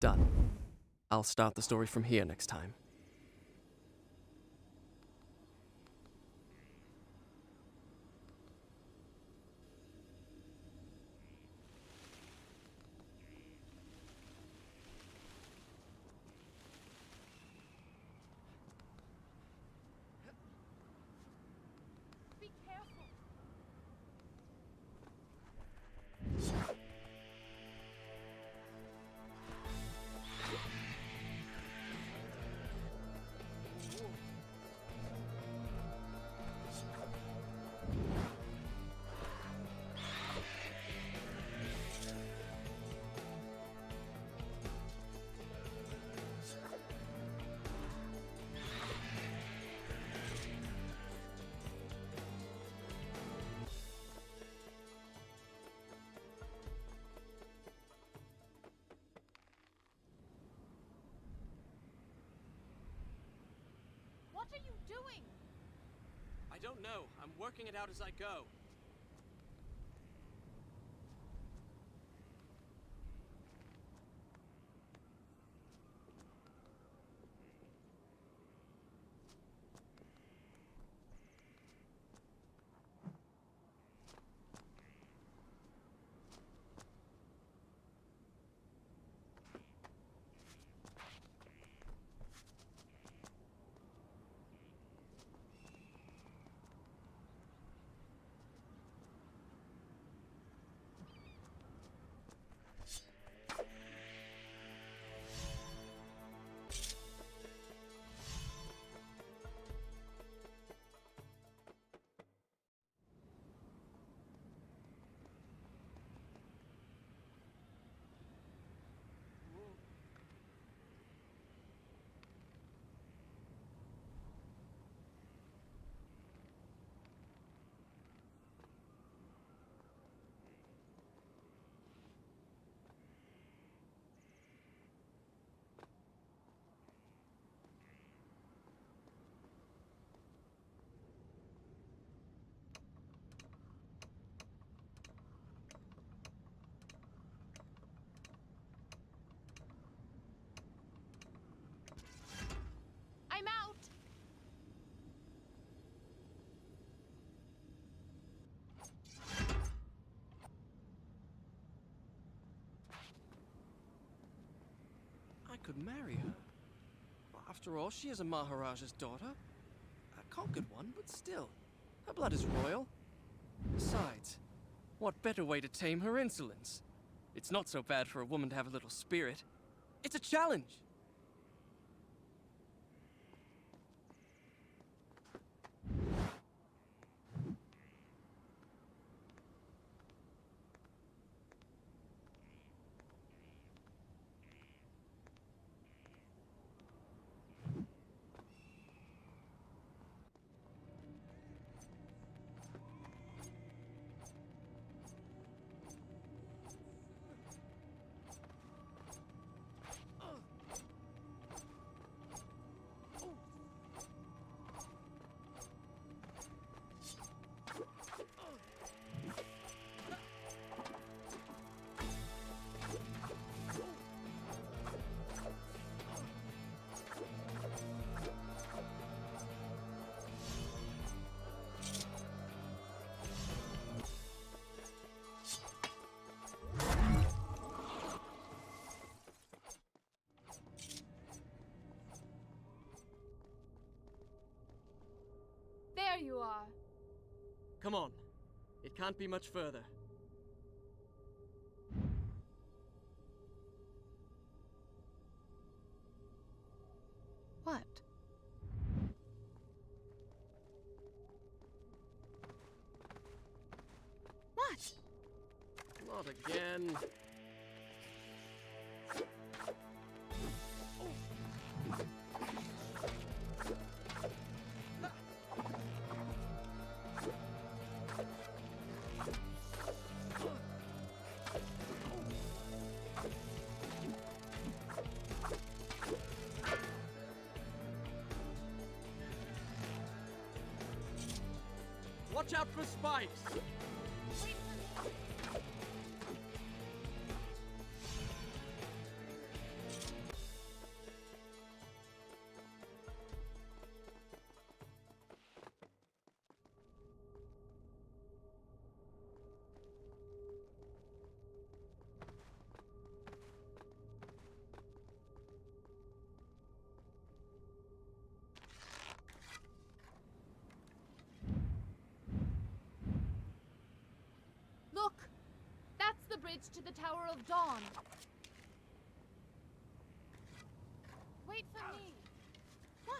Done. I'll start the story from here next time. Be careful. What are you doing? I don't know. I'm working it out as I go. I'm out. I could marry her. After all, she is a Maharaja's daughter. A conquered one, but still. Her blood is royal. Besides, what better way to tame her insolence? It's not so bad for a woman to have a little spirit. It's a challenge! There you are. Come on. It can't be much further. What? What? Not again. Watch out for spikes! bridge to the Tower of Dawn. Wait for me. What?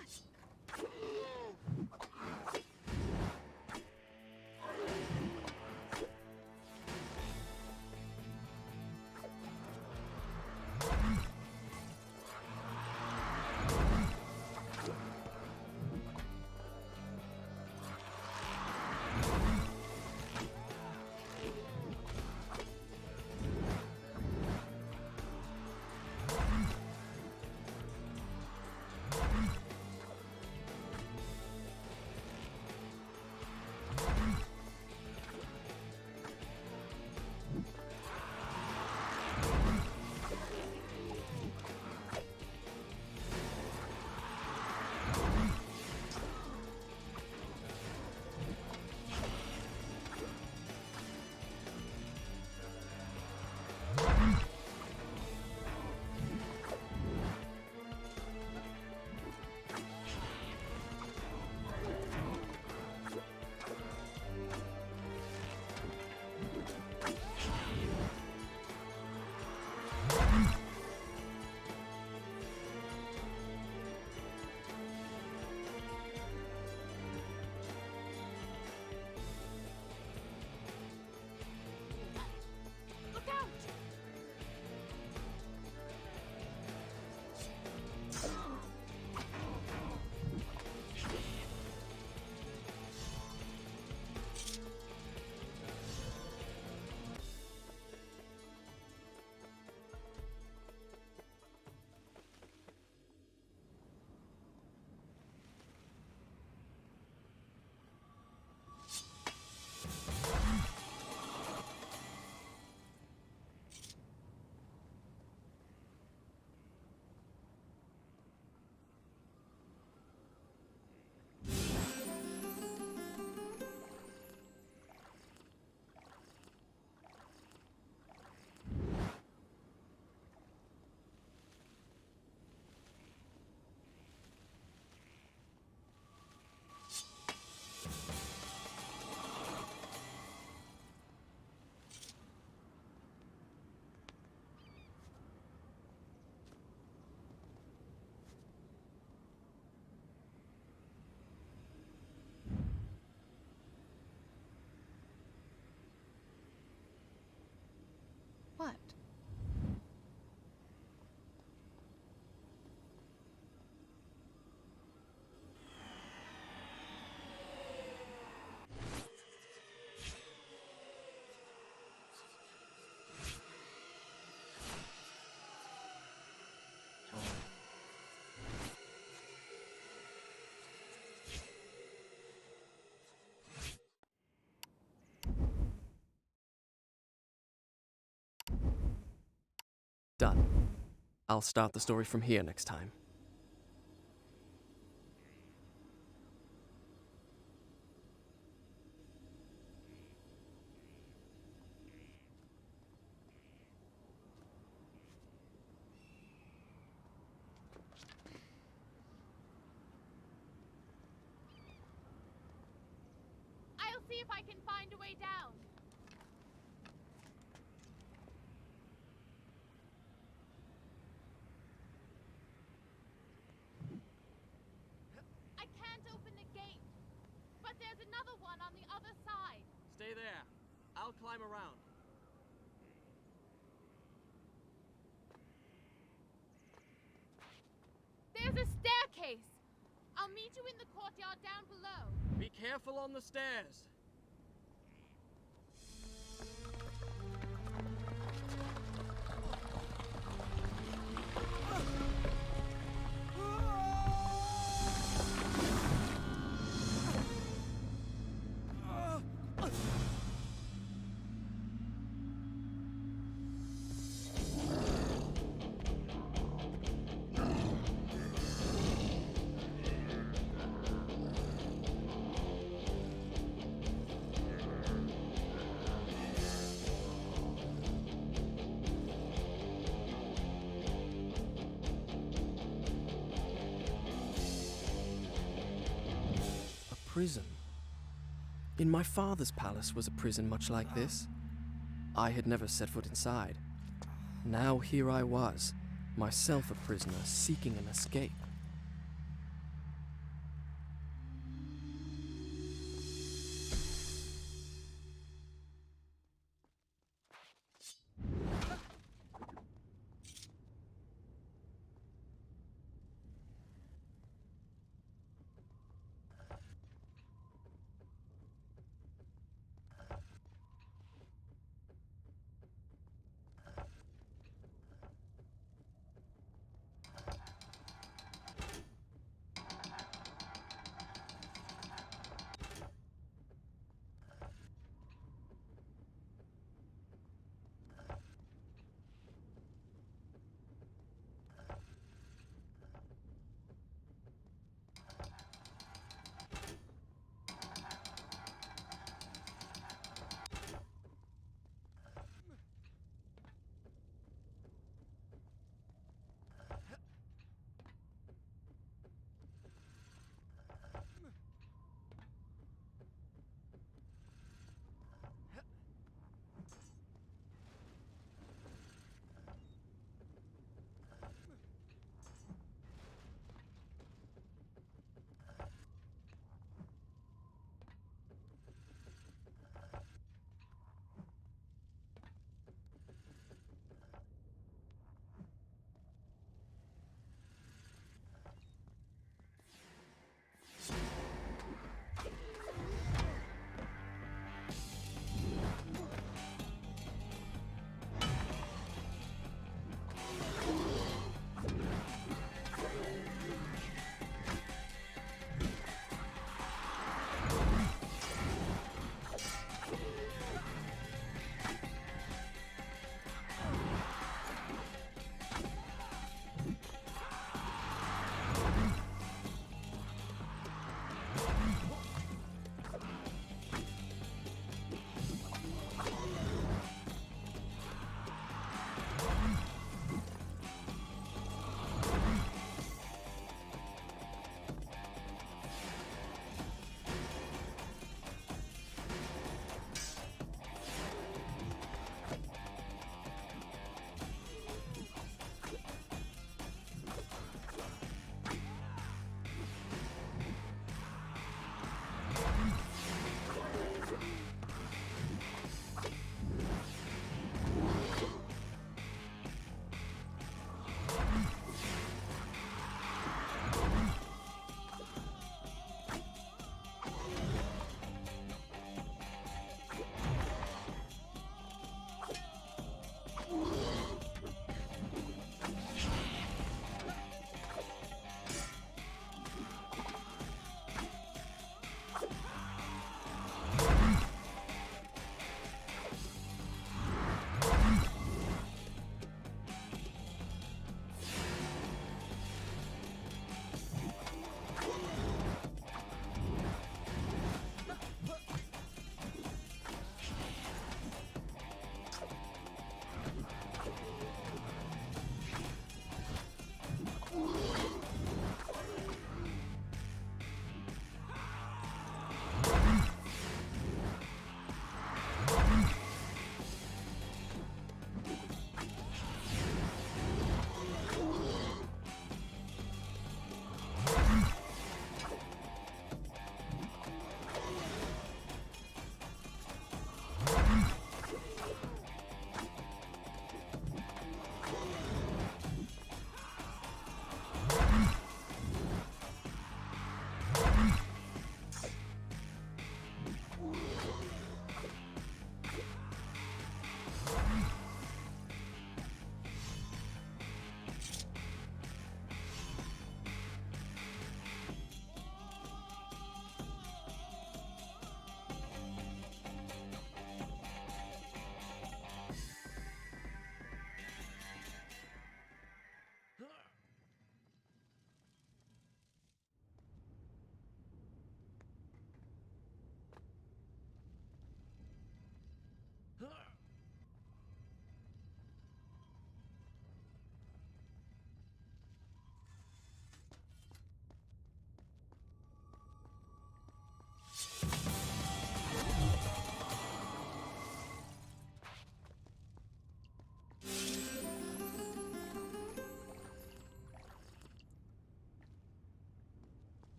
Look out! What? Done. I'll start the story from here next time. I'll see if I can find a way down. I can't open the gate, but there's another one on the other side. Stay there. I'll climb around. There's a staircase. I'll meet you in the courtyard down below. Be careful on the stairs. Prison. In my father's palace was a prison much like this. I had never set foot inside. Now here I was, myself a prisoner seeking an escape.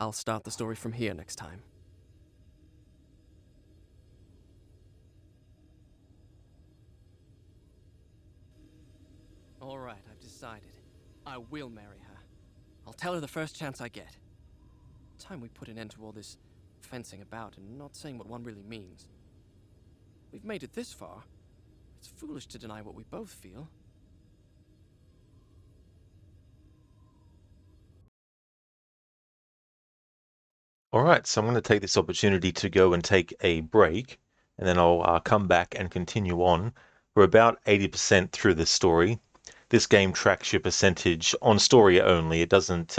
I'll start the story from here next time. All right, I've decided. I will marry her. I'll tell her the first chance I get. Time we put an end to all this fencing about and not saying what one really means. We've made it this far. It's foolish to deny what we both feel. All right, so I'm going to take this opportunity to go and take a break, and then I'll come back and continue on. We're about 80% through the story. This game tracks your percentage on story only. It doesn't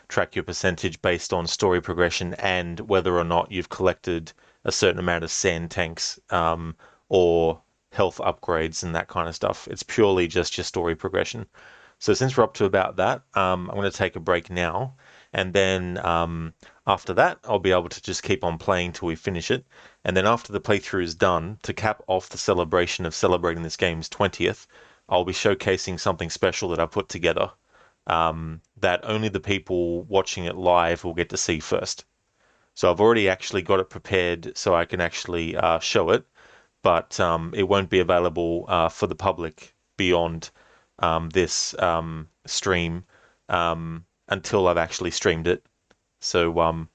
track your percentage based on story progression and whether or not you've collected a certain amount of sand tanks or health upgrades and that kind of stuff. It's purely just your story progression. So since we're up to about that, I'm going to take a break now, and then after that, I'll be able to just keep on playing till we finish it. And then after the playthrough is done, to cap off the celebration of celebrating this game's 20th, I'll be showcasing something special that I put together that only the people watching it live will get to see first. So I've already actually got it prepared so I can actually show it, but it won't be available for the public beyond this stream until I've actually streamed it. So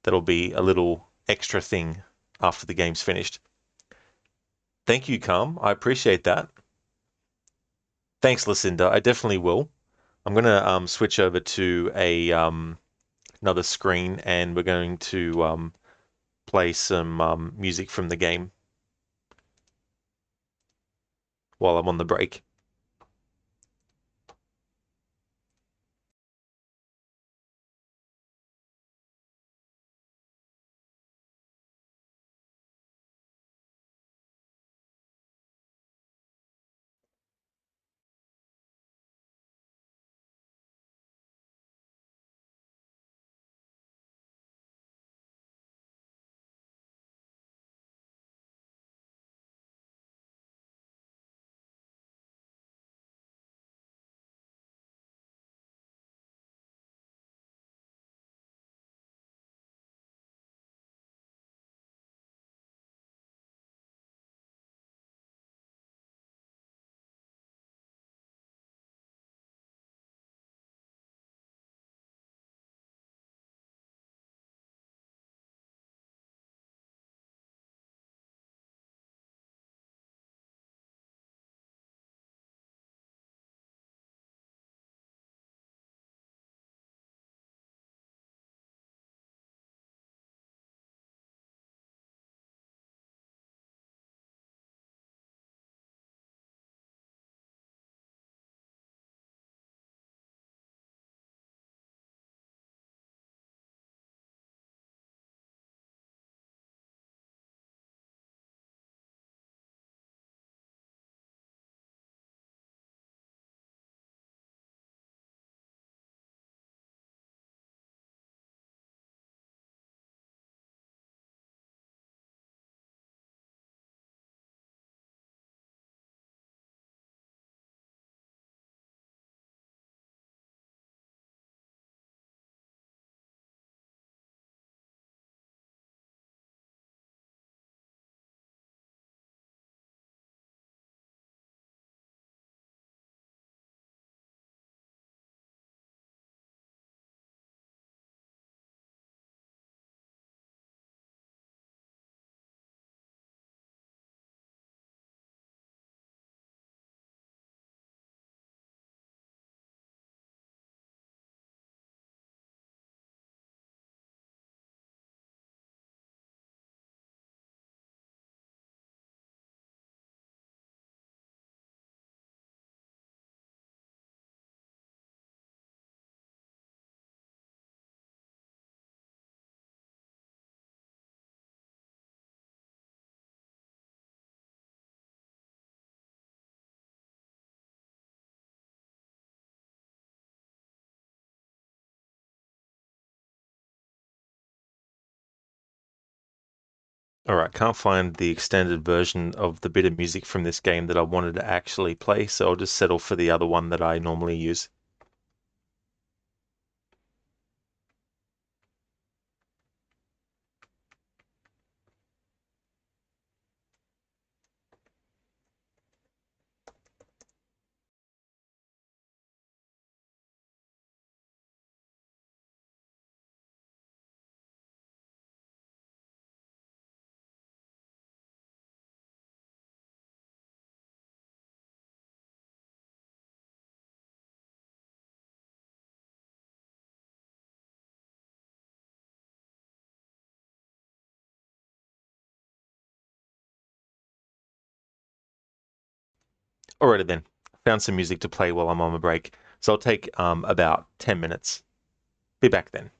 that'll be a little extra thing after the game's finished. Thank you, Calm. I appreciate that. Thanks, Lucinda. I definitely will. I'm going to switch over to a another screen, and we're going to play some music from the game while I'm on the break. All right, can't find the extended version of the bit of music from this game that I wanted to actually play, so I'll just settle for the other one that I normally use. Alrighty then. Found some music to play while I'm on my break. So I'll take about 10 minutes. Be back then.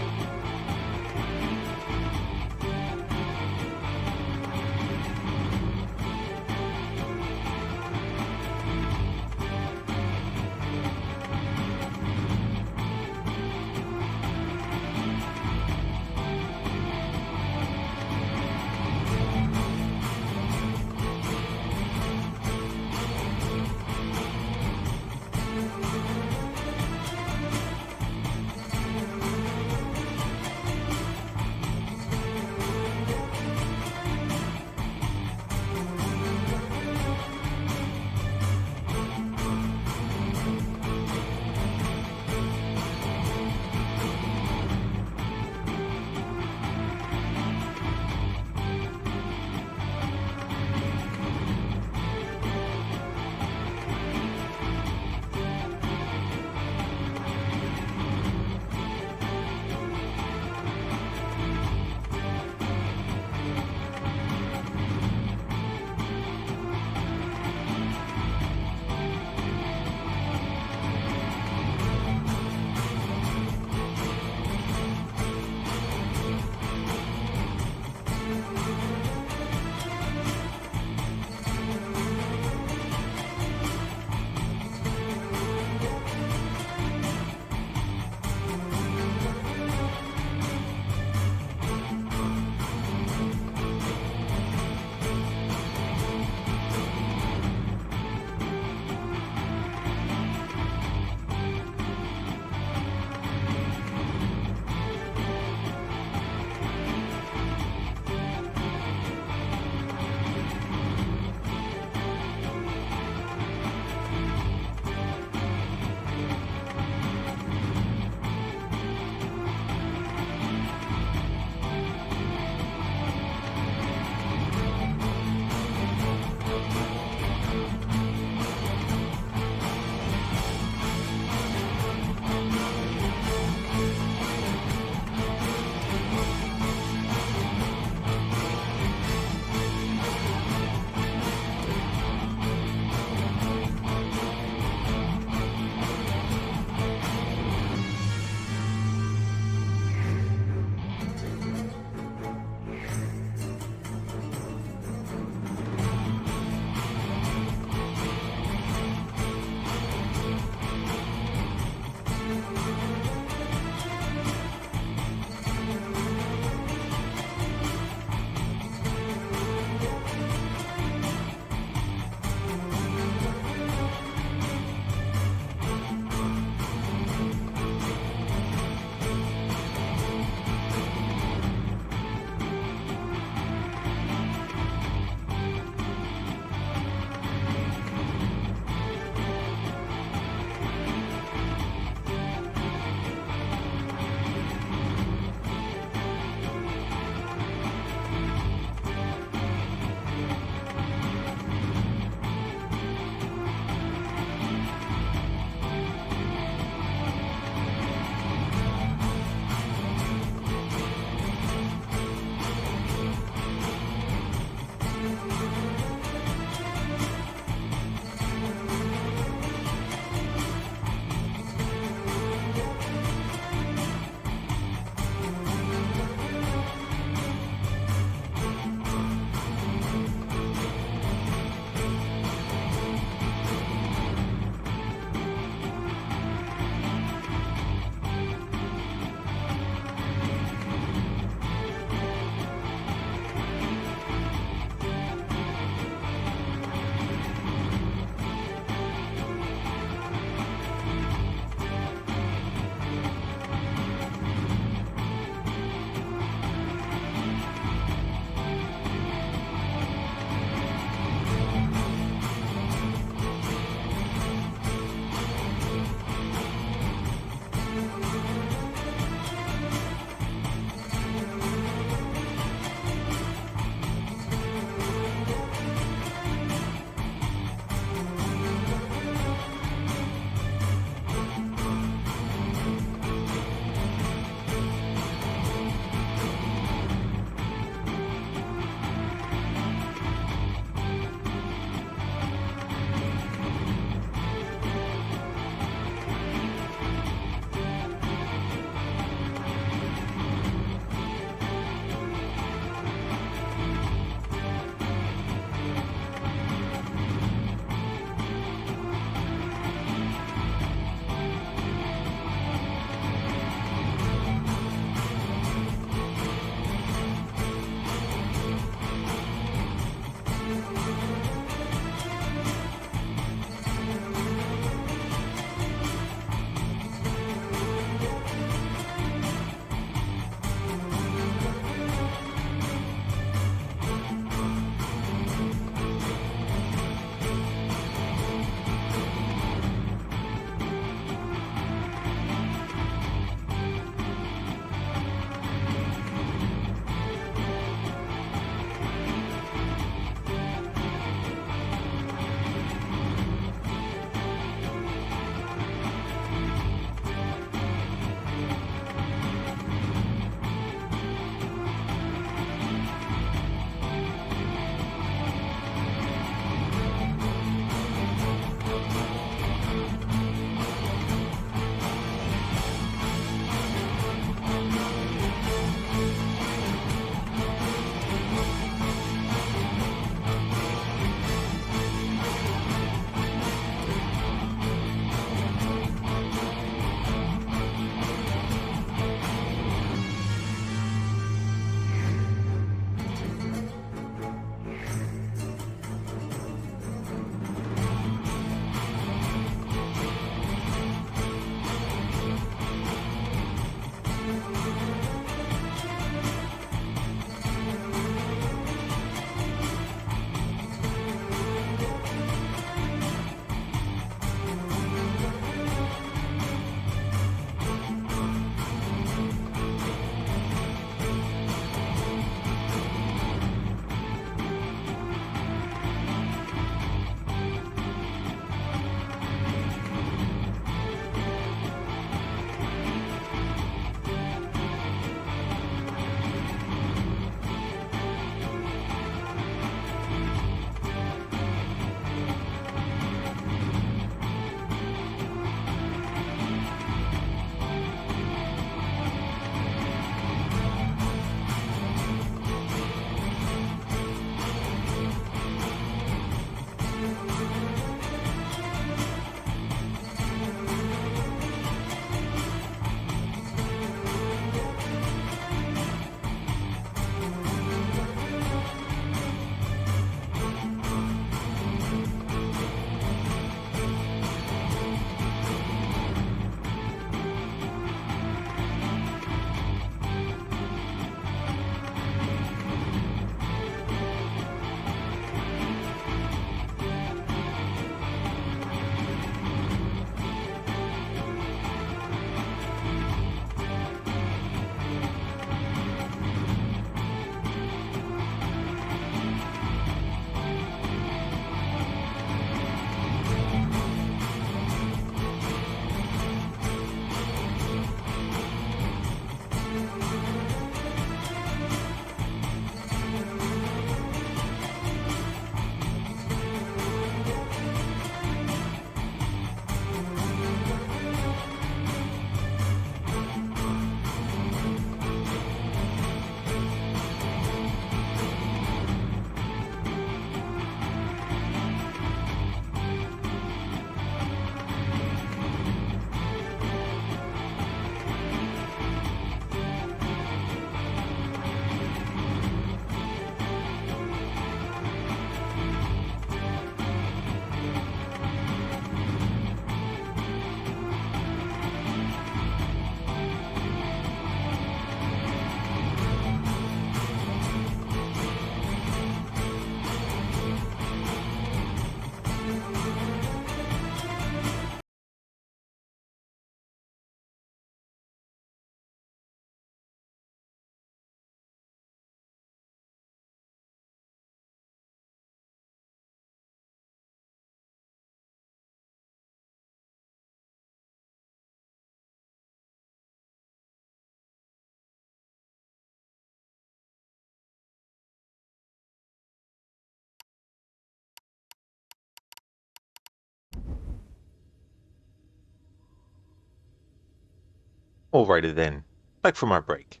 Alrighty then, back from our break.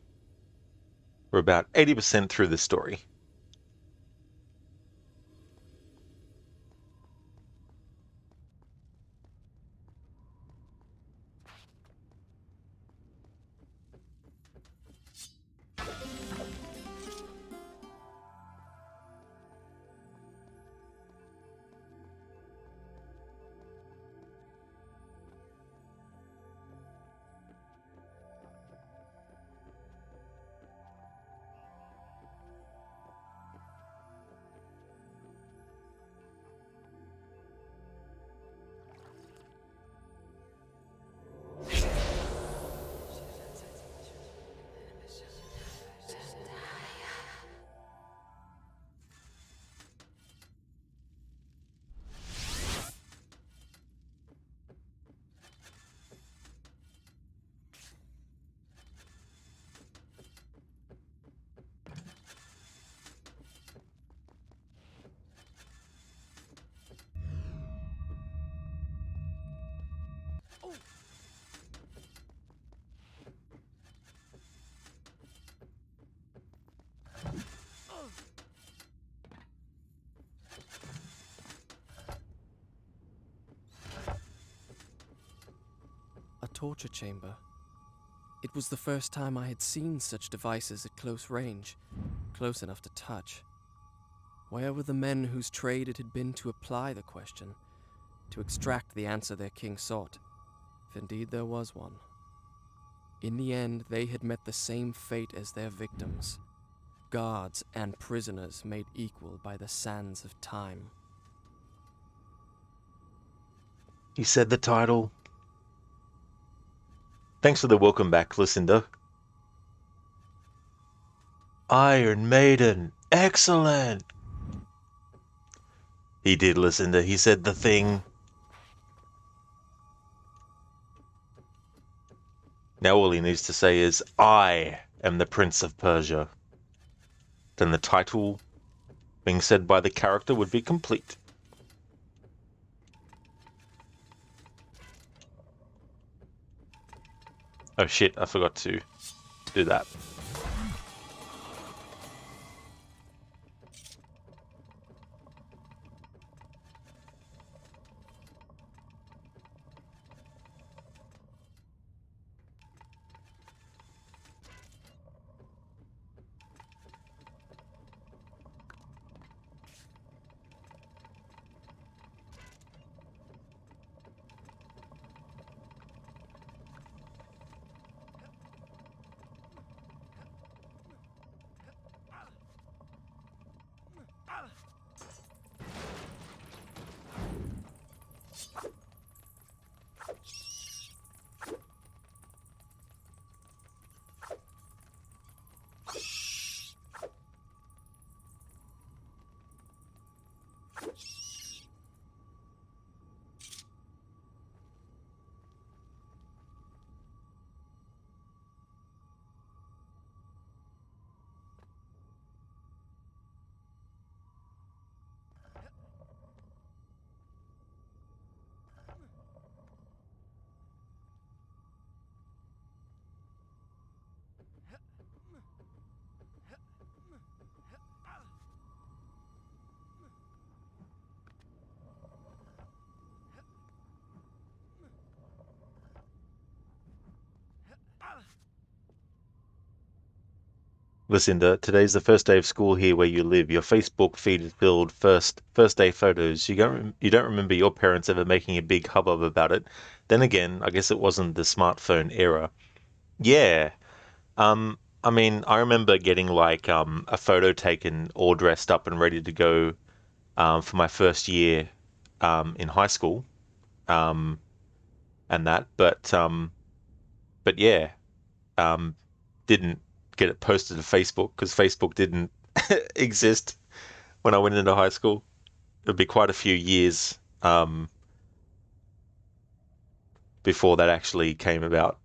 We're about 80% through the story. A torture chamber. It was the first time I had seen such devices at close range, close enough to touch. Where were the men whose trade it had been to apply the question, to extract the answer their king sought, if indeed there was one? In the end, they had met the same fate as their victims, guards and prisoners made equal by the sands of time. You said the title. Thanks for the welcome back, Lucinda. Iron Maiden. Excellent. He did, Lucinda. He said the thing. Now all he needs to say is, I am the Prince of Persia. Then the title being said by the character would be complete. Oh shit, I forgot to do that. Lucinda, today's the first day of school here where you live. Your Facebook feed is filled first day photos. You don't remember your parents ever making a big hubbub about it. Then again, I guess it wasn't the smartphone era. Yeah. I mean, I remember getting like a photo taken all dressed up and ready to go for my first year in high school um, and that, but yeah, um, didn't get it posted to Facebook because Facebook didn't exist when I went into high school. It'd be quite a few years before that actually came about.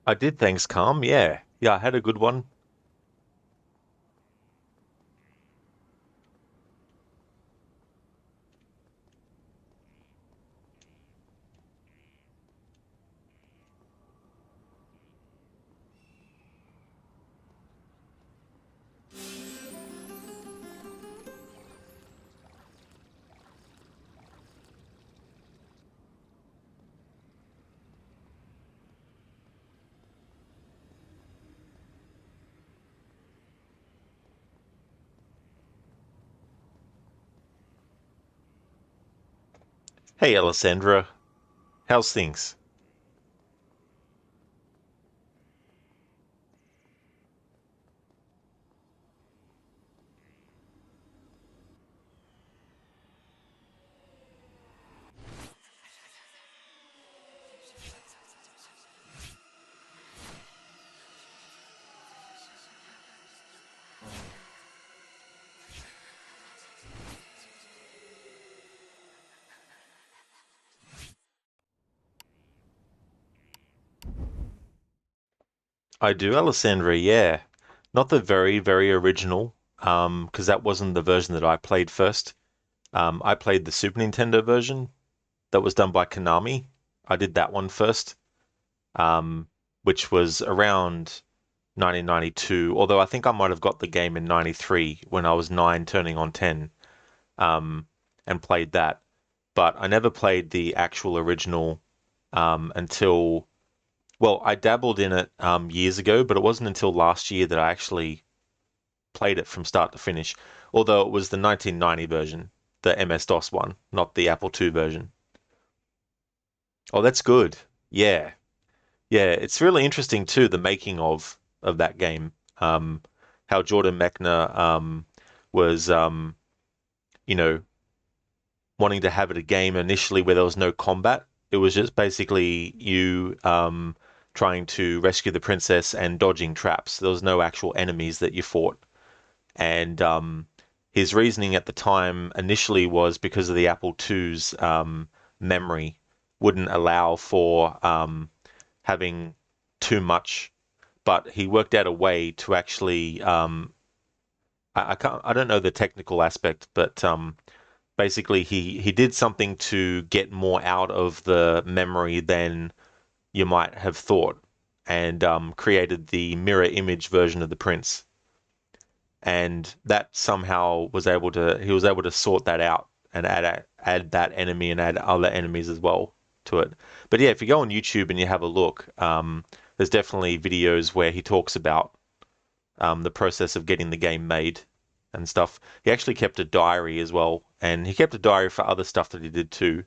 I did, thanks, Calm. Yeah. Yeah, I had a good one. Hey, Alessandra. How's things? I do, Alessandra, yeah. Not the very, very original, because that wasn't the version that I played first. I played the Super Nintendo version that was done by Konami. I did that one first, um, which was around 1992, although I think I might have got the game in 93 when I was 9 turning on 10, um, and played that. But I never played the actual original until, well, I dabbled in it years ago, but it wasn't until last year that I actually played it from start to finish. Although it was the 1990 version, the MS-DOS one, not the Apple II version. Oh, that's good. Yeah. Yeah, it's really interesting too, the making of that game. How Jordan Mechner was you know, wanting to have it a game initially where there was no combat. It was just basically you trying to rescue the princess and dodging traps. There was no actual enemies that you fought. And his reasoning at the time initially was because of the Apple II's memory, wouldn't allow for having too much, but he worked out a way to actually I don't know the technical aspect, but basically he did something to get more out of the memory than you might have thought, and created the mirror image version of the prince. And that somehow he was able to sort that out and add that enemy and add other enemies as well to it. But yeah, if you go on YouTube and you have a look, there's definitely videos where he talks about the process of getting the game made and stuff. He actually kept a diary as well, and he kept a diary for other stuff that he did too,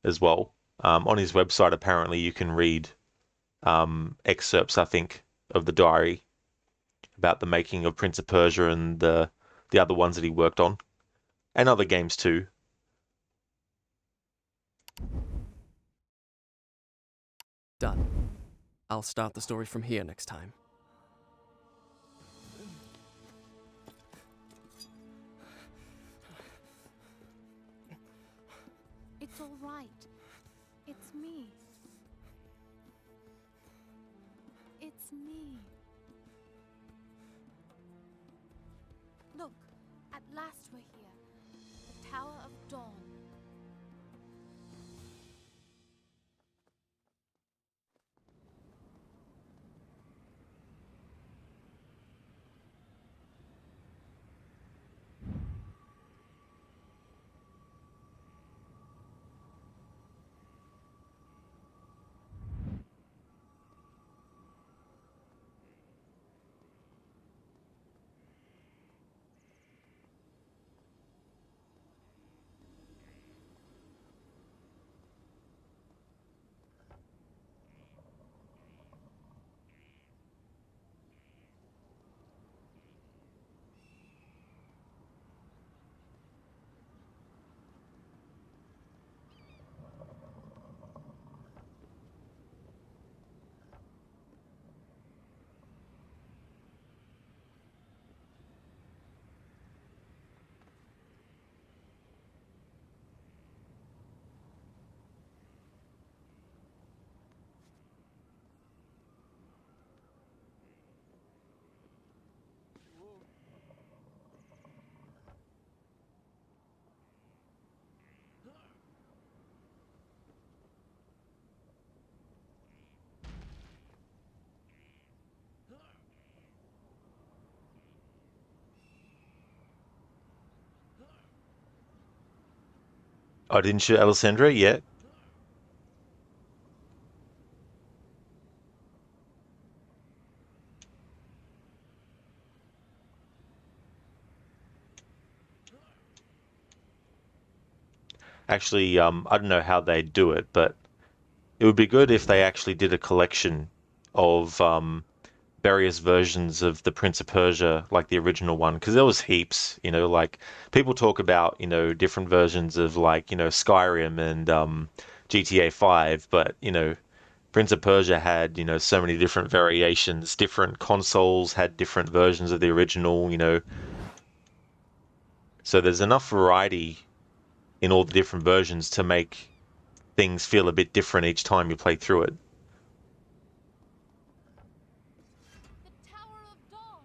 as well. On his website, apparently, you can read excerpts, I think, of the diary about the making of Prince of Persia and the other ones that he worked on, and other games too. Done. I'll start the story from here next time. It's all right. It's me. It's me. Look, at last we're here. The Tower of Dawn. Oh, didn't you, Alessandra? Yeah. Actually, I don't know how they do it, but it would be good if they actually did a collection of various versions of the Prince of Persia, like the original one, because there was heaps. Like people talk about different versions of like Skyrim and GTA 5, but Prince of Persia had so many different variations. Different consoles had different versions of the original. So there's enough variety in all the different versions to make things feel a bit different each time you play through it. The Tower of Dawn.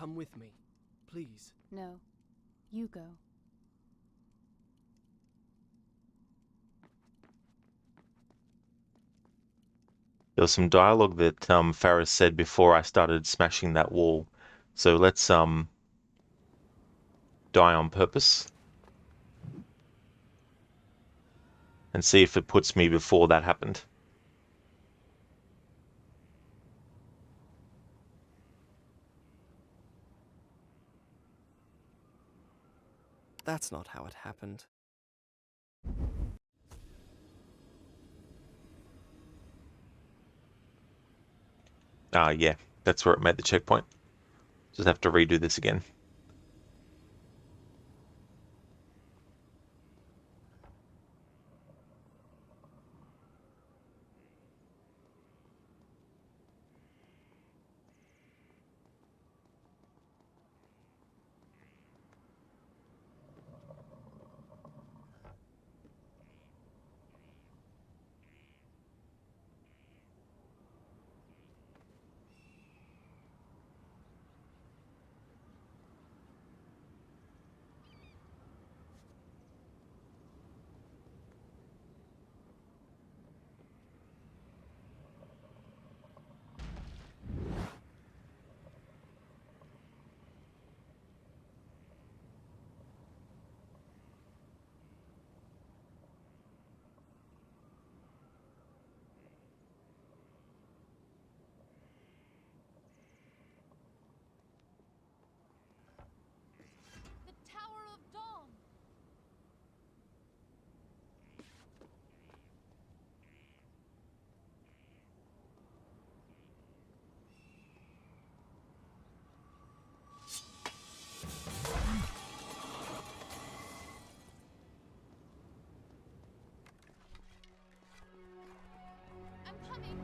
Come with me, please. No. You go. There was some dialogue that Farah said before I started smashing that wall. So let's die on purpose and see if it puts me before that happened. That's not how it happened. Ah, yeah, that's where it made the checkpoint. Just have to redo this again. The Tower of Dawn! I'm coming!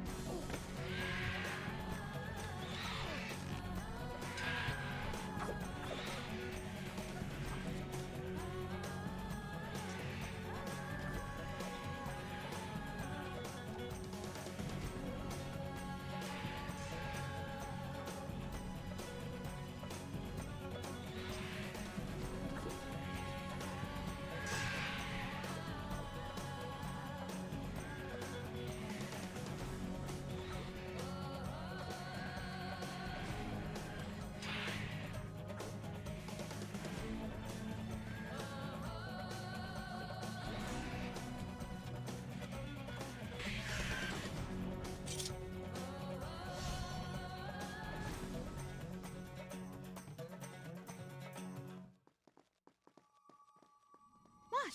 What?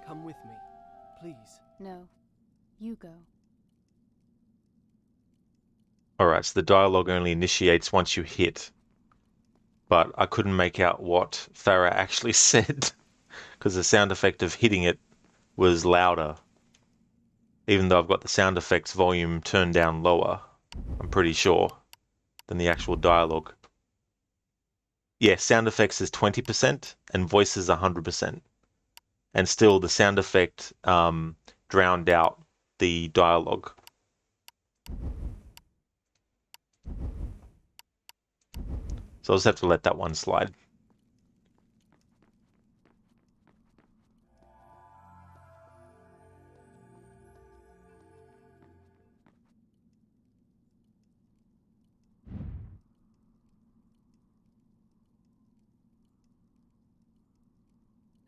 Come with me, please. No. You go. Alright, so the dialogue only initiates once you hit. But I couldn't make out what Farah actually said because the sound effect of hitting it was louder. Even though I've got the sound effects volume turned down lower, I'm pretty sure, than the actual dialogue. Yeah, sound effects is 20% and voices 100%. And still the sound effect drowned out the dialogue. So I'll just have to let that one slide.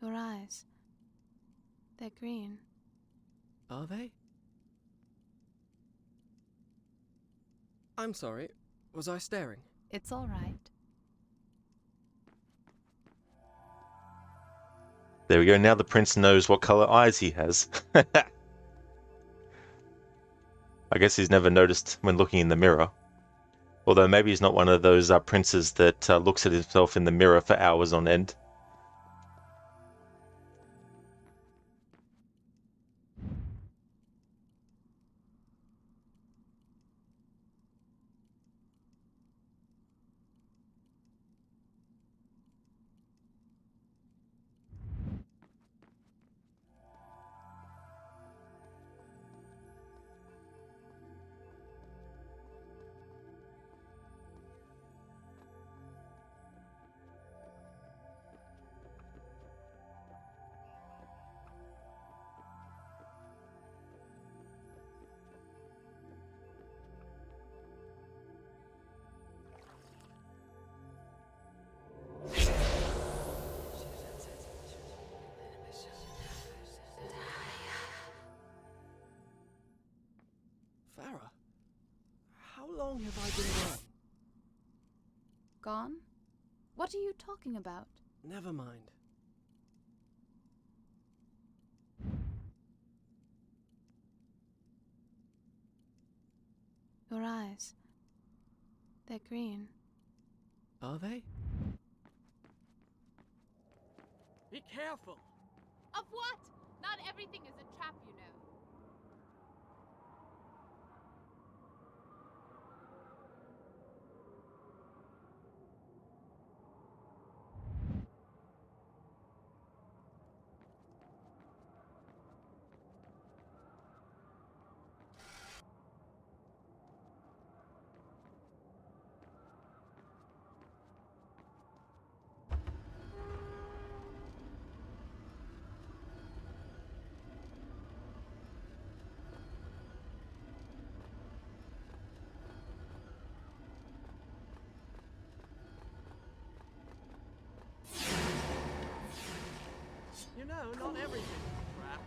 Your eyes. They're green. Are they? I'm sorry. Was I staring? It's all right. There we go. Now the prince knows what color eyes he has. I guess he's never noticed when looking in the mirror. Although maybe he's not one of those princes that looks at himself in the mirror for hours on end. have I been gone? Gone? What are you talking about? Never mind. Your eyes. They're green. Are they? Be careful! Of what? Not everything is a trap, you know. You know, not everything is a trap.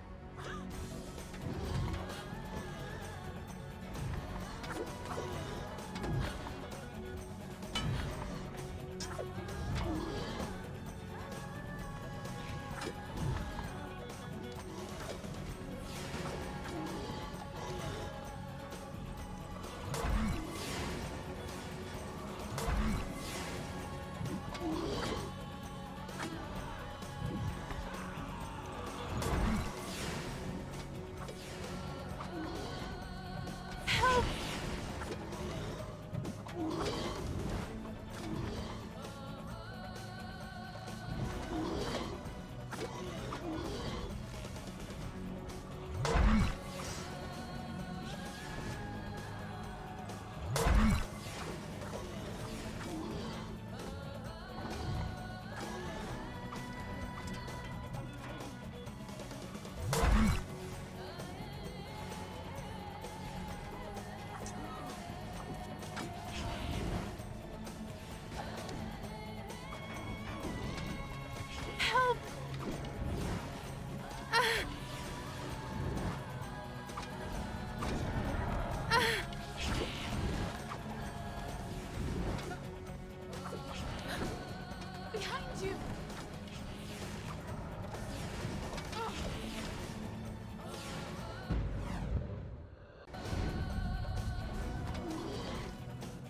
Behind you!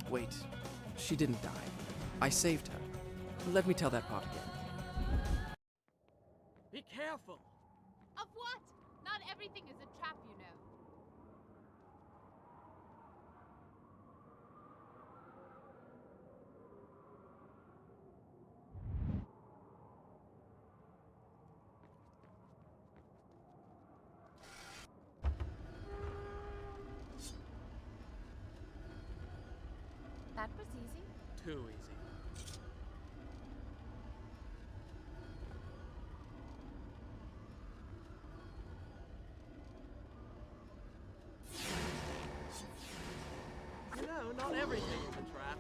Wait, she didn't die. I saved her. Let me tell that part again. Be careful! Of what? Not everything is a trap, you know. That was easy. Too easy. You know, not everything is a trap.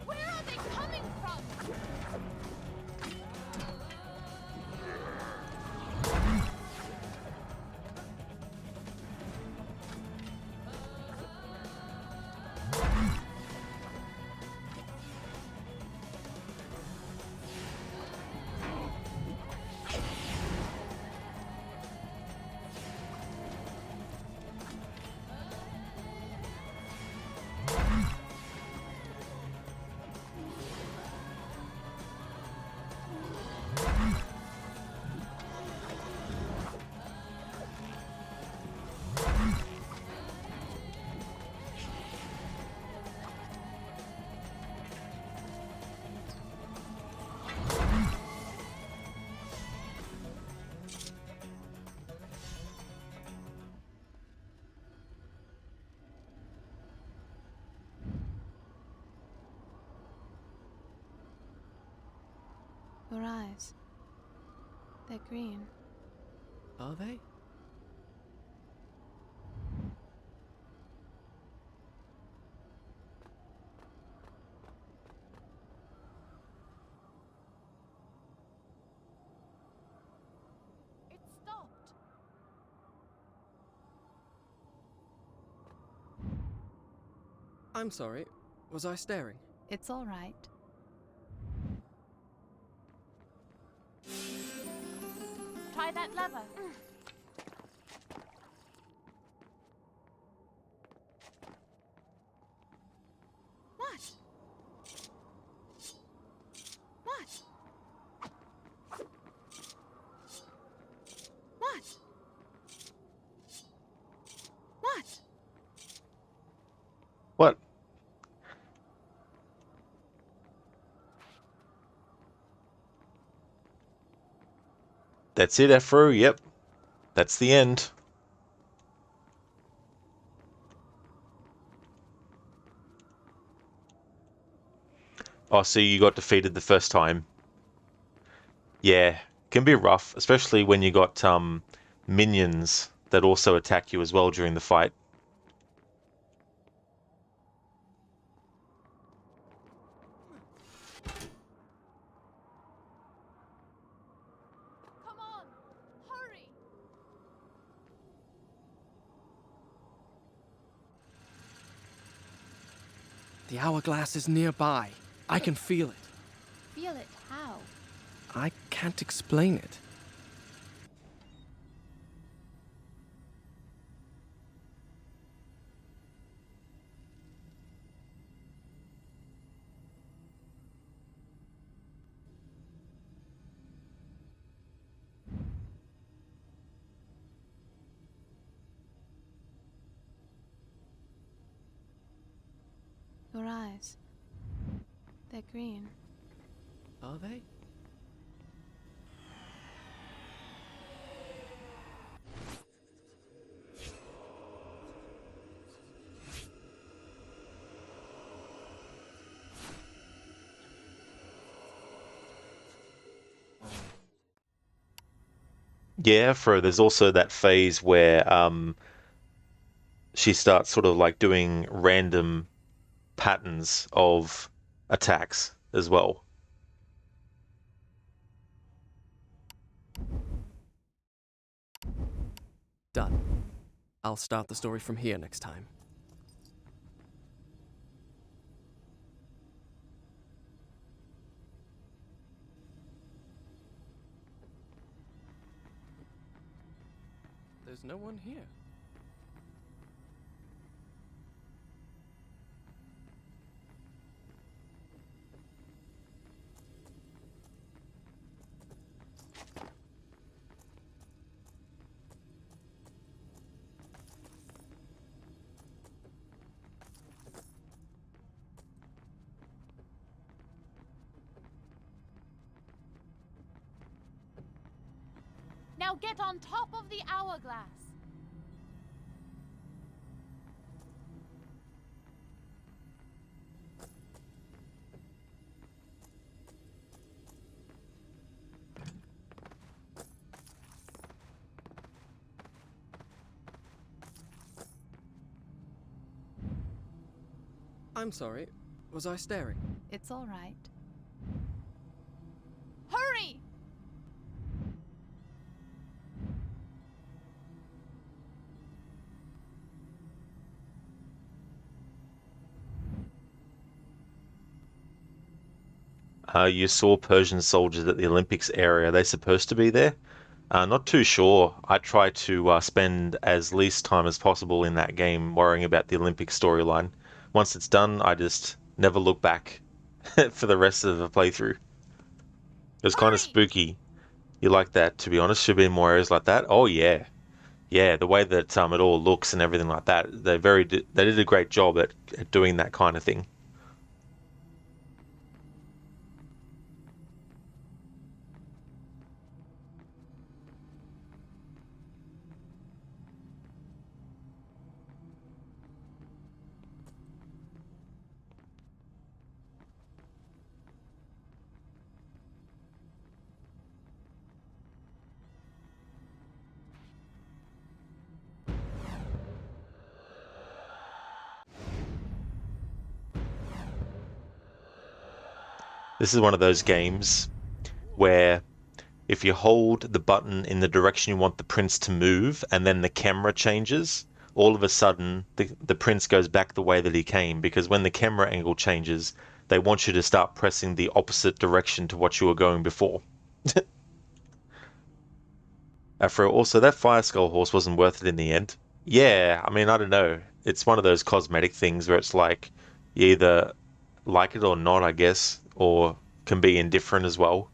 Where are they coming from? Your eyes. They're green. Are they? It stopped. I'm sorry. Was I staring? It's all right. Try that lever. What? What? What? What? What? That's it, Afro. Yep. That's the end. Oh, so you got defeated the first time. Yeah, can be rough, especially when you got minions that also attack you as well during the fight. Come on, hurry. The hourglass is nearby. I can feel it. Feel it. How? I can't explain it. Your eyes. They're green. Are they? Yeah, Afro, there's also that phase where she starts sort of like doing random patterns of attacks as well. Done. I'll start the story from here next time. There's no one here. Now get on top of the hourglass. I'm sorry. Was I staring? It's all right. Hurry! You saw Persian soldiers at the Olympics area. Are they supposed to be there? Not too sure. I try to spend as least time as possible in that game worrying about the Olympic storyline. Once it's done, I just never look back for the rest of the playthrough. It was kind of Hurry! spooky. You like that, to be honest? Should be more areas like that. Oh yeah, yeah. The way that it all looks and everything like that, they did a great job at doing that kind of thing. This is one of those games where if you hold the button in the direction you want the prince to move and then the camera changes, all of a sudden the prince goes back the way that he came because when the camera angle changes, they want you to start pressing the opposite direction to what you were going before. Afro, also that Fire Skull horse wasn't worth it in the end. Yeah, I mean, I don't know. It's one of those cosmetic things where it's like you either like it or not, I guess, or can be indifferent as well.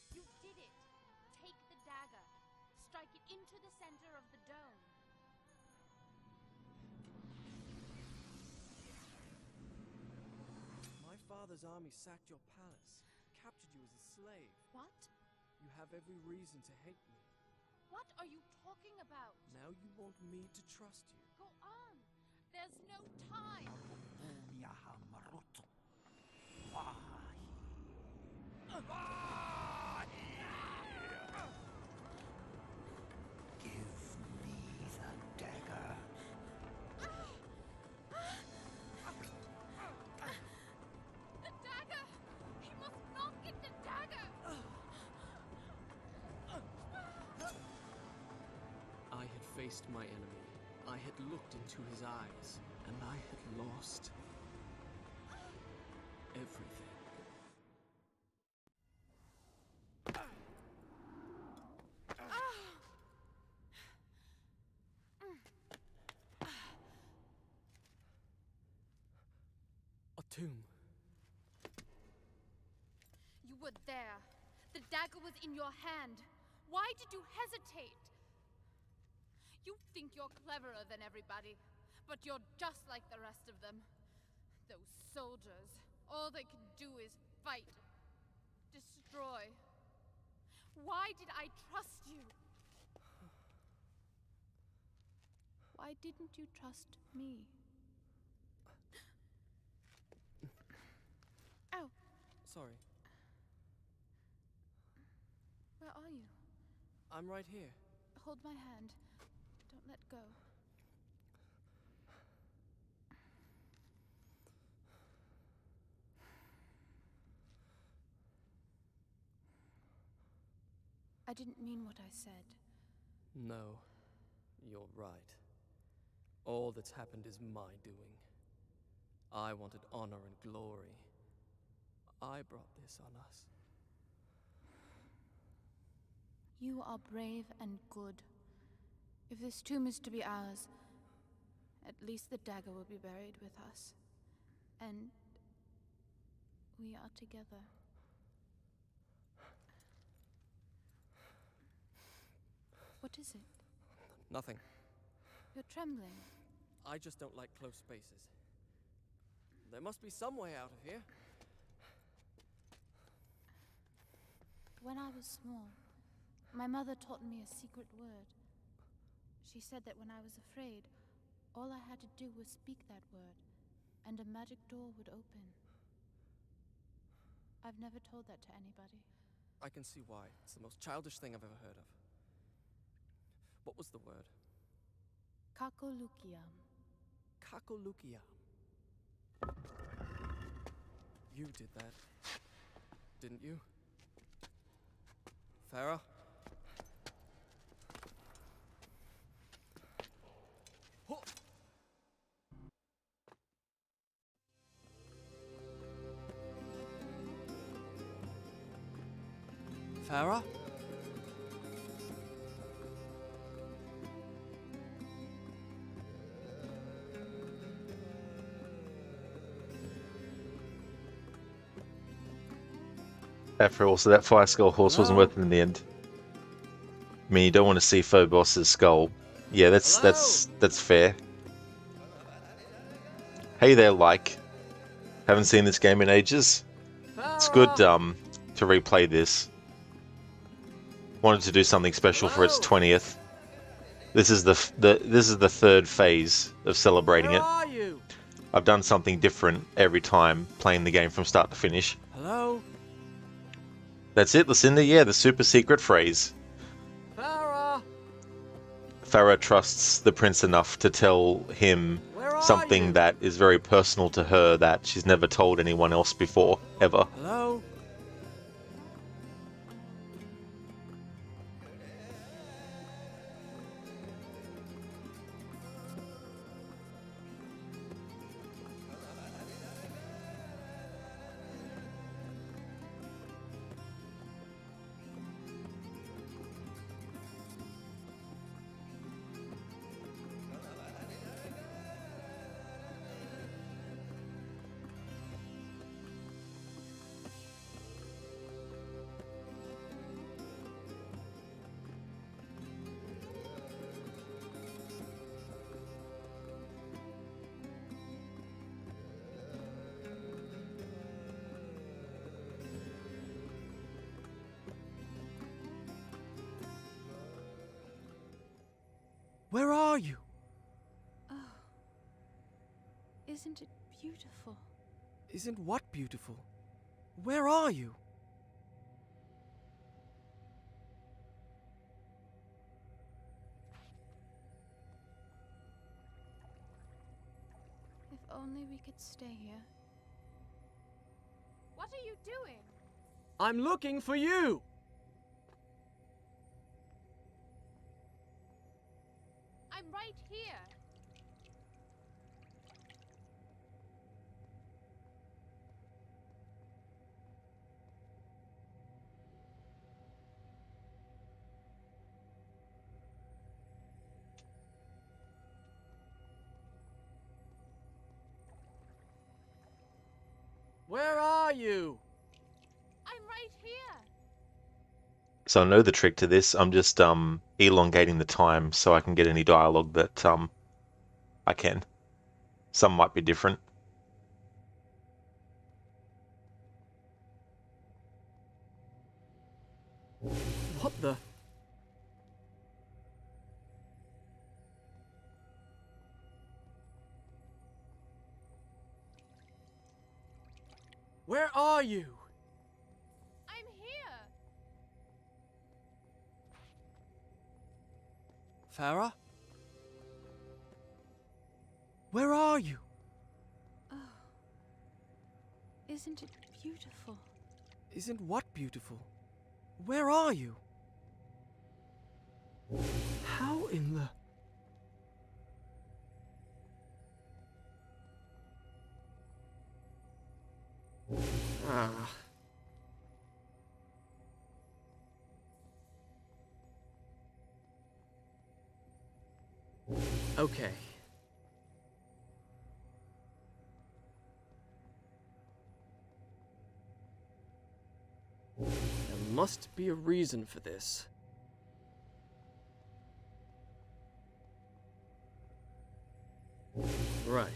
You did it! Take the dagger. Strike it into the center of the dome. My father's army sacked your palace, captured you as a slave. What? You have every reason to hate me. What are you talking about? Now you want me to trust you. Go on! There's no time! The dagger! He must not get the dagger! I had faced my enemy. I had looked into his eyes, and I had lost everything. A tomb. You were there. The dagger was in your hand. Why did you hesitate? You think you're cleverer than everybody, but you're just like the rest of them. Those soldiers, all they can do is fight, destroy. Why did I trust you? Why didn't you trust me? Ow! Sorry. Where are you? I'm right here. Hold my hand. Don't let go. I didn't mean what I said. No, you're right. All that's happened is my doing. I wanted honor and glory. I brought this on us. You are brave and good. If this tomb is to be ours, at least the dagger will be buried with us. And we are together. What is it? Nothing. You're trembling. I just don't like close spaces. There must be some way out of here. When I was small, my mother taught me a secret word. She said that when I was afraid, all I had to do was speak that word, and a magic door would open. I've never told that to anybody. I can see why. It's the most childish thing I've ever heard of. What was the word? Kakolukiam. Kakolukia. You did that, didn't you? Farah? Ho- Farah? After all, so that 5-skull horse wasn't Hello? worth it in the end. I mean, you don't want to see Phobos' skull. Yeah, that's fair. Hey there, like. Haven't seen this game in ages. It's good Farah! to replay this. Wanted to do something special for its Hello? 20th. This is the third phase of celebrating Where it. are you? I've done something different every time playing the game from start to finish. Hello? That's it, Lucinda. Yeah, the super secret phrase. Farah! Farah trusts the prince enough to tell him Where are something you? that is very personal to her that she's never told anyone else before, ever. Hello? Where are you? Oh, isn't it beautiful? Isn't what beautiful? Where are you? If only we could stay here. What are you doing? I'm looking for you! I'm right here. Where are you? I'm right here. So I know the trick to this. I'm just elongating the time so I can get any dialogue that I can. Some might be different. What the? Where are you? I'm here. Farah? Where are you? Oh, isn't it beautiful? Isn't what beautiful? Where are you? How in the... Ah. Okay. There must be a reason for this. Right.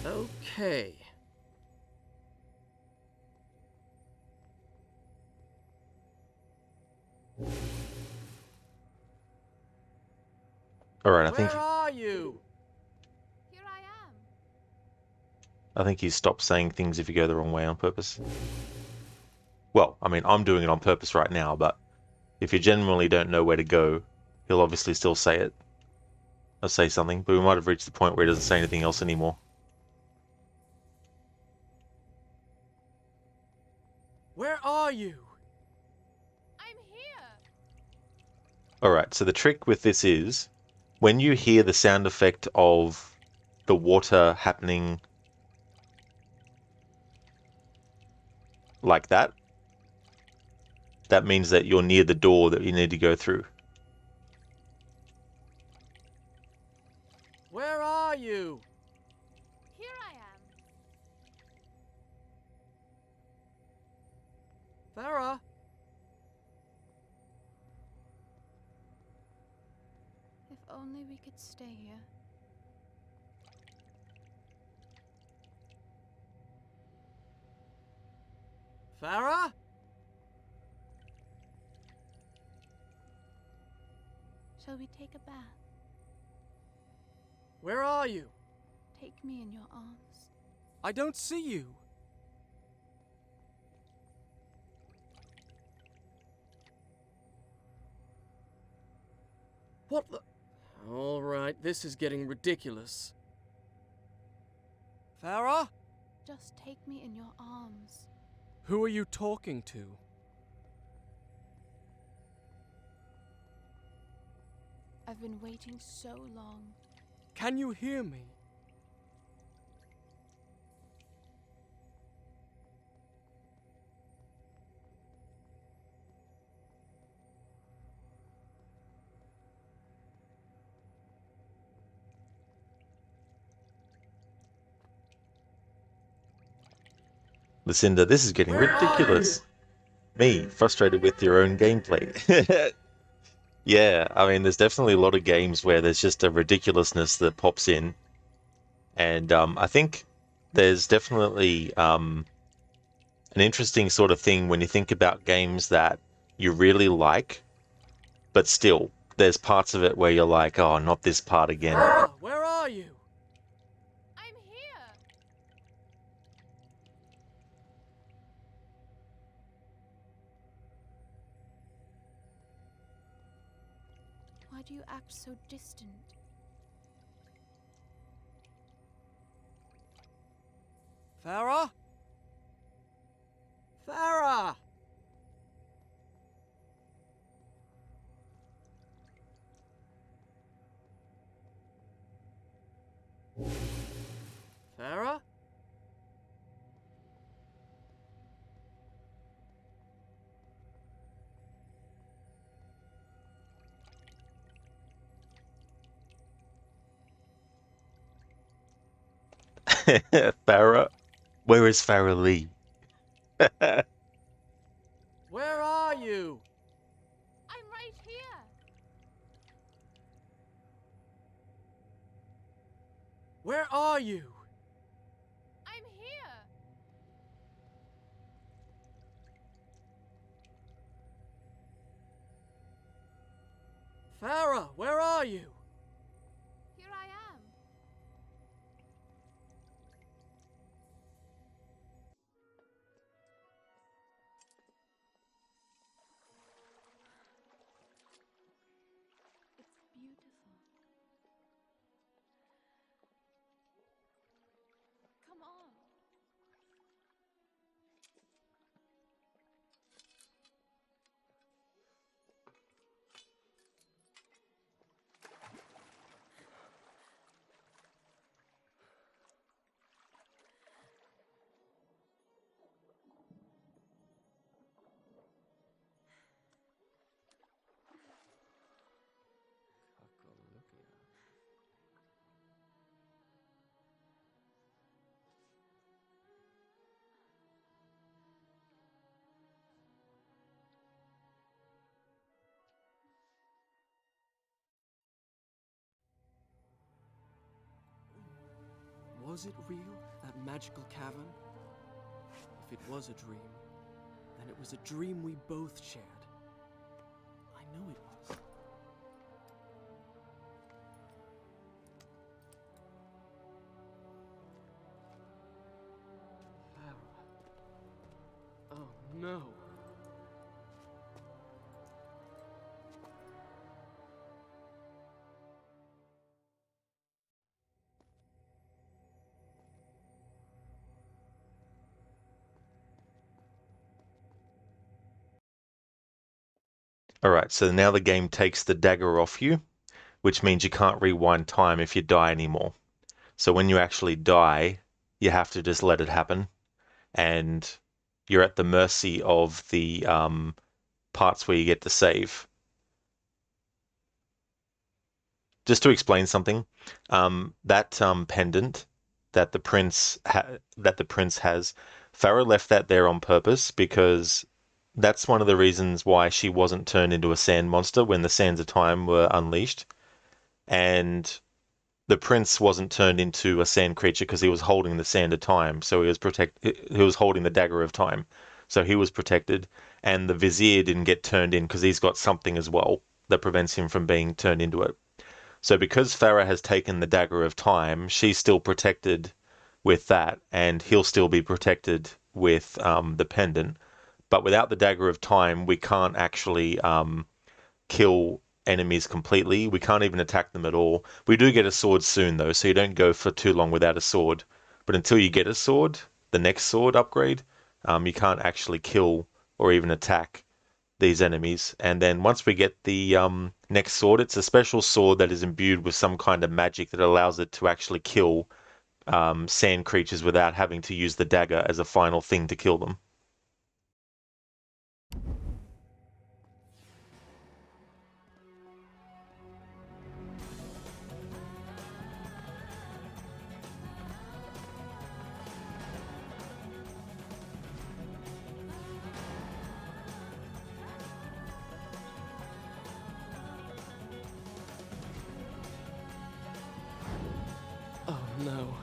Okay. All right, Where are you? Here I am. I think he stops saying things if you go the wrong way on purpose. Well, I mean, I'm doing it on purpose right now, but if you genuinely don't know where to go, he'll obviously still say it. Or say something, but we might have reached the point where he doesn't say anything else anymore. Where are you? I'm here. Alright, so the trick with this is, when you hear the sound effect of the water happening like that, that means that you're near the door that you need to go through. Where are you? Here I am. Farah? If only we could stay here. Farah? Shall we take a bath? Where are you? Take me in your arms. I don't see you. What the... All right, this is getting ridiculous. Farah? Just take me in your arms. Who are you talking to? I've been waiting so long. Can you hear me? Lucinda, this is getting Where are ridiculous. Me, frustrated with your own gameplay. Yeah, I mean, there's definitely a lot of games where there's just a ridiculousness that pops in. And I think there's definitely an interesting sort of thing when you think about games that you really like, but still, there's parts of it where you're like, oh, not this part again. Farah, where are you? I'm here. Why do you act so distant? Farah? Farah! Farah? Farah? Where is Farah Lee? Where are you? I'm right here. Where are you? I'm here. Farah, where are you? Here I am. It's beautiful. Come on. Was it real, that magical cavern? If it was a dream, then it was a dream we both shared. I know it was. Oh no. Alright, so now the game takes the dagger off you, which means you can't rewind time if you die anymore. So when you actually die, you have to just let it happen, and you're at the mercy of the parts where you get to save. Just to explain something, that pendant that the prince has, Farah left that there on purpose because that's one of the reasons why she wasn't turned into a sand monster when the sands of time were unleashed, and the prince wasn't turned into a sand creature because he was holding the sand of time, so he was holding the dagger of time, so he was protected, and the vizier didn't get turned in because he's got something as well that prevents him from being turned into it. So because Farah has taken the dagger of time, she's still protected with that, and he'll still be protected with the pendant. But without the dagger of time, we can't actually kill enemies completely. We can't even attack them at all. We do get a sword soon, though, so you don't go for too long without a sword. But until you get a sword, the next sword upgrade, you can't actually kill or even attack these enemies. And then once we get the next sword, it's a special sword that is imbued with some kind of magic that allows it to actually kill sand creatures without having to use the dagger as a final thing to kill them. Oh no.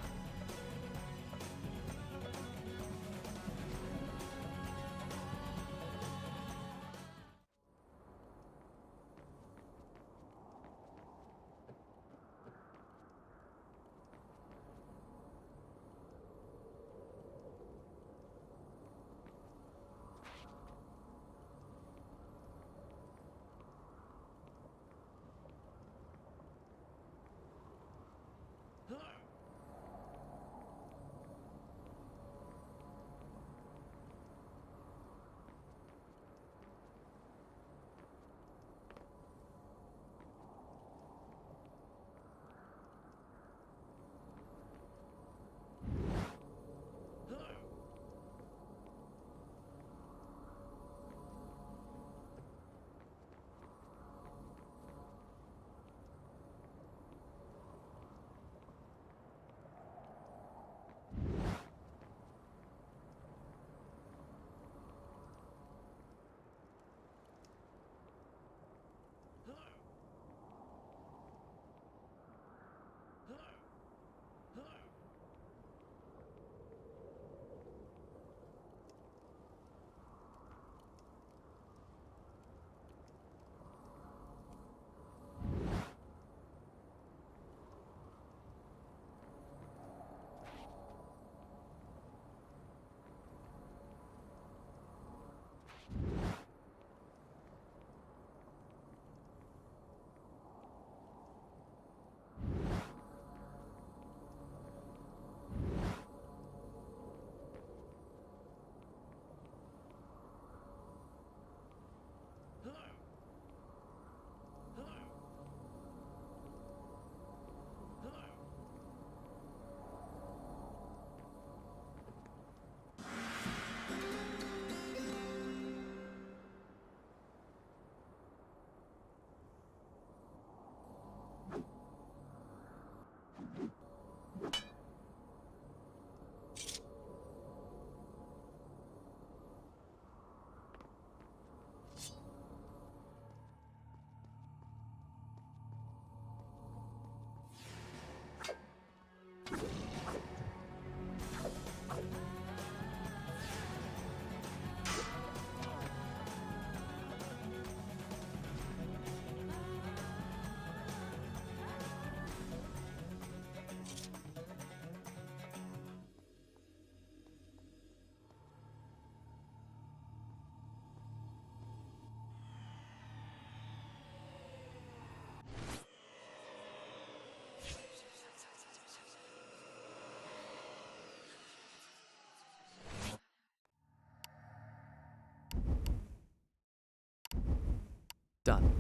Done.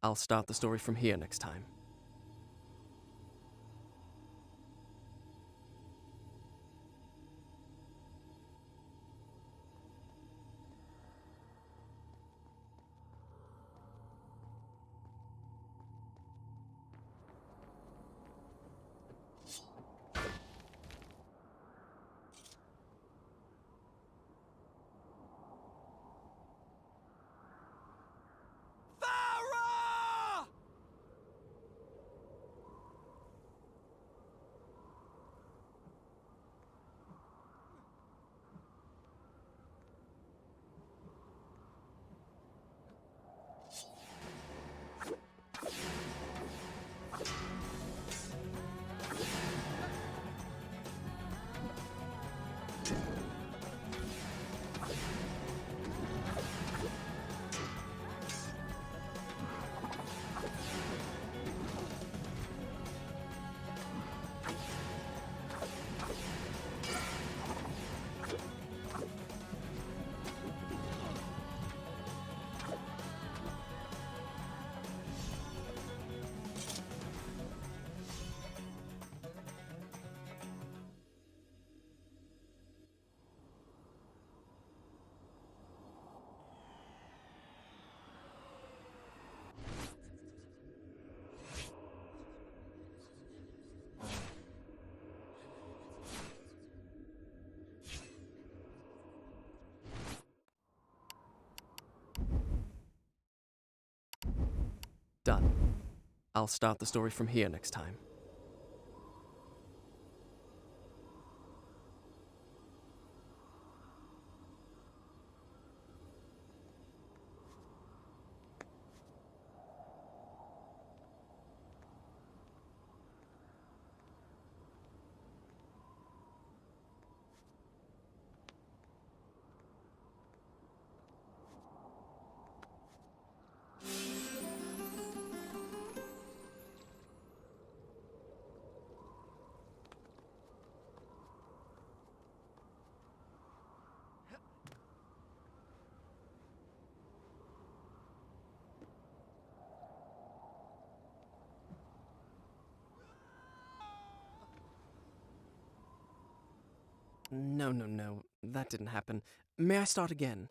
I'll start the story from here next time. Farah! Done. I'll start the story from here next time. No. That didn't happen. May I start again?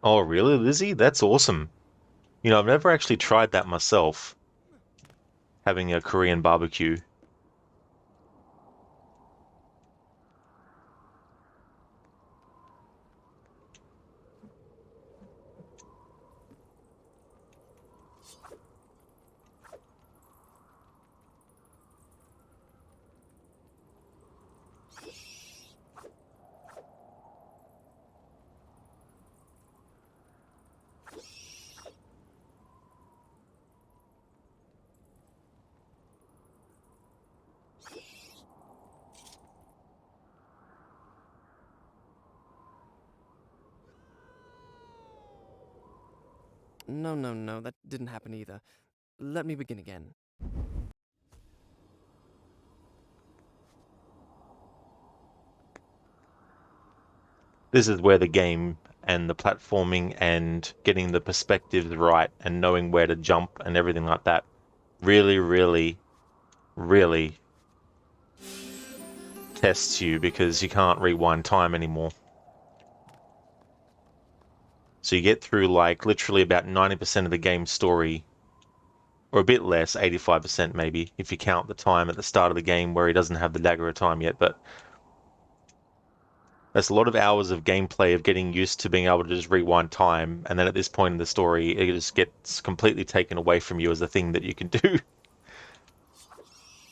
Oh, really, Lizzie? That's awesome. You know, I've never actually tried that myself, having a Korean barbecue. No. That didn't happen either. Let me begin again. This is where the game and the platforming and getting the perspectives right and knowing where to jump and everything like that really tests you, because you can't rewind time anymore. So you get through like literally about 90% of the game's story, or a bit less, 85% maybe, if you count the time at the start of the game where he doesn't have the dagger of time yet. But that's a lot of hours of gameplay of getting used to being able to just rewind time, and then at this point in the story, it just gets completely taken away from you as a thing that you can do.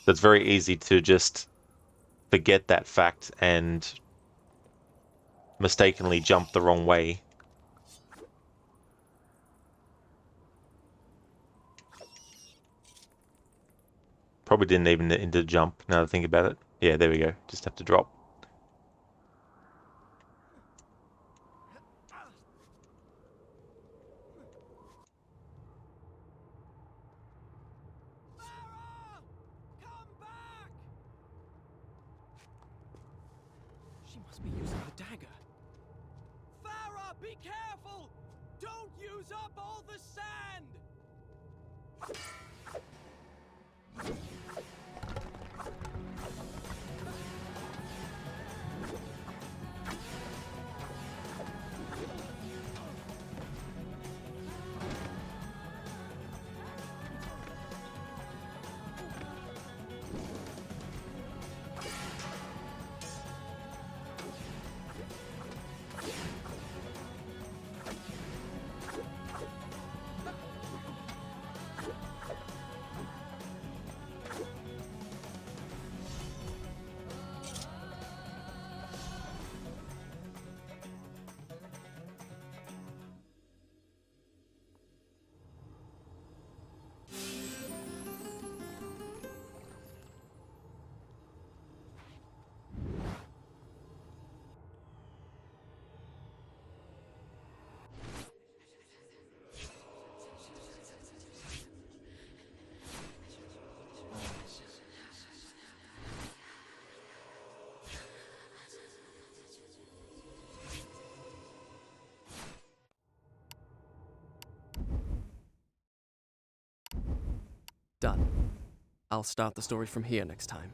So it's very easy to just forget that fact and mistakenly jump the wrong way. Probably didn't even need to jump, now that I think about it. Yeah, there we go. Just have to drop. Farah! Come back! She must be using the dagger. Farah, be careful! Don't use up all the sand! Done. I'll start the story from here next time.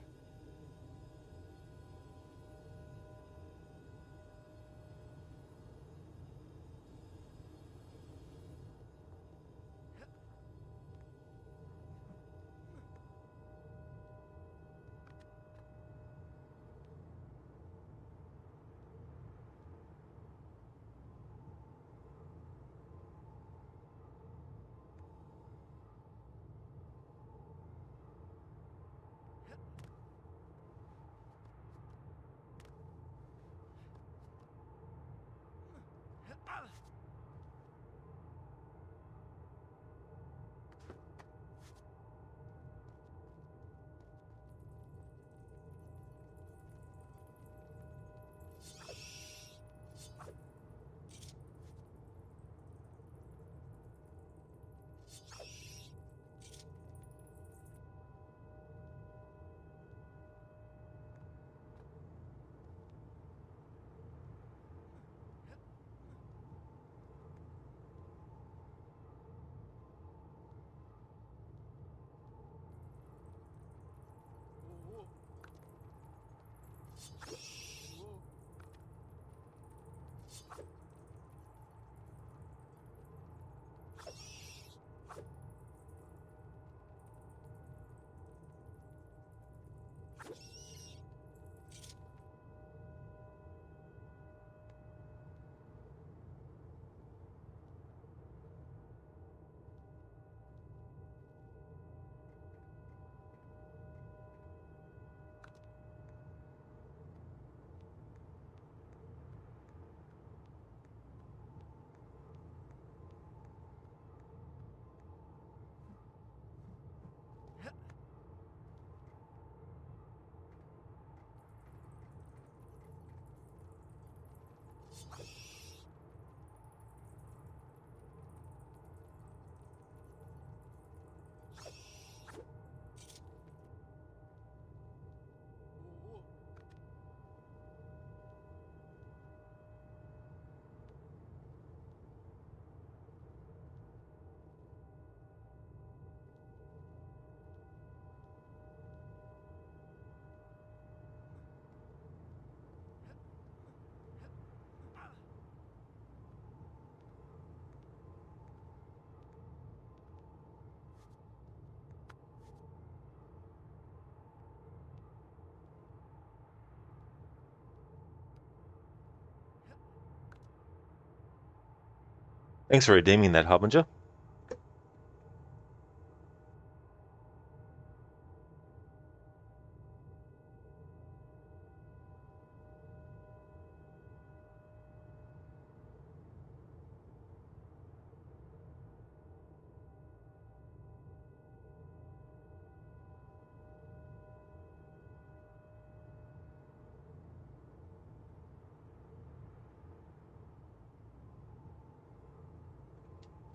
Thanks for redeeming that, Harbinger.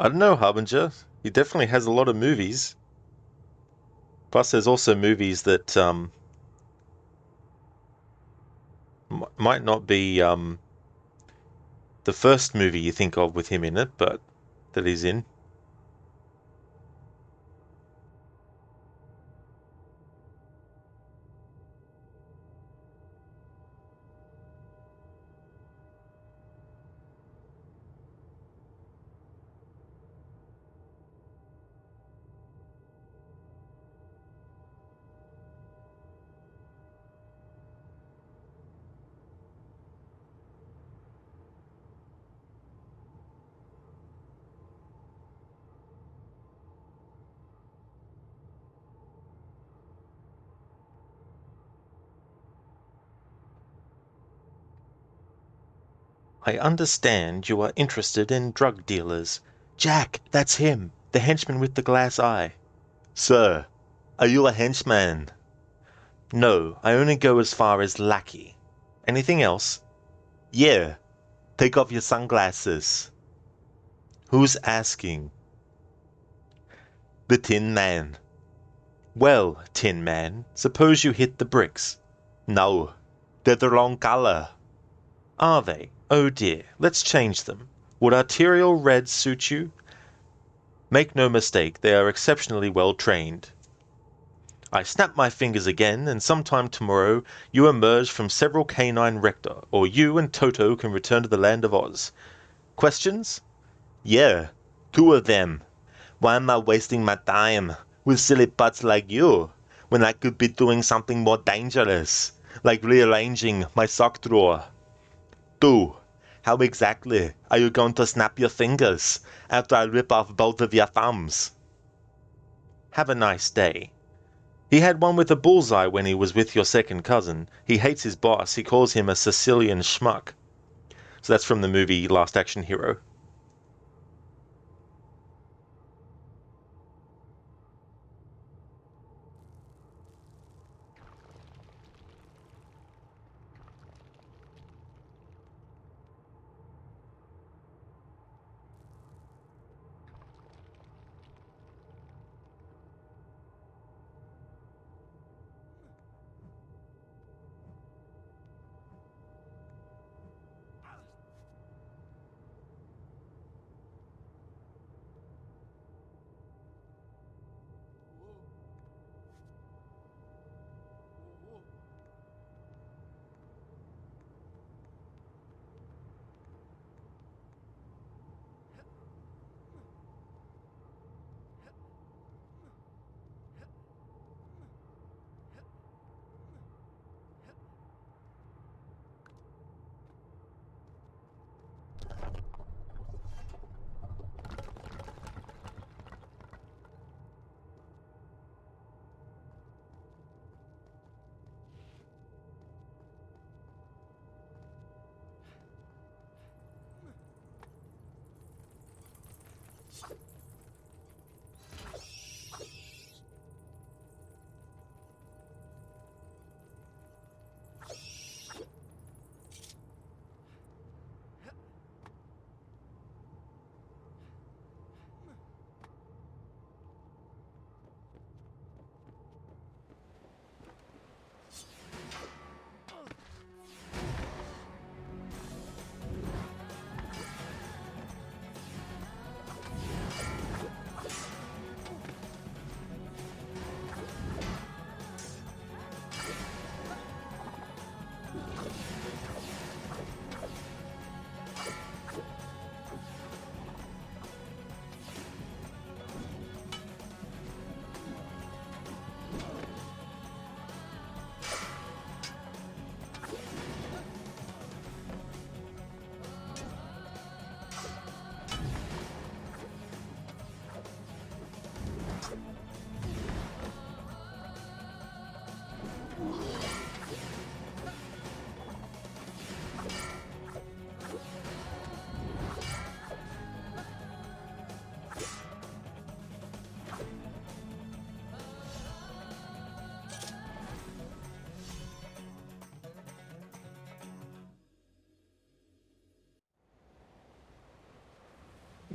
I don't know, Harbinger. He definitely has a lot of movies. Plus, there's also movies that might not be the first movie you think of with him in it, but that he's in. I understand you are interested in drug dealers. Jack, that's him, the henchman with the glass eye. Sir, are you a henchman? No, I only go as far as lackey. Anything else? Yeah, take off your sunglasses. Who's asking? The Tin Man. Well, Tin Man, suppose you hit the bricks. No, they're the wrong color. Are they? Oh dear, let's change them. Would arterial red suit you? Make no mistake, they are exceptionally well trained. I snap my fingers again, and sometime tomorrow you emerge from several canine rector, or you and Toto can return to the land of Oz. Questions? Yeah, 2 of them. Why am I wasting my time with silly butts like you when I could be doing something more dangerous, like rearranging my sock drawer? 2. How exactly are you going to snap your fingers after I rip off both of your thumbs? Have a nice day. He had one with a bullseye when he was with your second cousin. He hates his boss. He calls him a Sicilian schmuck. So that's from the movie Last Action Hero.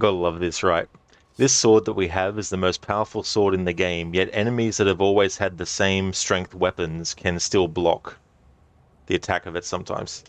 Gotta love this, right? This sword that we have is the most powerful sword in the game, yet enemies that have always had the same strength weapons can still block the attack of it sometimes.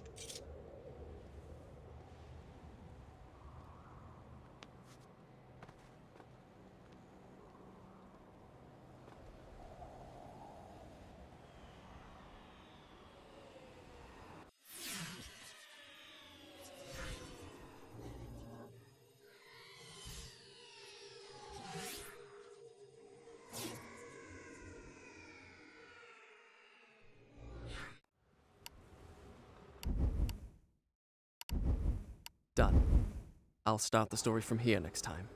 Done. I'll start the story from here next time.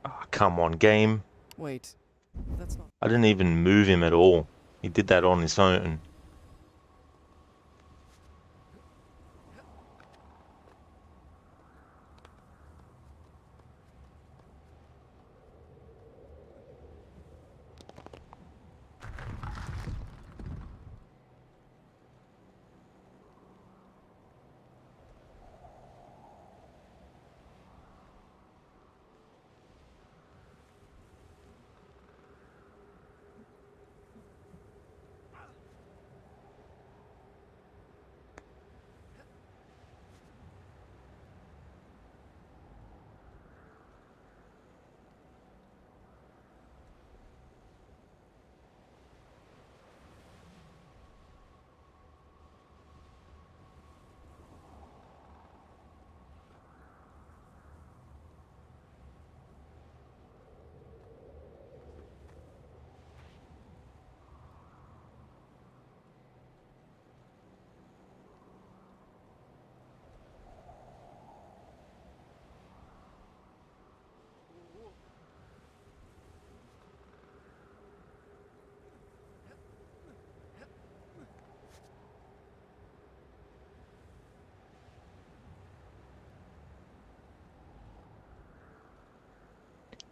Oh, come on, game. Wait, that's not. I didn't even move him at all. He did that on his own.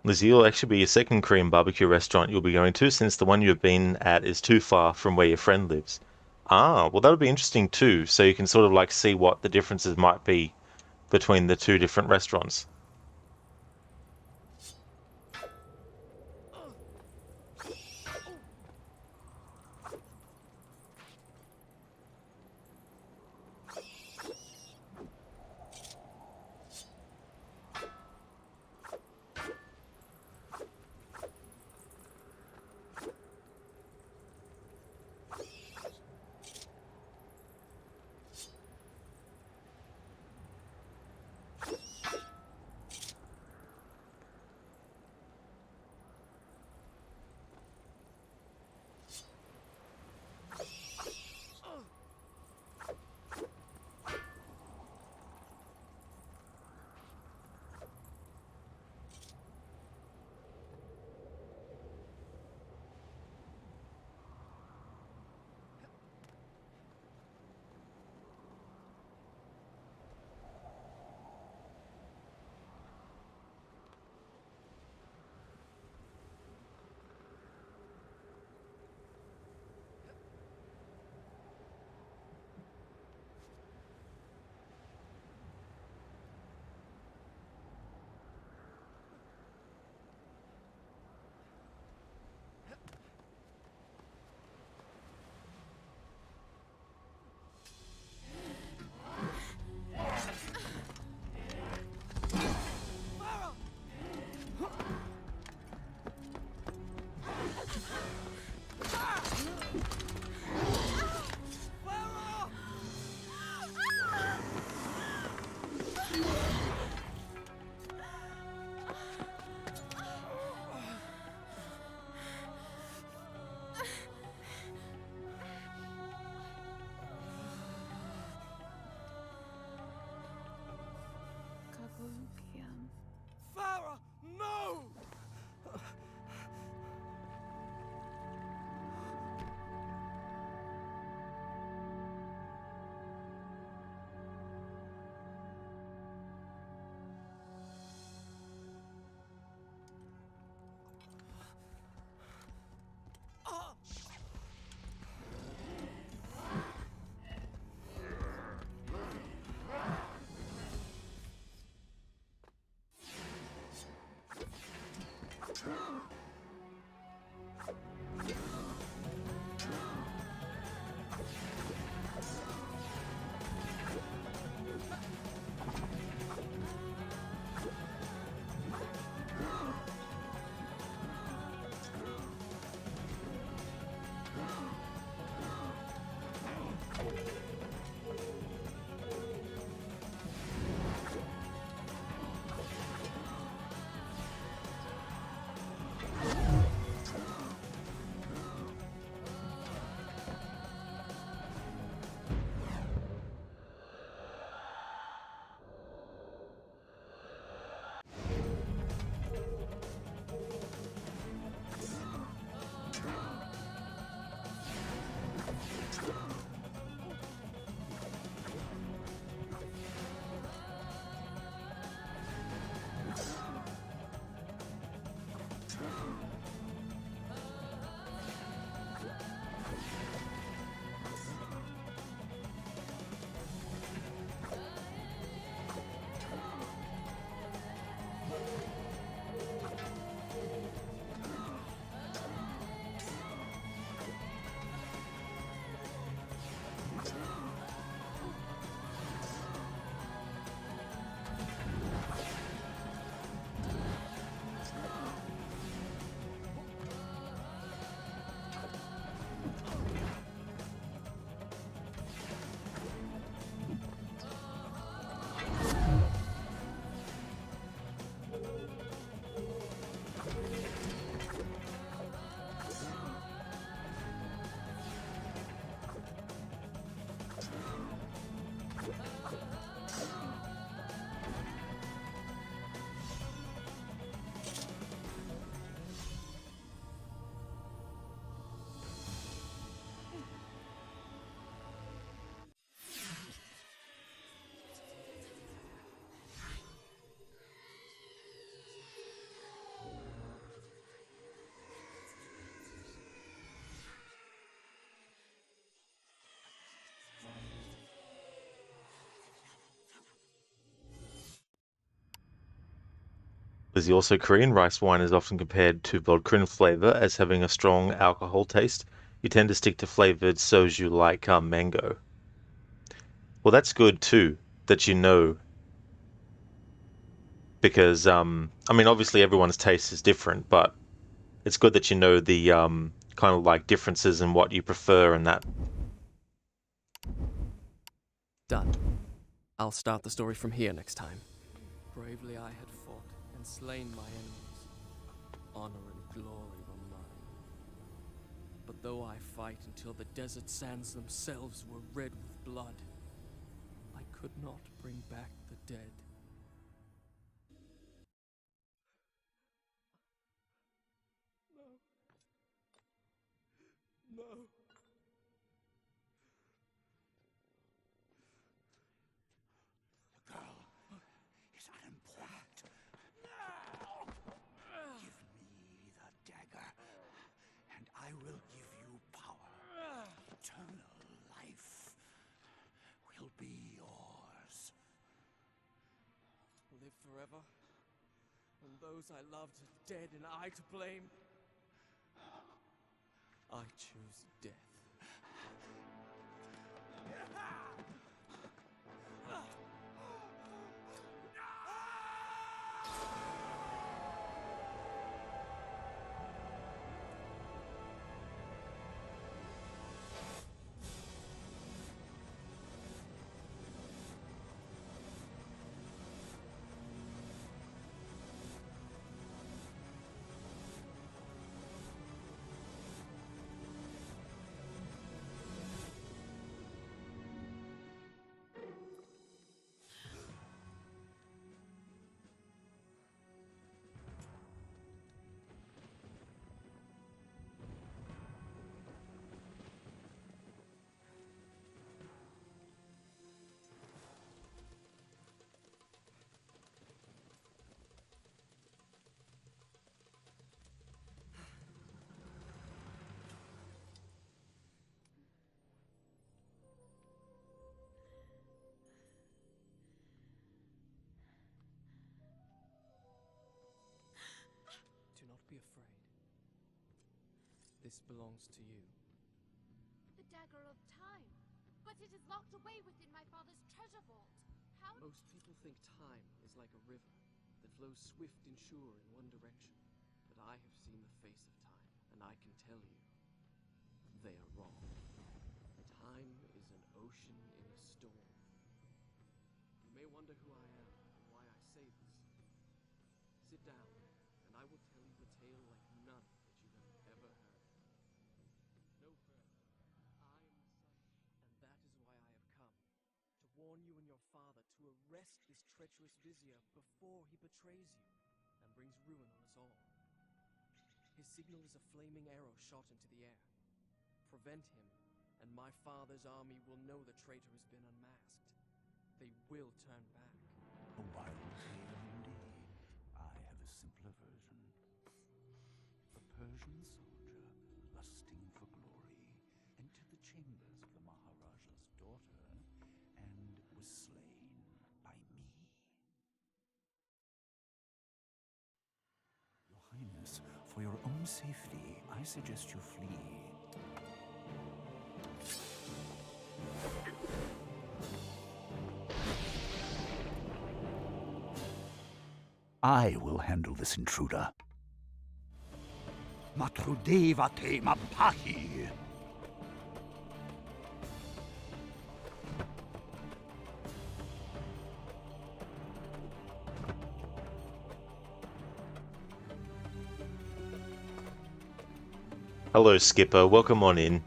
Lizzie, will actually be your second Korean barbecue restaurant you'll be going to, since the one you've been at is too far from where your friend lives. Ah, well, that'll be interesting too, so you can sort of like see what the differences might be between the two different restaurants. As also Korean rice wine is often compared to vodka in flavor as having a strong alcohol taste. You tend to stick to flavored soju like mango. Well, that's good too, that you know, because I mean, obviously everyone's taste is different, but it's good that you know the kind of like differences in what you prefer and that. Done. I'll start the story from here next time. Bravely I had fought and slain my enemies. Honor and glory were mine. But though I fight until the desert sands themselves were red with blood, I could not bring back the dead. No. The girl is unimportant. Give me the dagger, and I will give you power. Eternal life will be yours. Live forever, when those I loved are dead and I to blame. I choose death. Do not be afraid. This belongs to you. The dagger of time. But it is locked away within my father's treasure vault. How? Most people think time is like a river that flows swift and sure in one direction. But I have seen the face of time, and I can tell you, they are wrong. Time is an ocean in a storm. You may wonder who I am and why I say this. Sit down, and I will tell you a tale like none that you have ever heard. No further. I am the sun, and that is why I have come. To warn you and your father to arrest this treacherous vizier before he betrays you and brings ruin on us all. His signal is a flaming arrow shot into the air. Prevent him, and my father's army will know the traitor has been unmasked. They will turn back. A wild tale indeed. I have a simpler version. Persian soldier, lusting for glory, entered the chambers of the Maharaja's daughter and was slain by me. Your Highness, for your own safety, I suggest you flee. I will handle this intruder. Matrudevate Mapahi! Hello, Skipper. Welcome on in.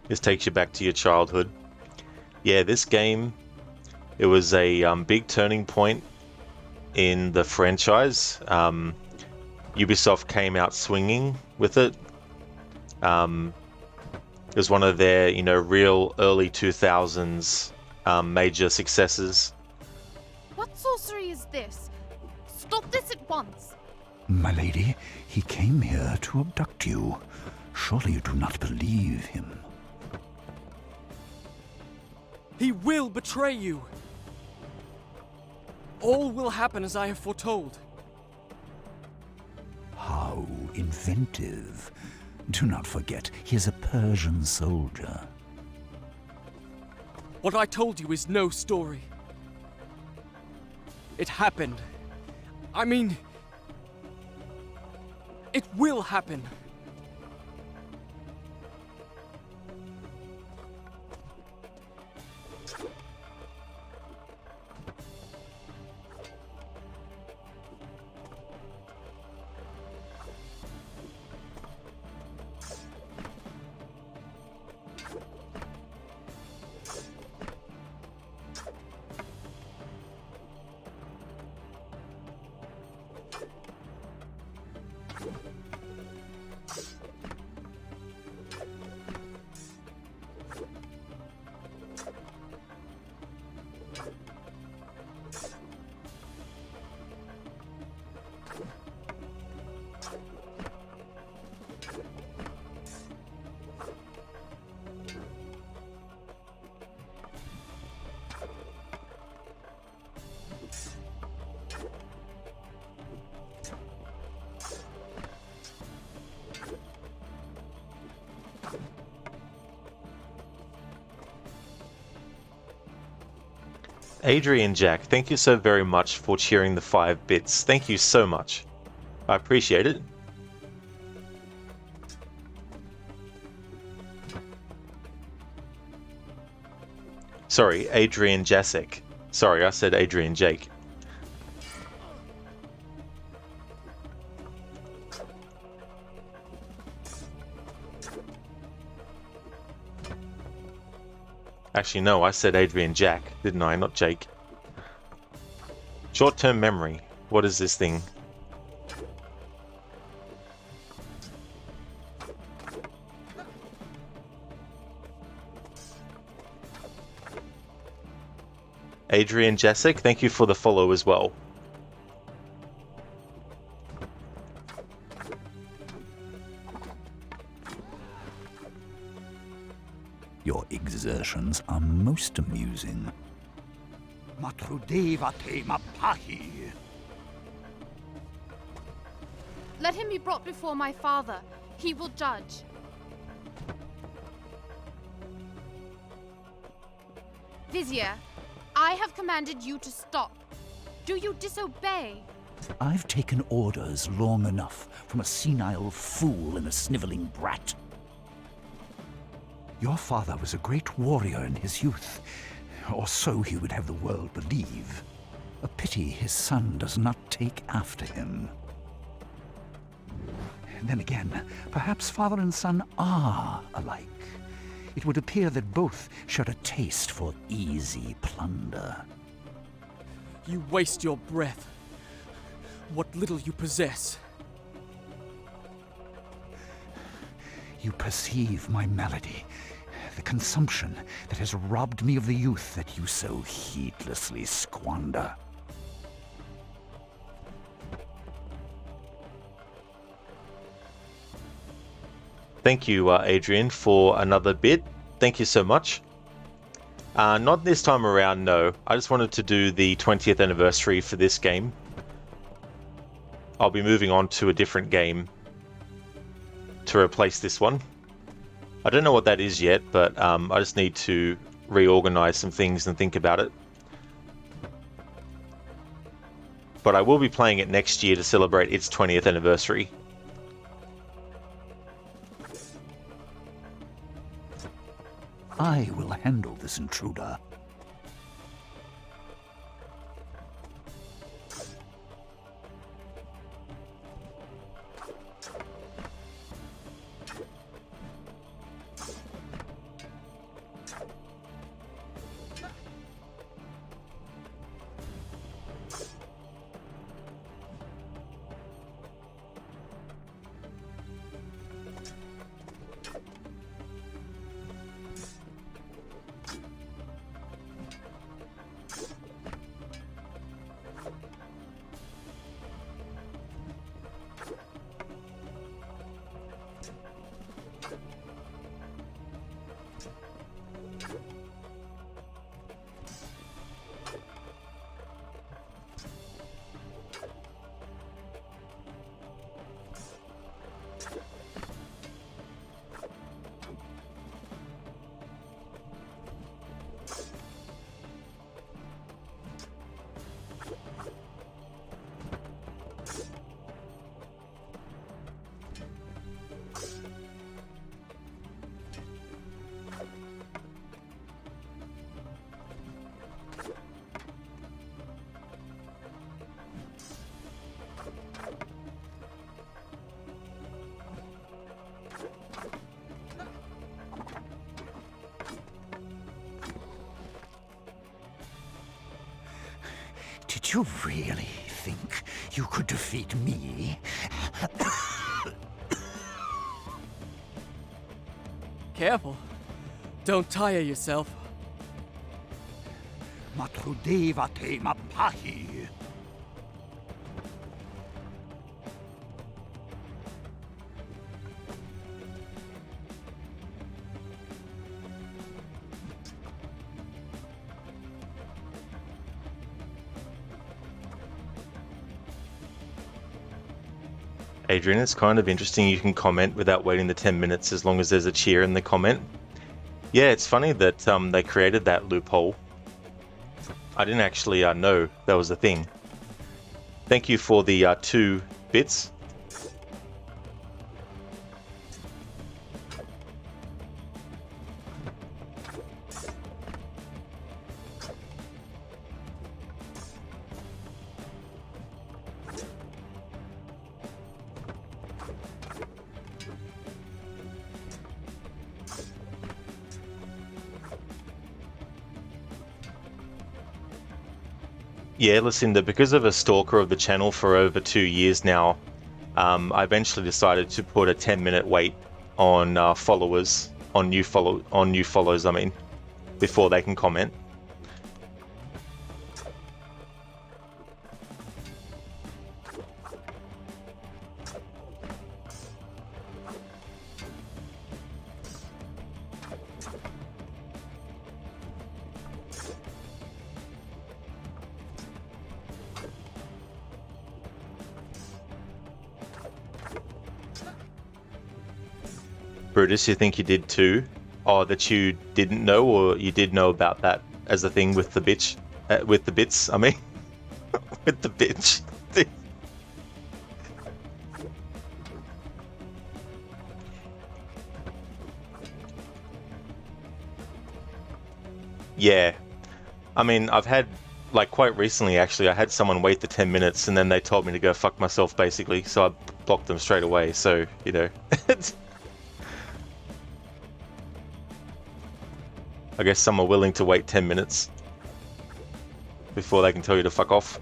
This takes you back to your childhood. Yeah, this game, it was a big turning point in the franchise. Ubisoft came out swinging with it. It was one of their, real early 2000s major successes. What sorcery is this? Stop this at once! My lady, he came here to abduct you. Surely you do not believe him. He will betray you. All will happen as I have foretold. How inventive. Do not forget, he is a Persian soldier. What I told you is no story. It happened. I mean, it will happen. Adrian Jack, thank you so very much for cheering the 5 bits. Thank you so much. I appreciate it. Sorry, Adrian Jasek. Sorry, I said Adrian Jake. Actually, no, I said Adrian Jack, didn't I? Not Jake. Short-term memory. What is this thing? Adrian Jasek, thank you for the follow as well. Your exertions are most amusing. Matrudevate Mapahi! Let him be brought before my father. He will judge. Vizier, I have commanded you to stop. Do you disobey? I've taken orders long enough from a senile fool and a sniveling brat. Your father was a great warrior in his youth, or so he would have the world believe. A pity his son does not take after him. Then again, perhaps father and son are alike. It would appear that both share a taste for easy plunder. You waste your breath. What little you possess. You perceive my malady, the consumption that has robbed me of the youth that you so heedlessly squander. Thank you, Adrian, for another bit. Thank you so much. Not this time around, no. I just wanted to do the 20th anniversary for this game. I'll be moving on to a different game to replace this one. I don't know what that is yet, but I just need to reorganize some things and think about it. But I will be playing it next year to celebrate its 20th anniversary. I will handle this intruder. Did you really think you could defeat me? Careful. Don't tire yourself. Matrudeva te mapahi. Adrian, it's kind of interesting you can comment without waiting the 10 minutes as long as there's a cheer in the comment. Yeah, it's funny that they created that loophole. I didn't actually know that was a thing. Thank you for the 2 bits. Yeah, Lucinda, because of a stalker of the channel for over 2 years now, I eventually decided to put a 10-minute wait on followers, on new follows, I mean, before they can comment. Brutus, you think you did too? Or that you didn't know, or you did know about that as a thing with the bitch? With the bits, I mean? With the bitch. Yeah. I mean, I've had, like, quite recently, actually, I had someone wait the 10 minutes and then they told me to go fuck myself, basically, so I blocked them straight away, so, you know. I guess some are willing to wait 10 minutes before they can tell you to fuck off.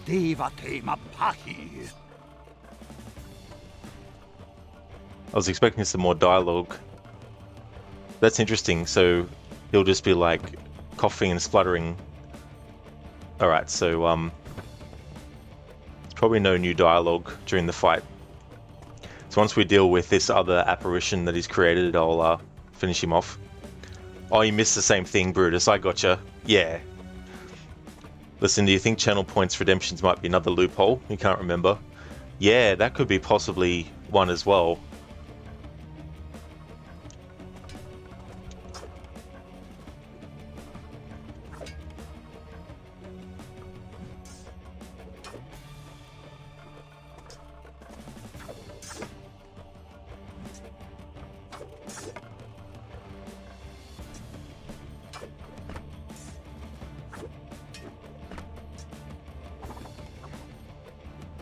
Devate Mapahi. I was expecting some more dialogue. That's interesting. So he'll just be like coughing and spluttering. Alright, so probably no new dialogue during the fight. So once we deal with this other apparition that he's created, I'll finish him off. Oh, you missed the same thing, Brutus. I gotcha. Yeah. Listen, do you think Channel Points Redemptions might be another loophole? You can't remember? Yeah, that could be possibly one as well.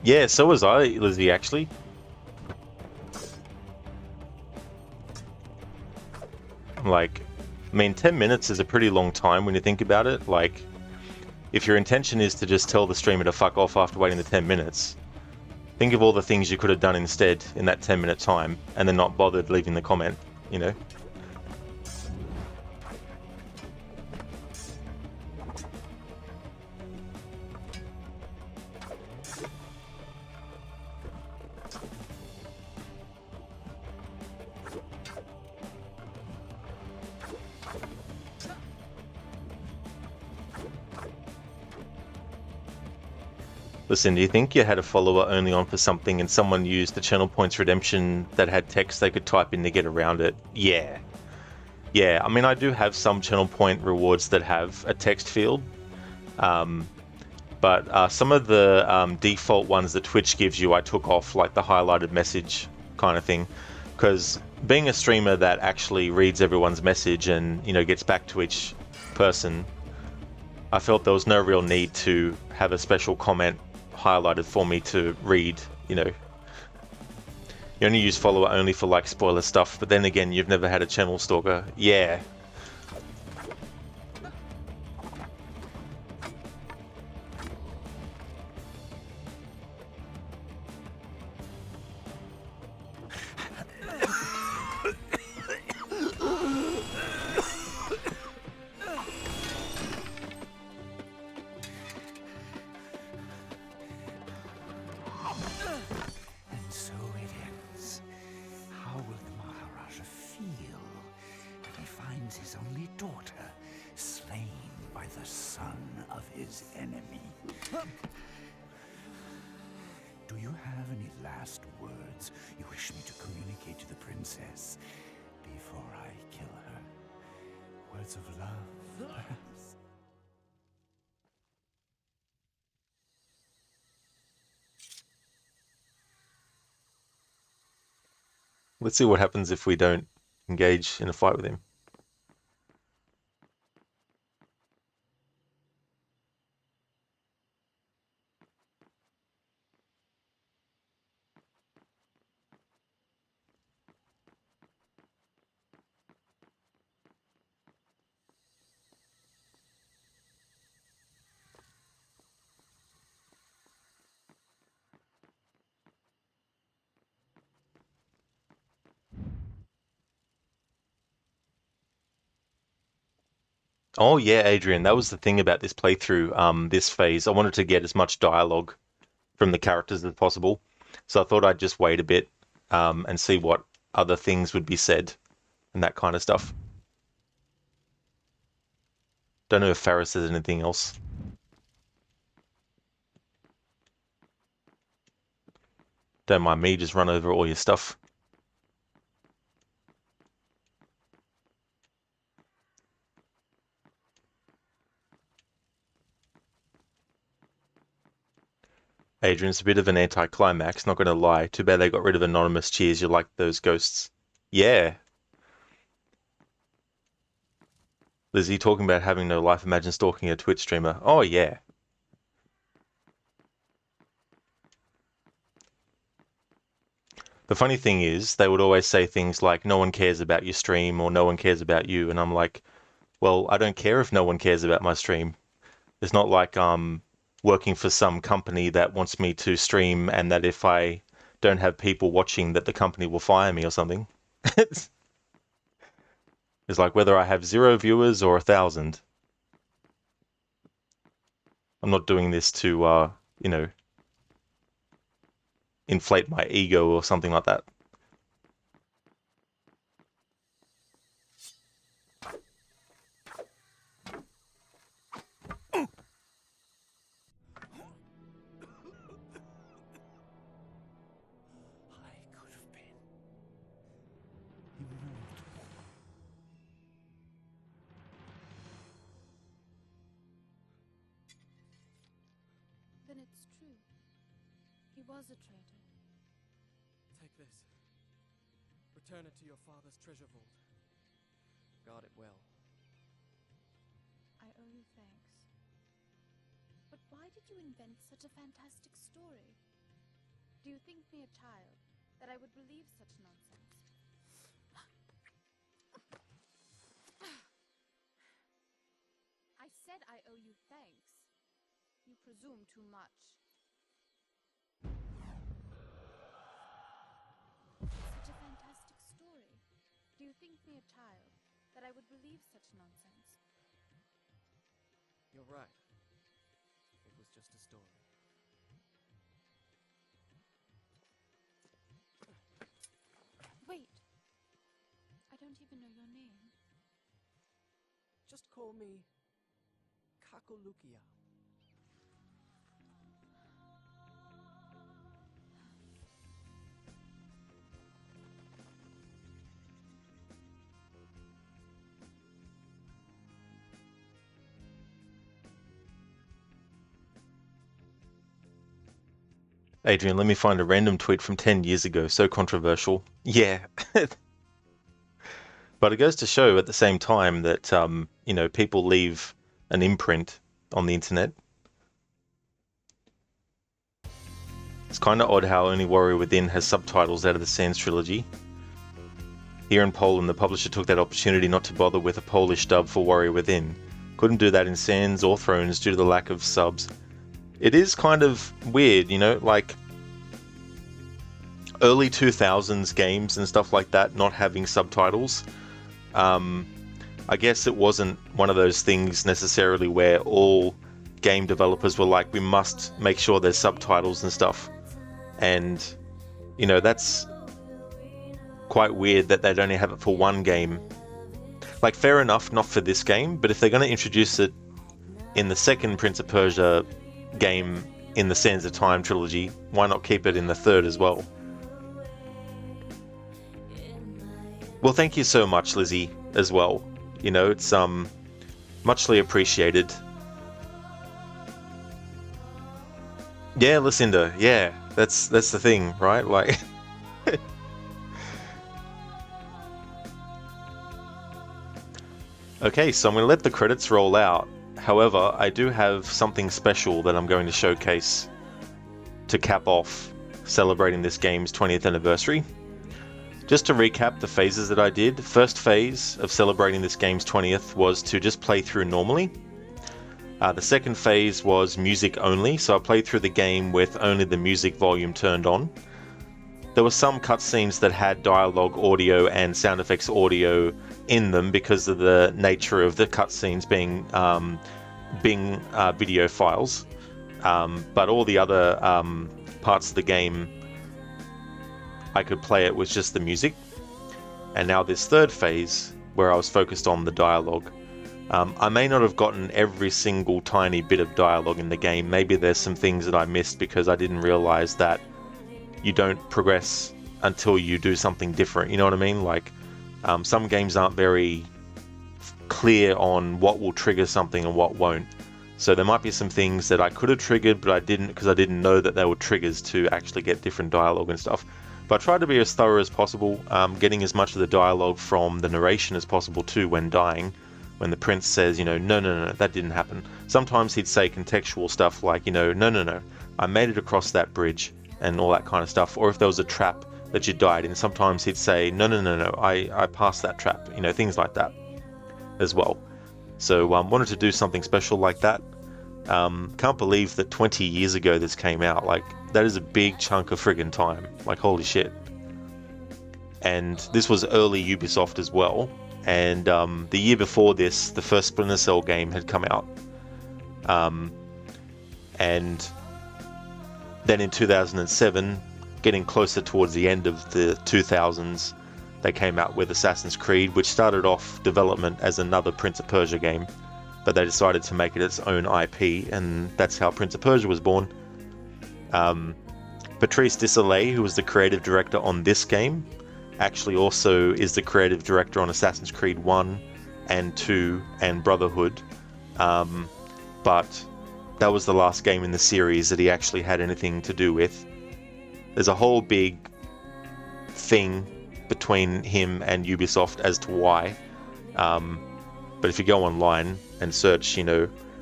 Yeah, so was I, Lizzie, actually. Like, I mean, 10 minutes is a pretty long time when you think about it. Like, if your intention is to just tell the streamer to fuck off after waiting the 10 minutes, think of all the things you could have done instead in that 10-minute time, and then not bothered leaving the comment, you know? Listen, do you think you had a follower only on for something and someone used the Channel Points Redemption that had text they could type in to get around it? Yeah. Yeah, I mean, I do have some Channel Point rewards that have a text field. But some of the default ones that Twitch gives you, I took off, like the highlighted message kind of thing. Because being a streamer that actually reads everyone's message and, you know, gets back to each person, I felt there was no real need to have a special comment highlighted for me to read, you know. You only use follower only for like spoiler stuff, but then again, you've never had a channel stalker. Yeah. Let's see what happens if we don't engage in a fight with him. Oh yeah, Adrian, that was the thing about this playthrough, this phase. I wanted to get as much dialogue from the characters as possible. So I thought I'd just wait a bit and see what other things would be said and that kind of stuff. Don't know if Farah says anything else. Don't mind me, just run over all your stuff. Adrian's a bit of an anticlimax, not gonna lie. Too bad they got rid of anonymous cheers. You like those ghosts. Yeah. Lizzie talking about having no life, imagine stalking a Twitch streamer. Oh yeah. The funny thing is, they would always say things like, no one cares about your stream, or no one cares about you, and I'm like, well, I don't care if no one cares about my stream. It's not like working for some company that wants me to stream, and that if I don't have people watching, that the company will fire me or something. It's like whether I have 0 viewers or 1,000. I'm not doing this to, inflate my ego or something like that. Then it's true. He was a traitor. Take this. Return it to your father's treasure vault. Guard it well. I owe you thanks. But why did you invent such a fantastic story? Do you think me a child, that I would believe such nonsense? I said I owe you thanks. You presume too much. Such a fantastic story. Do you think me a child, that I would believe such nonsense? You're right. It was just a story. Wait. I don't even know your name. Just call me Kakulukia. Adrian, let me find a random tweet from 10 years ago. So controversial. Yeah. But it goes to show at the same time that, people leave an imprint on the internet. It's kind of odd how only Warrior Within has subtitles out of the Sands trilogy. Here in Poland, the publisher took that opportunity not to bother with a Polish dub for Warrior Within. Couldn't do that in Sands or Thrones due to the lack of subs. It is kind of weird, like early 2000s games and stuff like that not having subtitles. I guess it wasn't one of those things necessarily where all game developers were like, we must make sure there's subtitles and stuff. And, that's quite weird that they'd only have it for one game. Like, fair enough, not for this game, but if they're going to introduce it in the second Prince of Persia game in the Sands of Time trilogy, why not keep it in the third as well? Well, thank you so much, Lizzie, as well. It's muchly appreciated. Yeah, Lucinda, yeah, that's the thing, right? Like okay, so I'm going to let the credits roll out. However, I do have something special that I'm going to showcase to cap off celebrating this game's 20th anniversary. Just to recap the phases that I did, first phase of celebrating this game's 20th was to just play through normally. The second phase was music only, so I played through the game with only the music volume turned on. There were some cutscenes that had dialogue audio and sound effects audio in them because of the nature of the cutscenes being video files. But all the other parts of the game, I could play it with just the music. And now this third phase, where I was focused on the dialogue. I may not have gotten every single tiny bit of dialogue in the game. Maybe there's some things that I missed because I didn't realize that you don't progress until you do something different. You know what I mean? Like, some games aren't very clear on what will trigger something and what won't. So there might be some things that I could have triggered, but I didn't because I didn't know that they were triggers to actually get different dialogue and stuff. But I tried to be as thorough as possible, getting as much of the dialogue from the narration as possible too when dying. When the prince says, no, that didn't happen. Sometimes he'd say contextual stuff like, no, I made it across that bridge and all that kind of stuff. Or if there was a trap that you died in, sometimes he'd say, no, I passed that trap. Things like that as well. So wanted to do something special like that. Can't believe that 20 years ago this came out. Like, that is a big chunk of friggin' time. Like, holy shit. And this was early Ubisoft as well. And the year before this, the first Splinter Cell game had come out. And then in 2007, getting closer towards the end of the 2000s, they came out with Assassin's Creed, which started off development as another Prince of Persia game, but they decided to make it its own IP, and that's how Prince of Persia was born. Patrice Désilets, who was the creative director on this game, actually also is the creative director on Assassin's Creed 1 and 2 and Brotherhood, but that was the last game in the series that he actually had anything to do with. There's a whole big thing between him and Ubisoft as to why, but if you go online and search,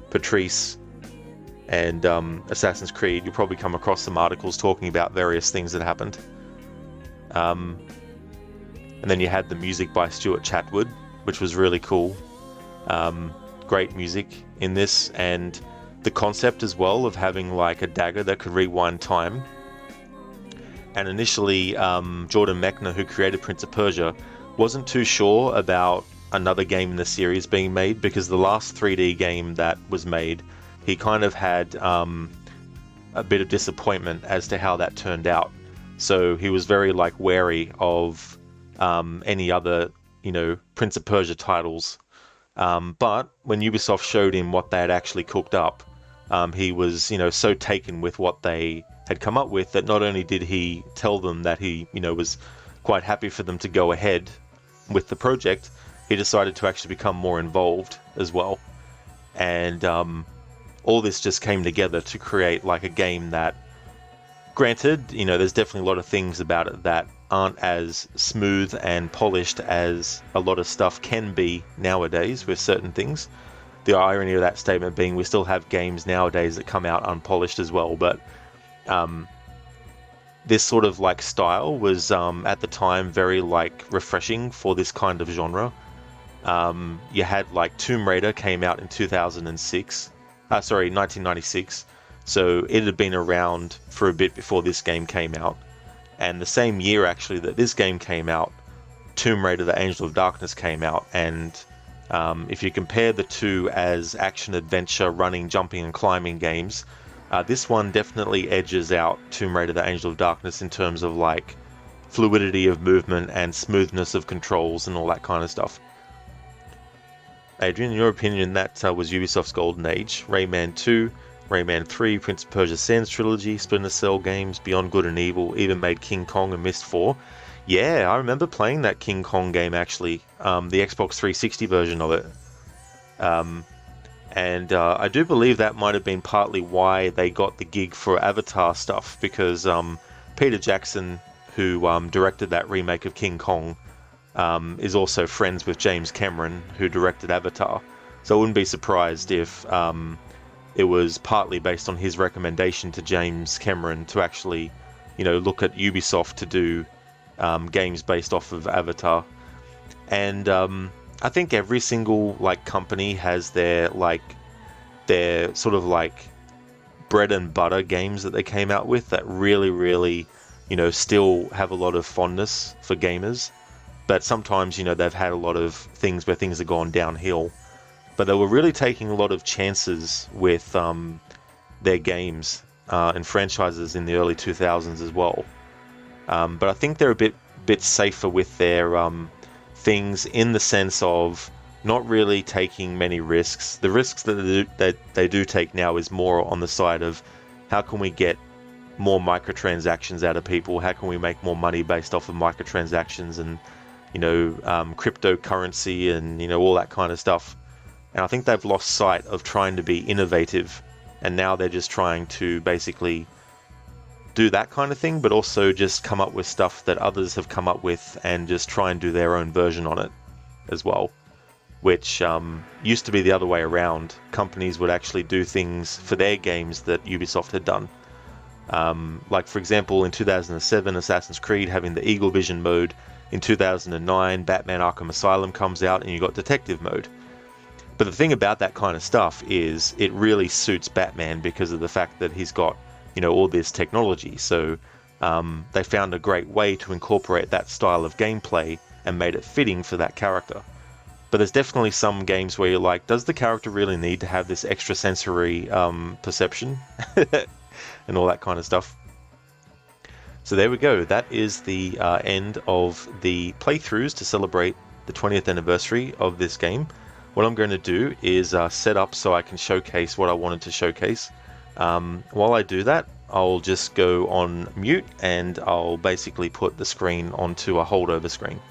Patrice and Assassin's Creed, you'll probably come across some articles talking about various things that happened. And then you had the music by Stuart Chatwood, which was really cool. Great music in this, and the concept as well of having like a dagger that could rewind time. And initially, Jordan Mechner, who created Prince of Persia, wasn't too sure about another game in the series being made, because the last 3D game that was made, he kind of had a bit of disappointment as to how that turned out. So he was very wary of any other, Prince of Persia titles. But when Ubisoft showed him what they had actually cooked up, he was, so taken with what they had come up with that not only did he tell them that he, was quite happy for them to go ahead with the project, he decided to actually become more involved as well. And all this just came together to create a game that, granted, there's definitely a lot of things about it that aren't as smooth and polished as a lot of stuff can be nowadays with certain things. The irony of that statement being we still have games nowadays that come out unpolished as well, but this sort of style was at the time very refreshing for this kind of genre. You had Tomb Raider came out in 1996, so it had been around for a bit before this game came out. And the same year actually that this game came out, Tomb Raider The Angel of Darkness came out, and if you compare the two as action-adventure, running, jumping and climbing games, this one definitely edges out Tomb Raider The Angel of Darkness in terms of fluidity of movement and smoothness of controls and all that kind of stuff. Adrian, in your opinion, that was Ubisoft's golden age. Rayman 2, Rayman 3, Prince of Persia Sands Trilogy, Splinter Cell games, Beyond Good and Evil, even made King Kong and Myst 4. Yeah, I remember playing that King Kong game actually, the Xbox 360 version of it. And I do believe that might have been partly why they got the gig for Avatar stuff, because Peter Jackson, who directed that remake of King Kong, is also friends with James Cameron, who directed Avatar. So I wouldn't be surprised if it was partly based on his recommendation to James Cameron to actually, look at Ubisoft to do games based off of Avatar. And I think every single company has their sort of bread and butter games that they came out with that really still have a lot of fondness for gamers. But sometimes they've had a lot of things where things have gone downhill. But they were really taking a lot of chances with their games and franchises in the early 2000s as well. But I think they're a bit safer with their things in the sense of not really taking many risks. The risks that they do take now is more on the side of how can we get more microtransactions out of people? How can we make more money based off of microtransactions and cryptocurrency and all that kind of stuff. And I think they've lost sight of trying to be innovative, and now they're just trying to basically do that kind of thing, but also just come up with stuff that others have come up with and just try and do their own version on it as well, which used to be the other way around. Companies would actually do things for their games that Ubisoft had done. For example, in 2007, Assassin's Creed having the Eagle Vision mode. In 2009, Batman Arkham Asylum comes out and you got detective mode. But the thing about that kind of stuff is it really suits Batman because of the fact that he's got, all this technology. So they found a great way to incorporate that style of gameplay and made it fitting for that character. But there's definitely some games where you're like, does the character really need to have this extrasensory perception and all that kind of stuff? So there we go. That is the end of the playthroughs to celebrate the 20th anniversary of this game. What I'm going to do is set up so I can showcase what I wanted to showcase. While I do that, I'll just go on mute and I'll basically put the screen onto a holdover screen.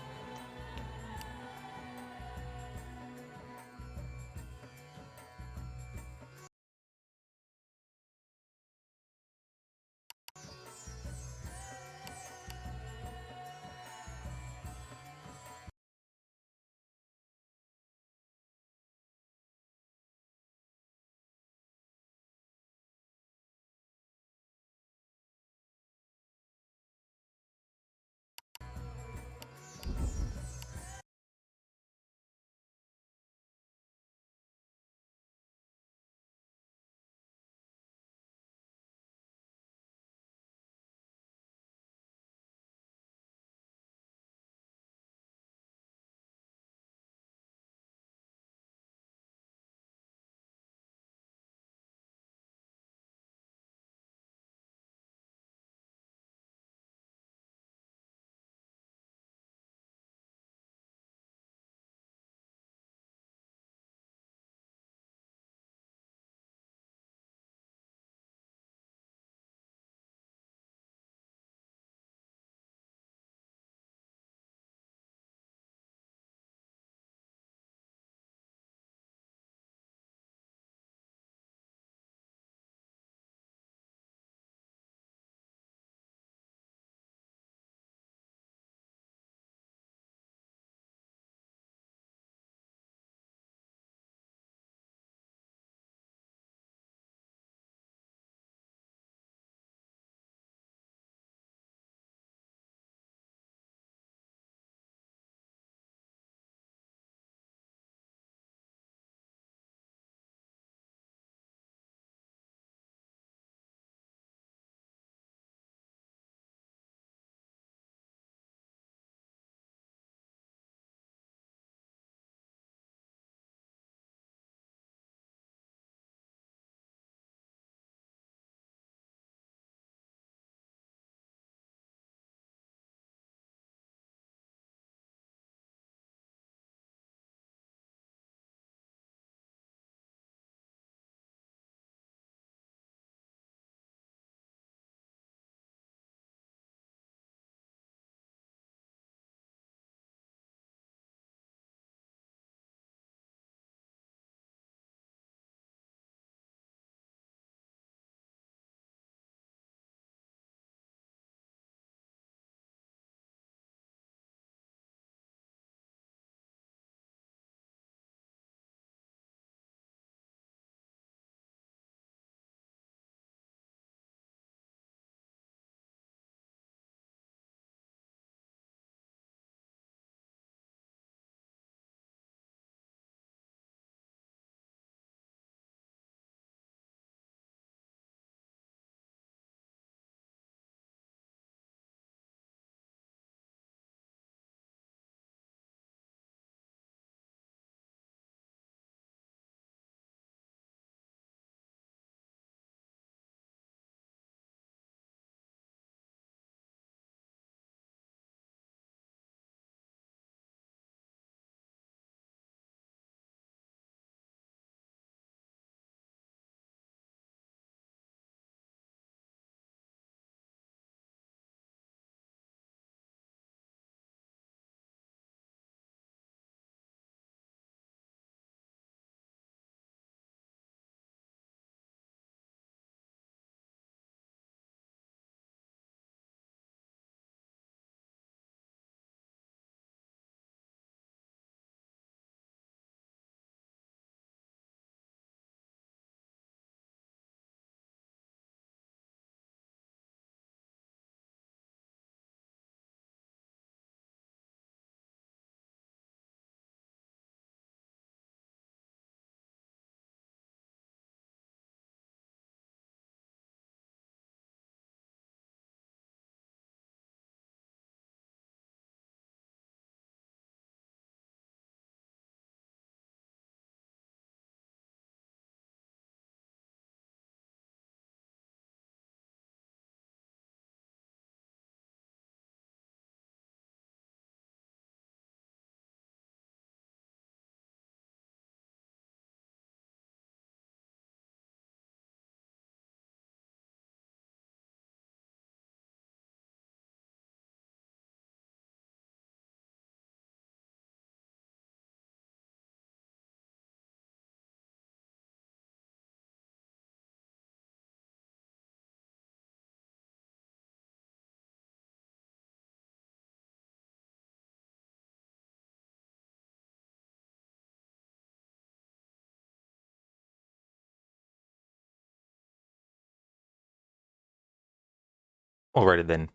Alrighty then.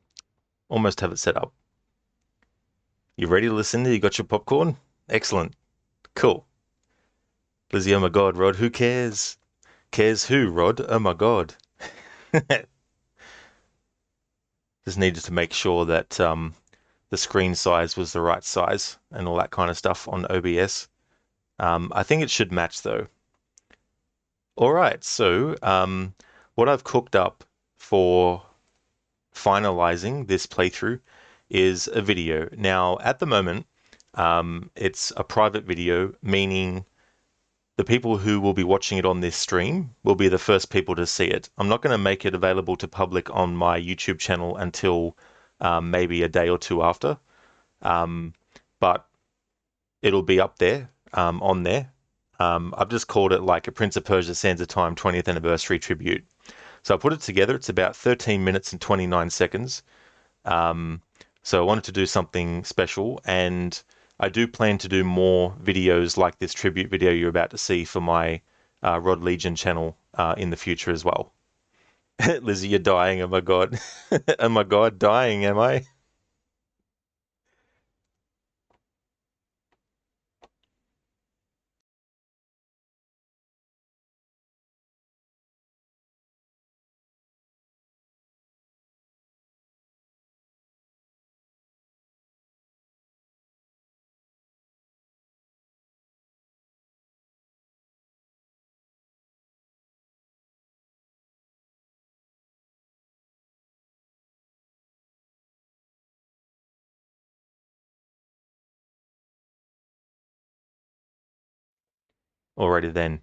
Almost have it set up. You ready to listen? You got your popcorn? Excellent. Cool. Lizzie, oh my god, Rod, who cares? Cares who, Rod? Oh my god. Just needed to make sure that the screen size was the right size and all that kind of stuff on OBS. I think it should match though. Alright, so what I've cooked up for finalizing this playthrough is a video. Now, at the moment, it's a private video, meaning the people who will be watching it on this stream will be the first people to see it. I'm not going to make it available to public on my YouTube channel until maybe a day or two after, but it'll be up there, on there. I've just called it like a Prince of Persia Sands of Time 20th Anniversary Tribute. So I put it together. It's about 13 minutes and 29 seconds. So I wanted to do something special, and I do plan to do more videos like this tribute video you're about to see for my Rod Legion channel in the future as well. Lizzie, you're dying. Oh my god. Oh my god, dying, am I? Alrighty then.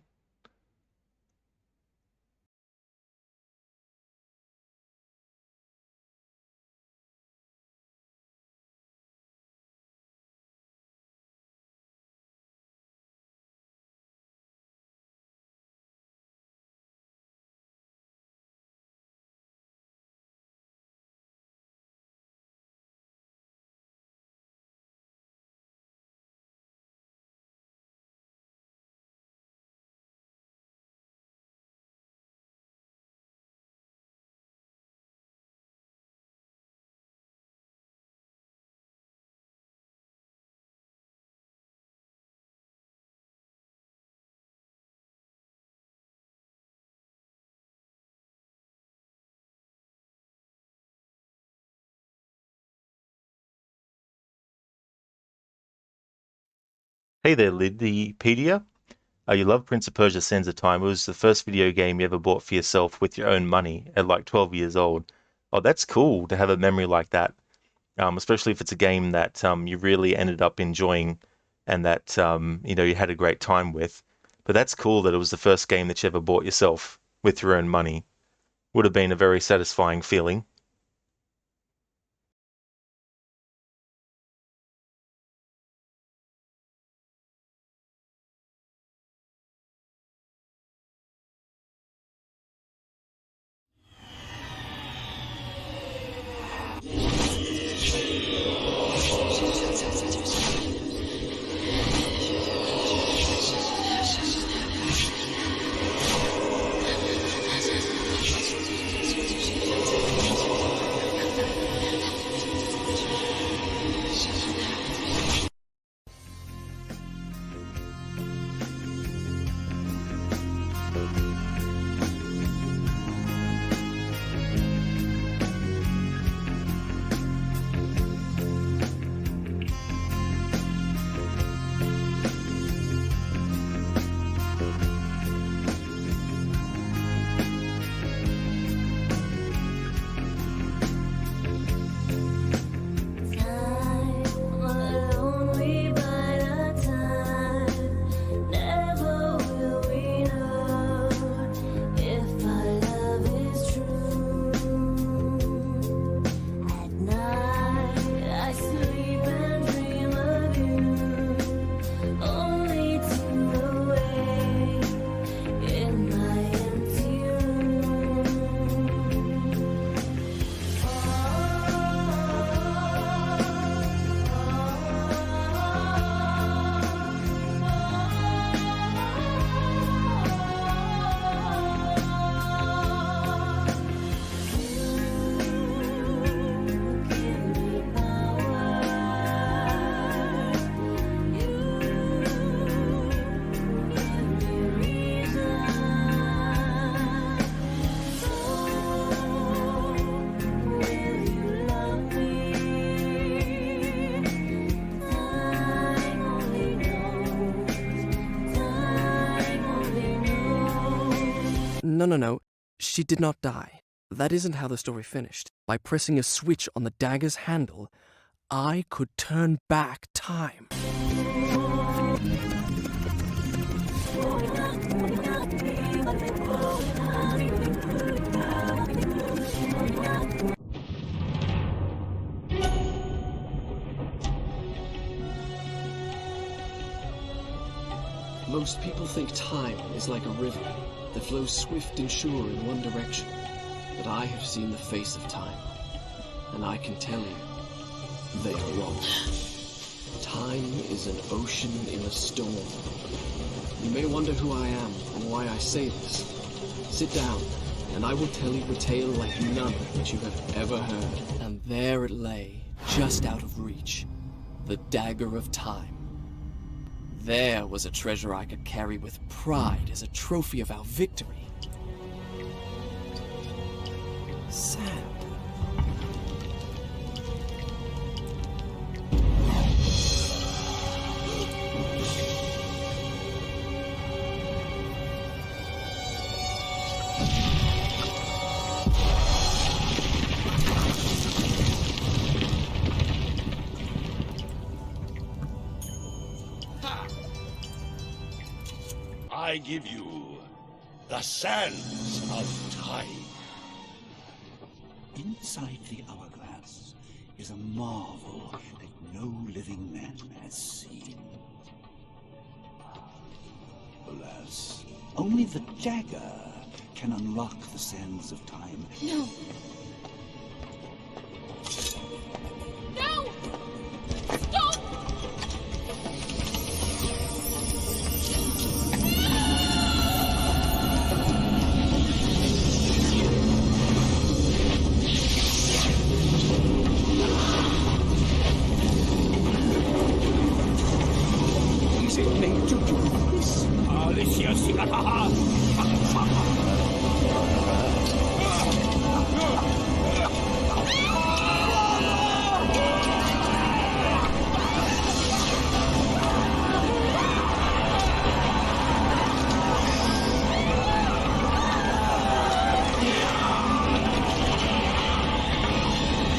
Hey there, Liddypedia. You love Prince of Persia Sands of Time. It was the first video game you ever bought for yourself with your own money at like 12 years old. Oh, that's cool to have a memory like that, especially if it's a game that you really ended up enjoying and that you had a great time with. But that's cool that it was the first game that you ever bought yourself with your own money. Would have been a very satisfying feeling. No. She did not die. That isn't how the story finished. By pressing a switch on the dagger's handle, I could turn back time. Most people think time is like a river that flows swift and sure in one direction. But I have seen the face of time, and I can tell you, they are wrong. Time is an ocean in a storm. You may wonder who I am and why I say this. Sit down, and I will tell you a tale like none that you have ever heard. And there it lay, just out of reach. The dagger of time. There was a treasure I could carry with pride as a trophy of our victory. Sand. I give you the sands of time. Inside the hourglass is a marvel that no living man has seen. Alas, only the dagger can unlock the sands of time. No! No! Stop! Is it made to do this?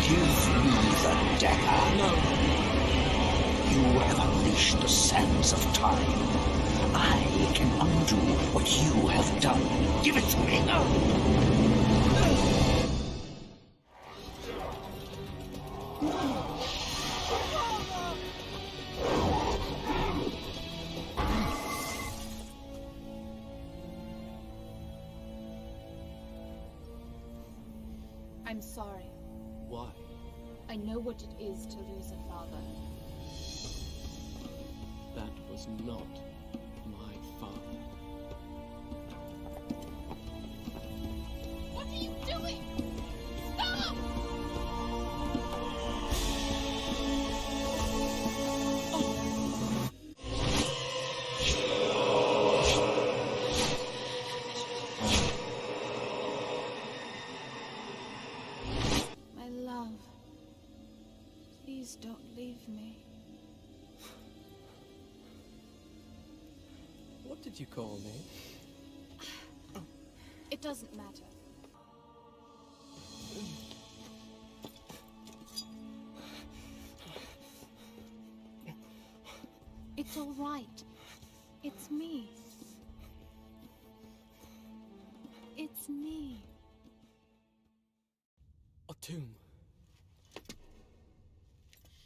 Give me the dagger. No, You have unleashed the sands of time. I can undo what you have done. Give it to me. I'm sorry. Why? I know what it is to lose a father. That was not my father. What are you doing? Stop! My love, please don't leave me. What did you call me? It doesn't matter. It's all right. It's me. It's me. A tomb.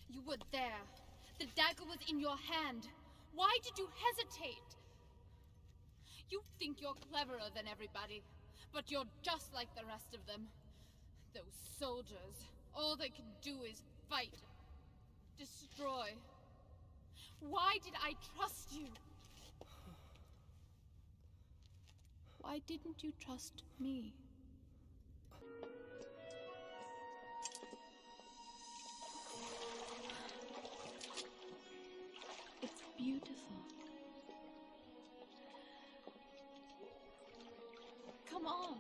You were there. The dagger was in your hand. Why did you hesitate? You think you're cleverer than everybody, but you're just like the rest of them. Those soldiers, all they can do is fight, destroy. Why did I trust you? Why didn't you trust me? It's beautiful. Come on.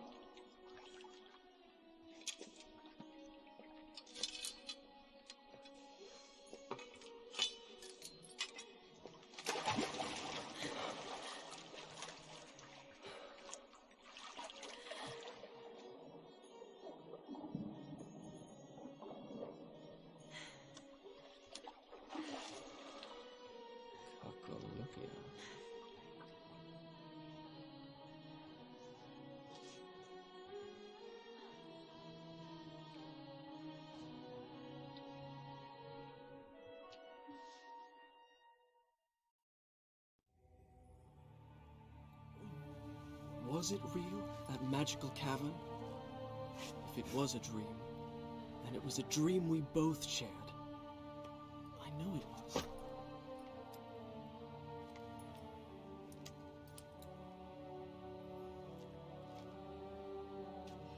here. Was it real, that magical cavern? If it was a dream, then it was a dream we both shared. I know it was.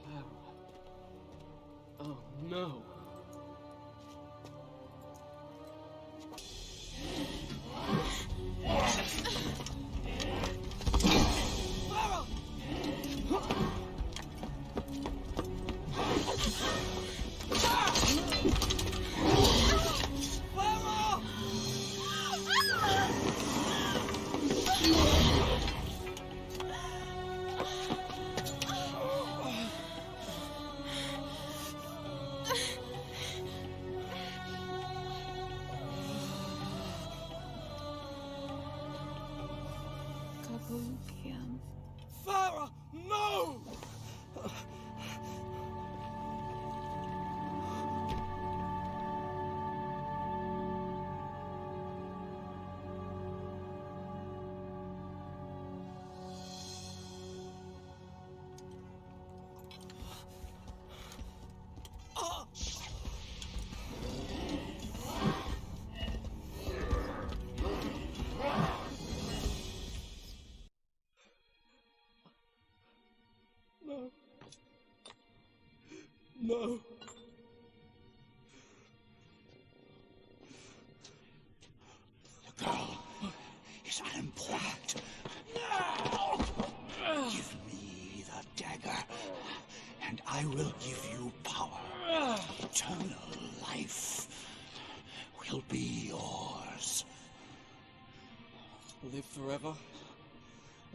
Farah. Oh no. Farah, no! No. No. The girl is unimportant. Give me the dagger, and I will give you power. Eternal life will be yours. Live forever,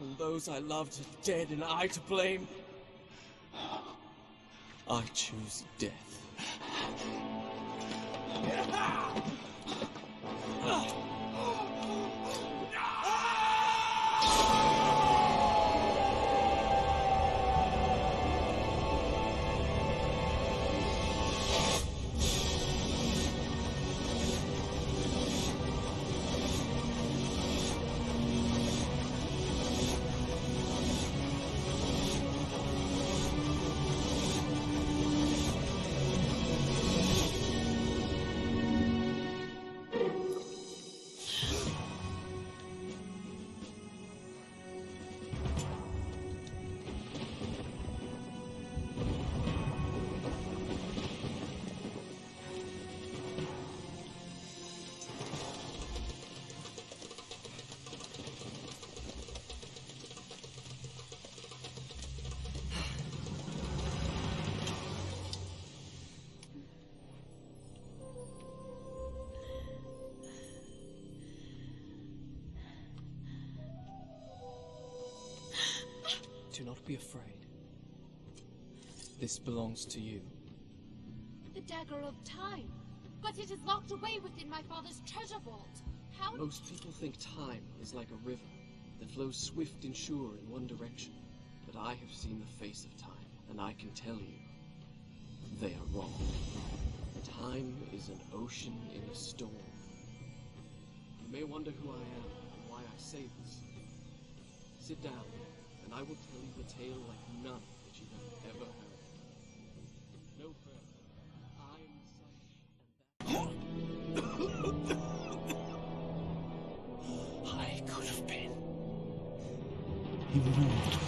and those I loved are dead and I to blame. I choose death. Do not be afraid. This belongs to you. The dagger of time. But it is locked away within my father's treasure vault. How? Most people think time is like a river that flows swift and sure in one direction. But I have seen the face of time, and I can tell you, they are wrong. Time is an ocean in a storm. You may wonder who I am and why I say this. Sit down, and I will tell you a tale like none that you have ever heard. No further. I am the sun, I could have been immortal.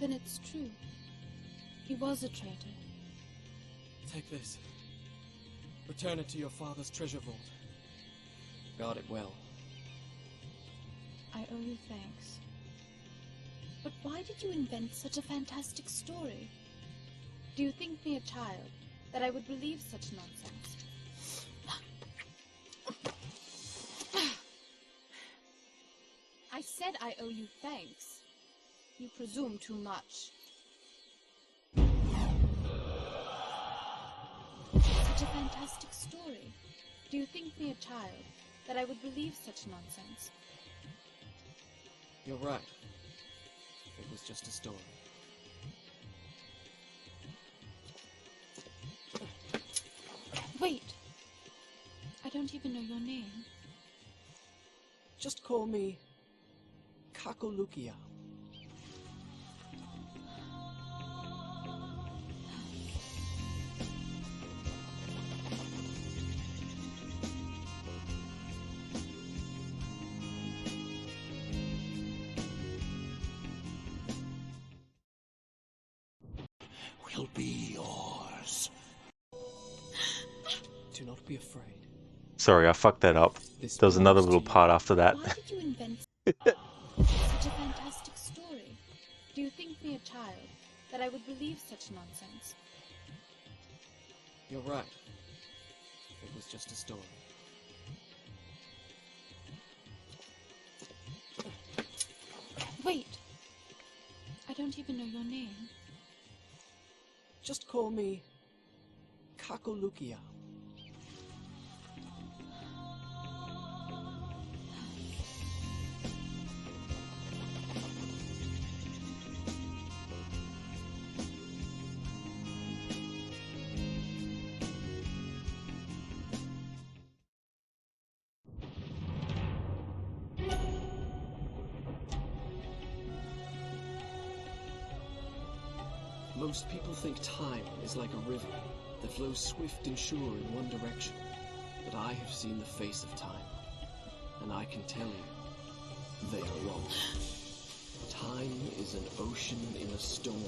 Then it's true. He was a traitor. Take this. Return it to your father's treasure vault. Guard it well. I owe you thanks. But why did you invent such a fantastic story? Do you think me a child, that I would believe such nonsense? I said I owe you thanks. You presume too much. Such a fantastic story. Do you think me a child, that I would believe such nonsense? You're right. It was just a story. Wait! I don't even know your name. Just call me Kakulukia. Will be yours. Do not be afraid. Sorry, I fucked that up. This There was another belongs little to you. part after that. Why did you invent such a fantastic story? Do you think me a child, that I would believe such nonsense? You're right. It was just a story. Wait! I don't even know your name. Just call me Kakulukia. Most people think time is like a river that flows swift and sure in one direction. But I have seen the face of time, and I can tell you, they are wrong. Time is an ocean in a storm.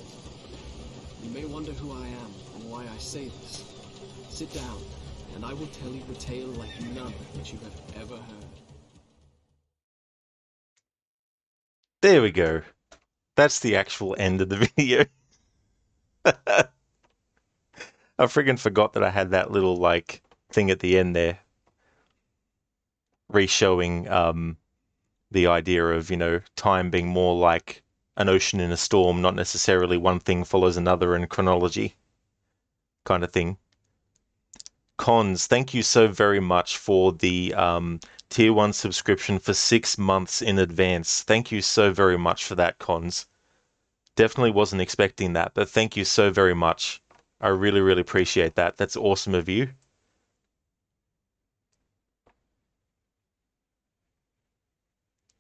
You may wonder who I am and why I say this. Sit down, and I will tell you a tale like none that you have ever heard. There we go. That's the actual end of the video. I friggin' forgot that I had that little, like, thing at the end there. Re-showing the idea of, time being more like an ocean in a storm, not necessarily one thing follows another in chronology kind of thing. Cons, thank you so very much for the Tier 1 subscription for 6 months in advance. Thank you so very much for that, Cons. Definitely wasn't expecting that, but thank you so very much. I really, really appreciate that. That's awesome of you.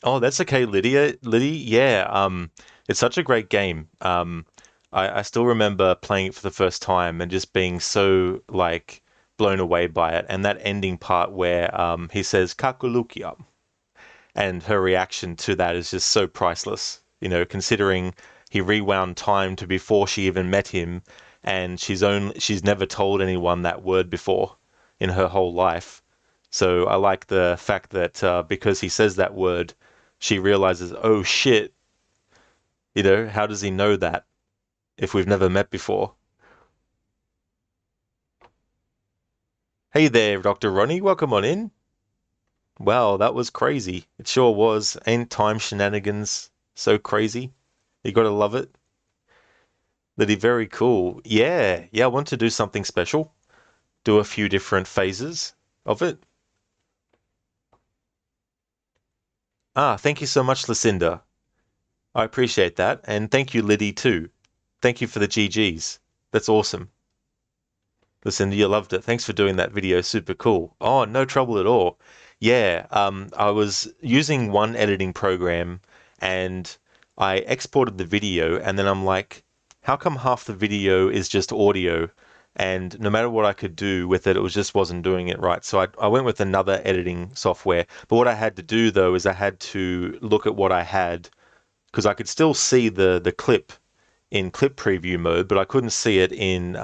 Oh, that's okay, Lydia. Liddy, yeah, it's such a great game. I still remember playing it for the first time and just being so, like, blown away by it. And that ending part where he says, Kakulukia, and her reaction to that is just so priceless. Considering he rewound time to before she even met him, and she's never told anyone that word before in her whole life. So I like the fact that because he says that word, she realizes, oh shit, how does he know that if we've never met before? Hey there, Dr. Ronnie, welcome on in. Wow, that was crazy. It sure was. Ain't time shenanigans so crazy? You gotta love it. Liddy, very cool. Yeah, I want to do something special. Do a few different phases of it. Thank you so much, Lucinda. I appreciate that. And thank you, Liddy, too. Thank you for the GGs. That's awesome. Lucinda, you loved it. Thanks for doing that video. Super cool. Oh, no trouble at all. Yeah, I was using one editing program and I exported the video and then I'm like, how come half the video is just audio? And no matter what I could do with it, just wasn't doing it right. So I went with another editing software. But what I had to do though is I had to look at what I had because I could still see the clip in clip preview mode, but I couldn't see it in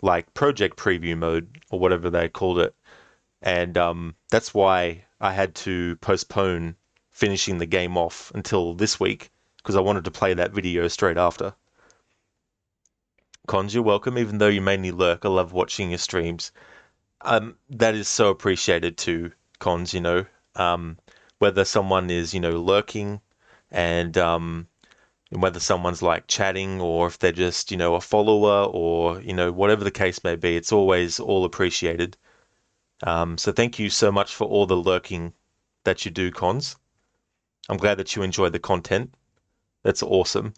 like project preview mode or whatever they called it. And that's why I had to postpone finishing the game off until this week because I wanted to play that video straight after. Cons, you're welcome, even though you mainly lurk. I love watching your streams. That is so appreciated too, Cons, whether someone is, lurking and And whether someone's like chatting or if they're just, a follower or, whatever the case may be, it's always all appreciated. So thank you so much for all the lurking that you do, Cons. I'm glad that you enjoy the content. That's awesome.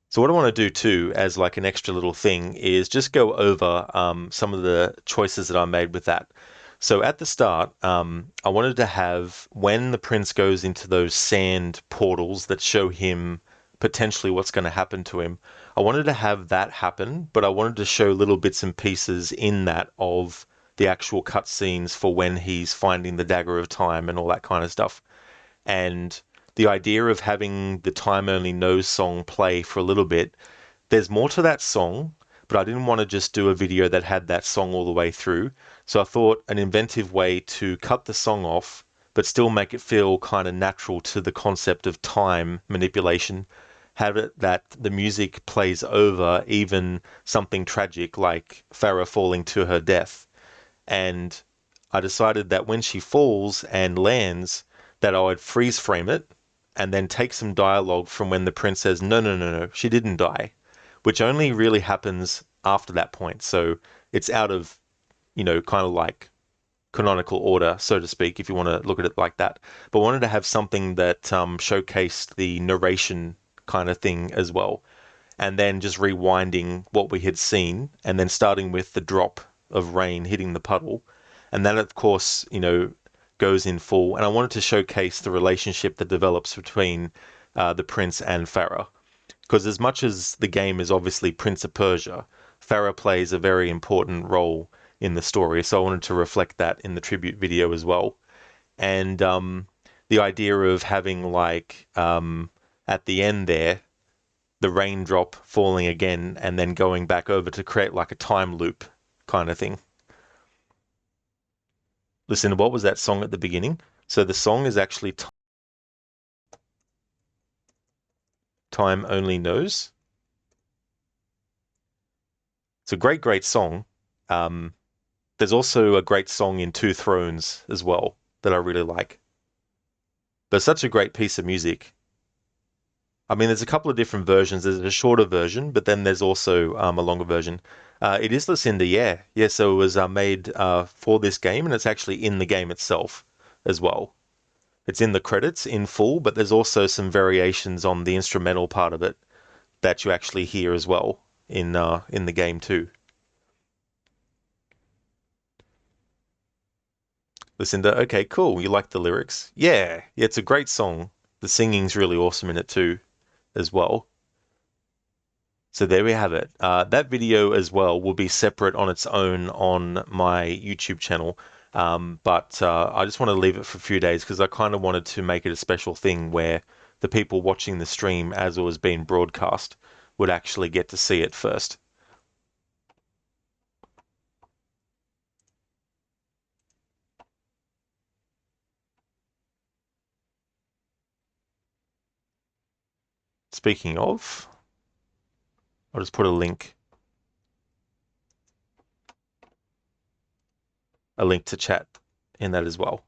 So what I want to do too, as like an extra little thing, is just go over some of the choices that I made with that. So at the start, I wanted to have when the prince goes into those sand portals that show him potentially what's going to happen to him. I wanted to have that happen, but I wanted to show little bits and pieces in that of the actual cutscenes for when he's finding the dagger of time and all that kind of stuff. And the idea of having the Time Only Knows song play for a little bit, there's more to that song, but I didn't want to just do a video that had that song all the way through. So I thought an inventive way to cut the song off, but still make it feel kind of natural to the concept of time manipulation, have it that the music plays over even something tragic like Farah falling to her death. And I decided that when she falls and lands, that I would freeze frame it and then take some dialogue from when the prince says, no, no, no, no, she didn't die, which only really happens after that point. So it's out of, kind of like canonical order, so to speak, if you want to look at it like that. But I wanted to have something that showcased the narration kind of thing as well. And then just rewinding what we had seen and then starting with the drop of rain hitting the puddle. And that, of course, goes in full. And I wanted to showcase the relationship that develops between the prince and Farah. Because as much as the game is obviously Prince of Persia, Farah plays a very important role in the story. So I wanted to reflect that in the tribute video as well. And the idea of having like at the end there, the raindrop falling again and then going back over to create like a time loop kind of thing. Listen, what was that song at the beginning? So the song is actually Time Only Knows. It's a great, great song. There's also a great song in Two Thrones as well that I really like. But such a great piece of music. I mean, there's a couple of different versions. There's a shorter version, but then there's also a longer version. It is Lucinda, yeah. Yeah, so it was made for this game, and it's actually in the game itself as well. It's in the credits in full, but there's also some variations on the instrumental part of it that you actually hear as well in the game too. Lucinda, okay, cool. You like the lyrics? Yeah, it's a great song. The singing's really awesome in it too, as well. So there we have it. That video as well will be separate on its own on my YouTube channel. But I just want to leave it for a few days because I kind of wanted to make it a special thing where the people watching the stream as it was being broadcast would actually get to see it first. Speaking of, I'll just put a link to chat in that as well.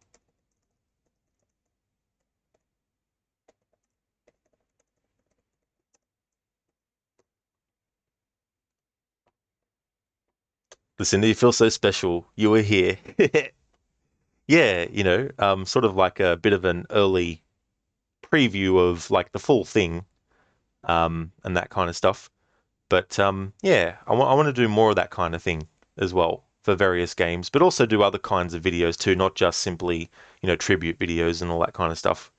Listen, you feel so special. You were here. Yeah, sort of like a bit of an early preview of like the full thing, and that kind of stuff. But yeah, I want to do more of that kind of thing as well for various games, but also do other kinds of videos too, not just simply, tribute videos and all that kind of stuff.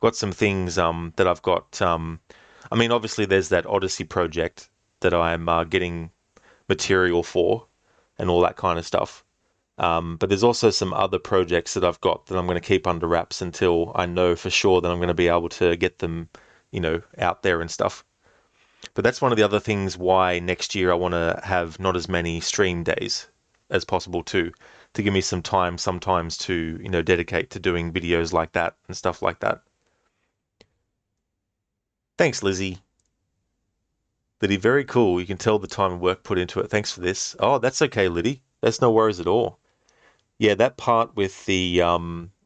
Got some things that I've got. I mean, obviously there's that Odyssey project that I'm getting material for and all that kind of stuff. But there's also some other projects that I've got that I'm going to keep under wraps until I know for sure that I'm going to be able to get them, out there and stuff. But that's one of the other things why next year I want to have not as many stream days as possible too, to give me some time sometimes to, dedicate to doing videos like that and stuff like that. Thanks, Lizzie. Liddy, very cool. You can tell the time and work put into it. Thanks for this. Oh, that's okay, Liddy. That's no worries at all. Yeah, that part with the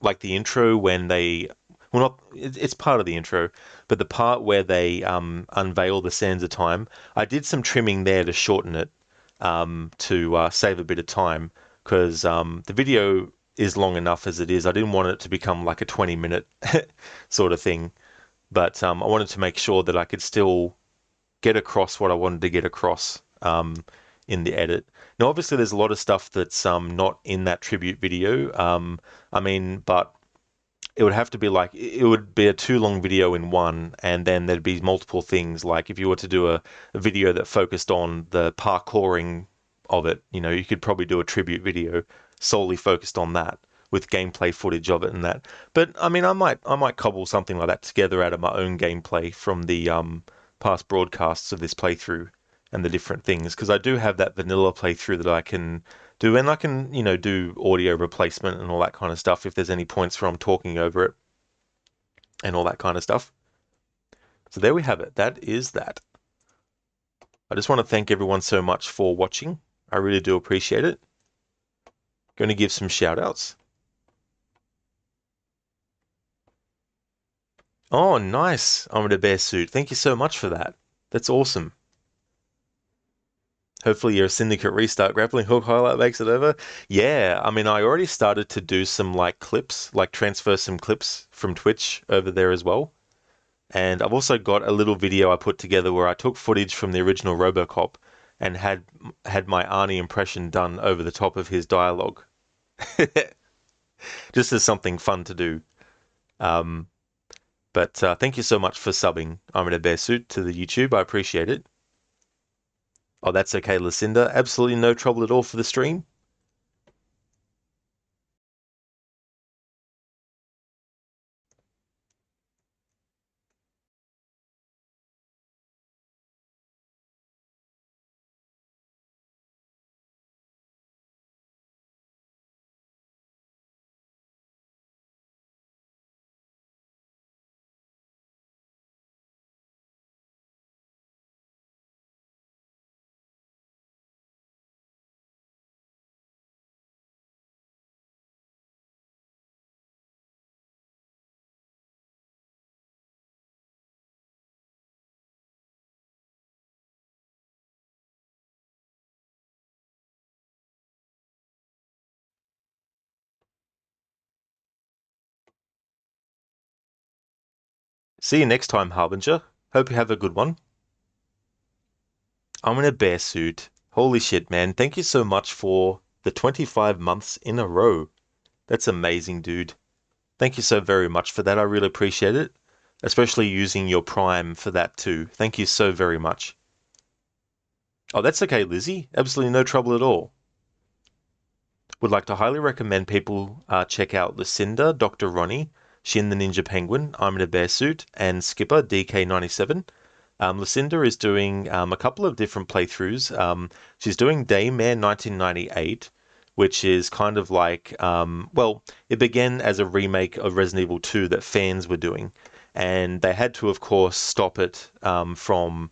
like the intro when they Well, not it's part of the intro, but the part where they unveil the Sands of Time, I did some trimming there to shorten it, to save a bit of time, because the video is long enough as it is. I didn't want it to become like a 20-minute sort of thing, but I wanted to make sure that I could still get across what I wanted to get across in the edit. Now, obviously, there's a lot of stuff that's not in that tribute video. I mean, but it would have to be like it would be a too long video in one, and then there'd be multiple things. Like if you were to do a video that focused on the parkouring of it, you know, you could probably do a tribute video solely focused on that with gameplay footage of it and that. But I mean, I might cobble something like that together out of my own gameplay from the past broadcasts of this playthrough and the different things, because I do have that vanilla playthrough that I can do, and I can, you know, do audio replacement and all that kind of stuff if there's any points where I'm talking over it and all that kind of stuff. So there we have it. That is that. I just want to thank everyone so much for watching. I really do appreciate it. Going to give some shout outs. Oh, nice. I'm in a bear suit. Thank you so much for that. That's awesome. Hopefully your Syndicate Restart grappling hook highlight makes it over. Yeah, I mean, I already started to do some like clips, like transfer some clips from Twitch over there as well. And I've also got a little video I put together where I took footage from the original RoboCop and had my Arnie impression done over the top of his dialogue. Just as something fun to do. But thank you so much for subbing I'm in a bear suit to the YouTube. I appreciate it. Oh, that's okay, Lucinda. Absolutely no trouble at all for the stream. See you next time, Harbinger. Hope you have a good one. I'm in a bear suit. Holy shit, man. Thank you so much for the 25 months in a row. That's amazing, dude. Thank you so very much for that. I really appreciate it. Especially using your Prime for that too. Thank you so very much. Oh, that's okay, Lizzie. Absolutely no trouble at all. Would like to highly recommend people check out Lucinda, Dr. Ronnie, Shin the Ninja Penguin, I'm in a Bear Suit, and Skipper, DK97. Lucinda is doing a couple of different playthroughs. She's doing Daymare 1998, which is kind of like, well, it began as a remake of Resident Evil 2 that fans were doing. And they had to, of course, stop it from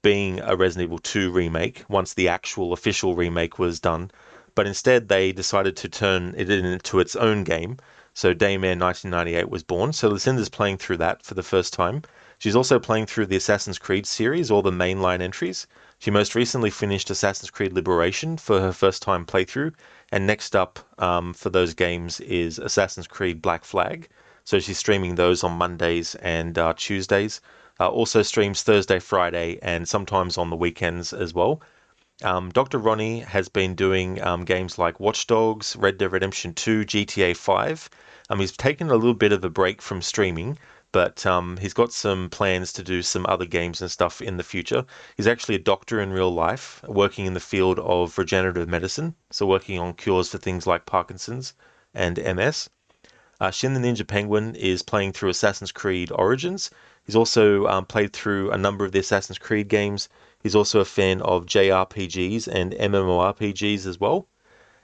being a Resident Evil 2 remake once the actual official remake was done. But instead, they decided to turn it into its own game. So Daymare 1998 was born. So Lucinda's playing through that for the first time. She's also playing through the Assassin's Creed series, all the mainline entries. She most recently finished Assassin's Creed Liberation for her first time playthrough. And next up for those games is Assassin's Creed Black Flag. So she's streaming those on Mondays and Tuesdays. Also streams Thursday, Friday, and sometimes on the weekends as well. Dr. Ronnie has been doing games like Watch Dogs, Red Dead Redemption 2, GTA 5. He's taken a little bit of a break from streaming, but he's got some plans to do some other games and stuff in the future. He's actually a doctor in real life, working in the field of regenerative medicine, so working on cures for things like Parkinson's and MS. Shin the Ninja Penguin is playing through Assassin's Creed Origins. He's also played through a number of the Assassin's Creed games. He's also a fan of JRPGs and MMORPGs as well.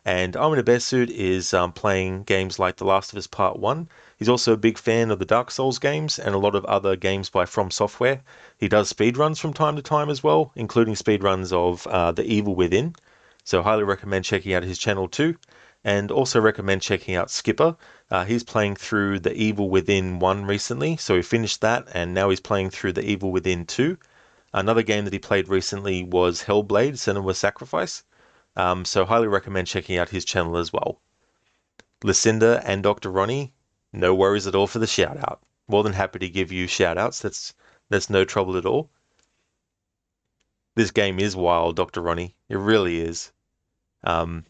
And I'm in a Bear Suit is playing games like The Last of Us Part 1. He's also a big fan of the Dark Souls games and a lot of other games by From Software. He does speedruns from time to time as well, including speedruns of The Evil Within. So highly recommend checking out his channel too. And also recommend checking out Skipper. He's playing through The Evil Within 1 recently, so he finished that, and now he's playing through The Evil Within 2. Another game that he played recently was Hellblade: Senua's Sacrifice. So highly recommend checking out his channel as well. Lucinda and Dr. Ronnie, no worries at all for the shout out. More than happy to give you shout outs. That's no trouble at all. This game is wild, Dr. Ronnie. It really is. Can't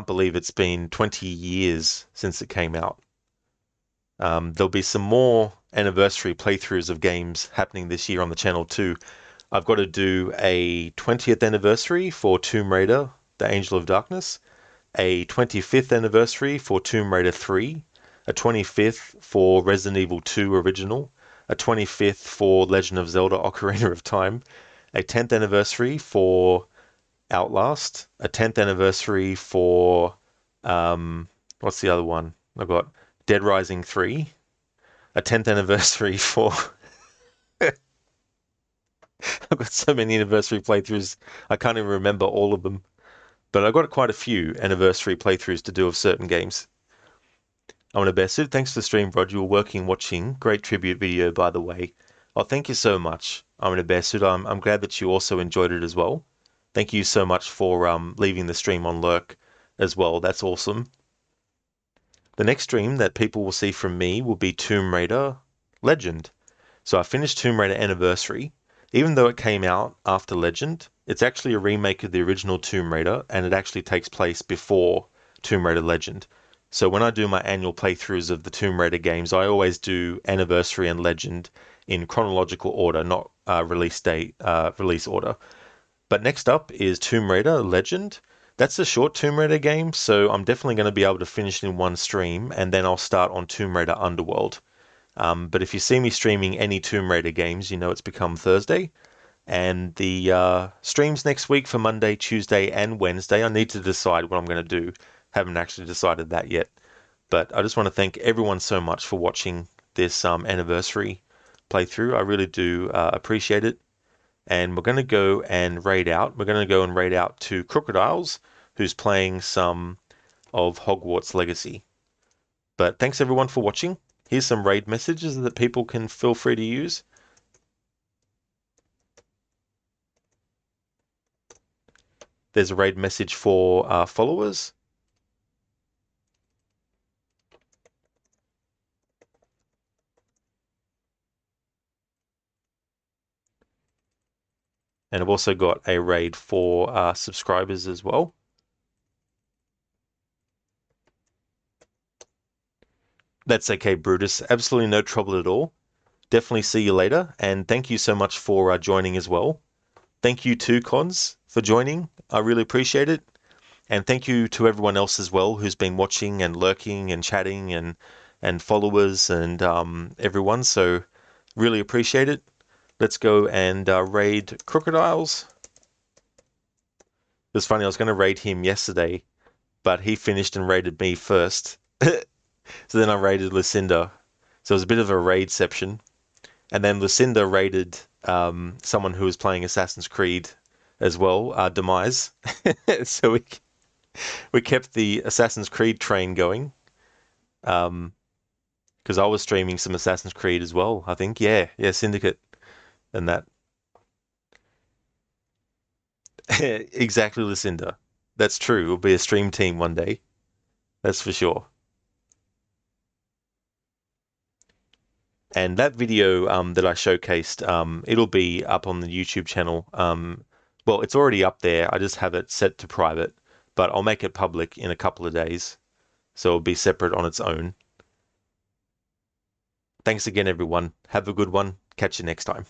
believe it's been 20 years since it came out. There'll be some more anniversary playthroughs of games happening this year on the channel too. I've got to do a 20th anniversary for Tomb Raider, The Angel of Darkness, a 25th anniversary for Tomb Raider 3, a 25th for Resident Evil 2 Original, a 25th for Legend of Zelda Ocarina of Time, a 10th anniversary for Outlast, a 10th anniversary for, what's the other one? I've got Dead Rising 3, a 10th anniversary for... I've got so many anniversary playthroughs, I can't even remember all of them. But I've got quite a few anniversary playthroughs to do of certain games. I'm gonna best it. Thanks for the stream, Rod. You were working, watching. Great tribute video, by the way. Oh, thank you so much. I'm gonna best it. I'm glad that you also enjoyed it as well. Thank you so much for leaving the stream on lurk as well. That's awesome. The next stream that people will see from me will be Tomb Raider Legend. So I finished Tomb Raider Anniversary. Even though it came out after Legend, it's actually a remake of the original Tomb Raider, and it actually takes place before Tomb Raider Legend. So when I do my annual playthroughs of the Tomb Raider games, I always do Anniversary and Legend in chronological order, not release date, release order. But next up is Tomb Raider Legend. That's a short Tomb Raider game, so I'm definitely going to be able to finish it in one stream, and then I'll start on Tomb Raider Underworld. But if you see me streaming any Tomb Raider games, you know it's become Thursday. And the streams next week for Monday, Tuesday, and Wednesday, I need to decide what I'm going to do. Haven't actually decided that yet. But I just want to thank everyone so much for watching this anniversary playthrough. I really do appreciate it. And we're going to go and raid out. We're going to go and raid out to Crocodiles, who's playing some of Hogwarts Legacy. But thanks everyone for watching. Here's some raid messages that people can feel free to use. There's a raid message for followers. And I've also got a raid for subscribers as well. That's okay, Brutus. Absolutely no trouble at all. Definitely see you later. And thank you so much for joining as well. Thank you too, Cons, for joining. I really appreciate it. And thank you to everyone else as well who's been watching and lurking and chatting and followers and everyone. So really appreciate it. Let's go and raid Crocodiles. It was funny, I was going to raid him yesterday, but he finished and raided me first. So then I raided Lucinda. So it was a bit of a raidception. And then Lucinda raided someone who was playing Assassin's Creed as well, Demise. So we kept the Assassin's Creed train going. Because I was streaming some Assassin's Creed as well, I think. Yeah, Syndicate and that. Exactly, Lucinda. That's true. We'll be a stream team one day. That's for sure. And that video that I showcased, it'll be up on the YouTube channel. Well, it's already up there. I just have it set to private, but I'll make it public in a couple of days. So it'll be separate on its own. Thanks again, everyone. Have a good one. Catch you next time.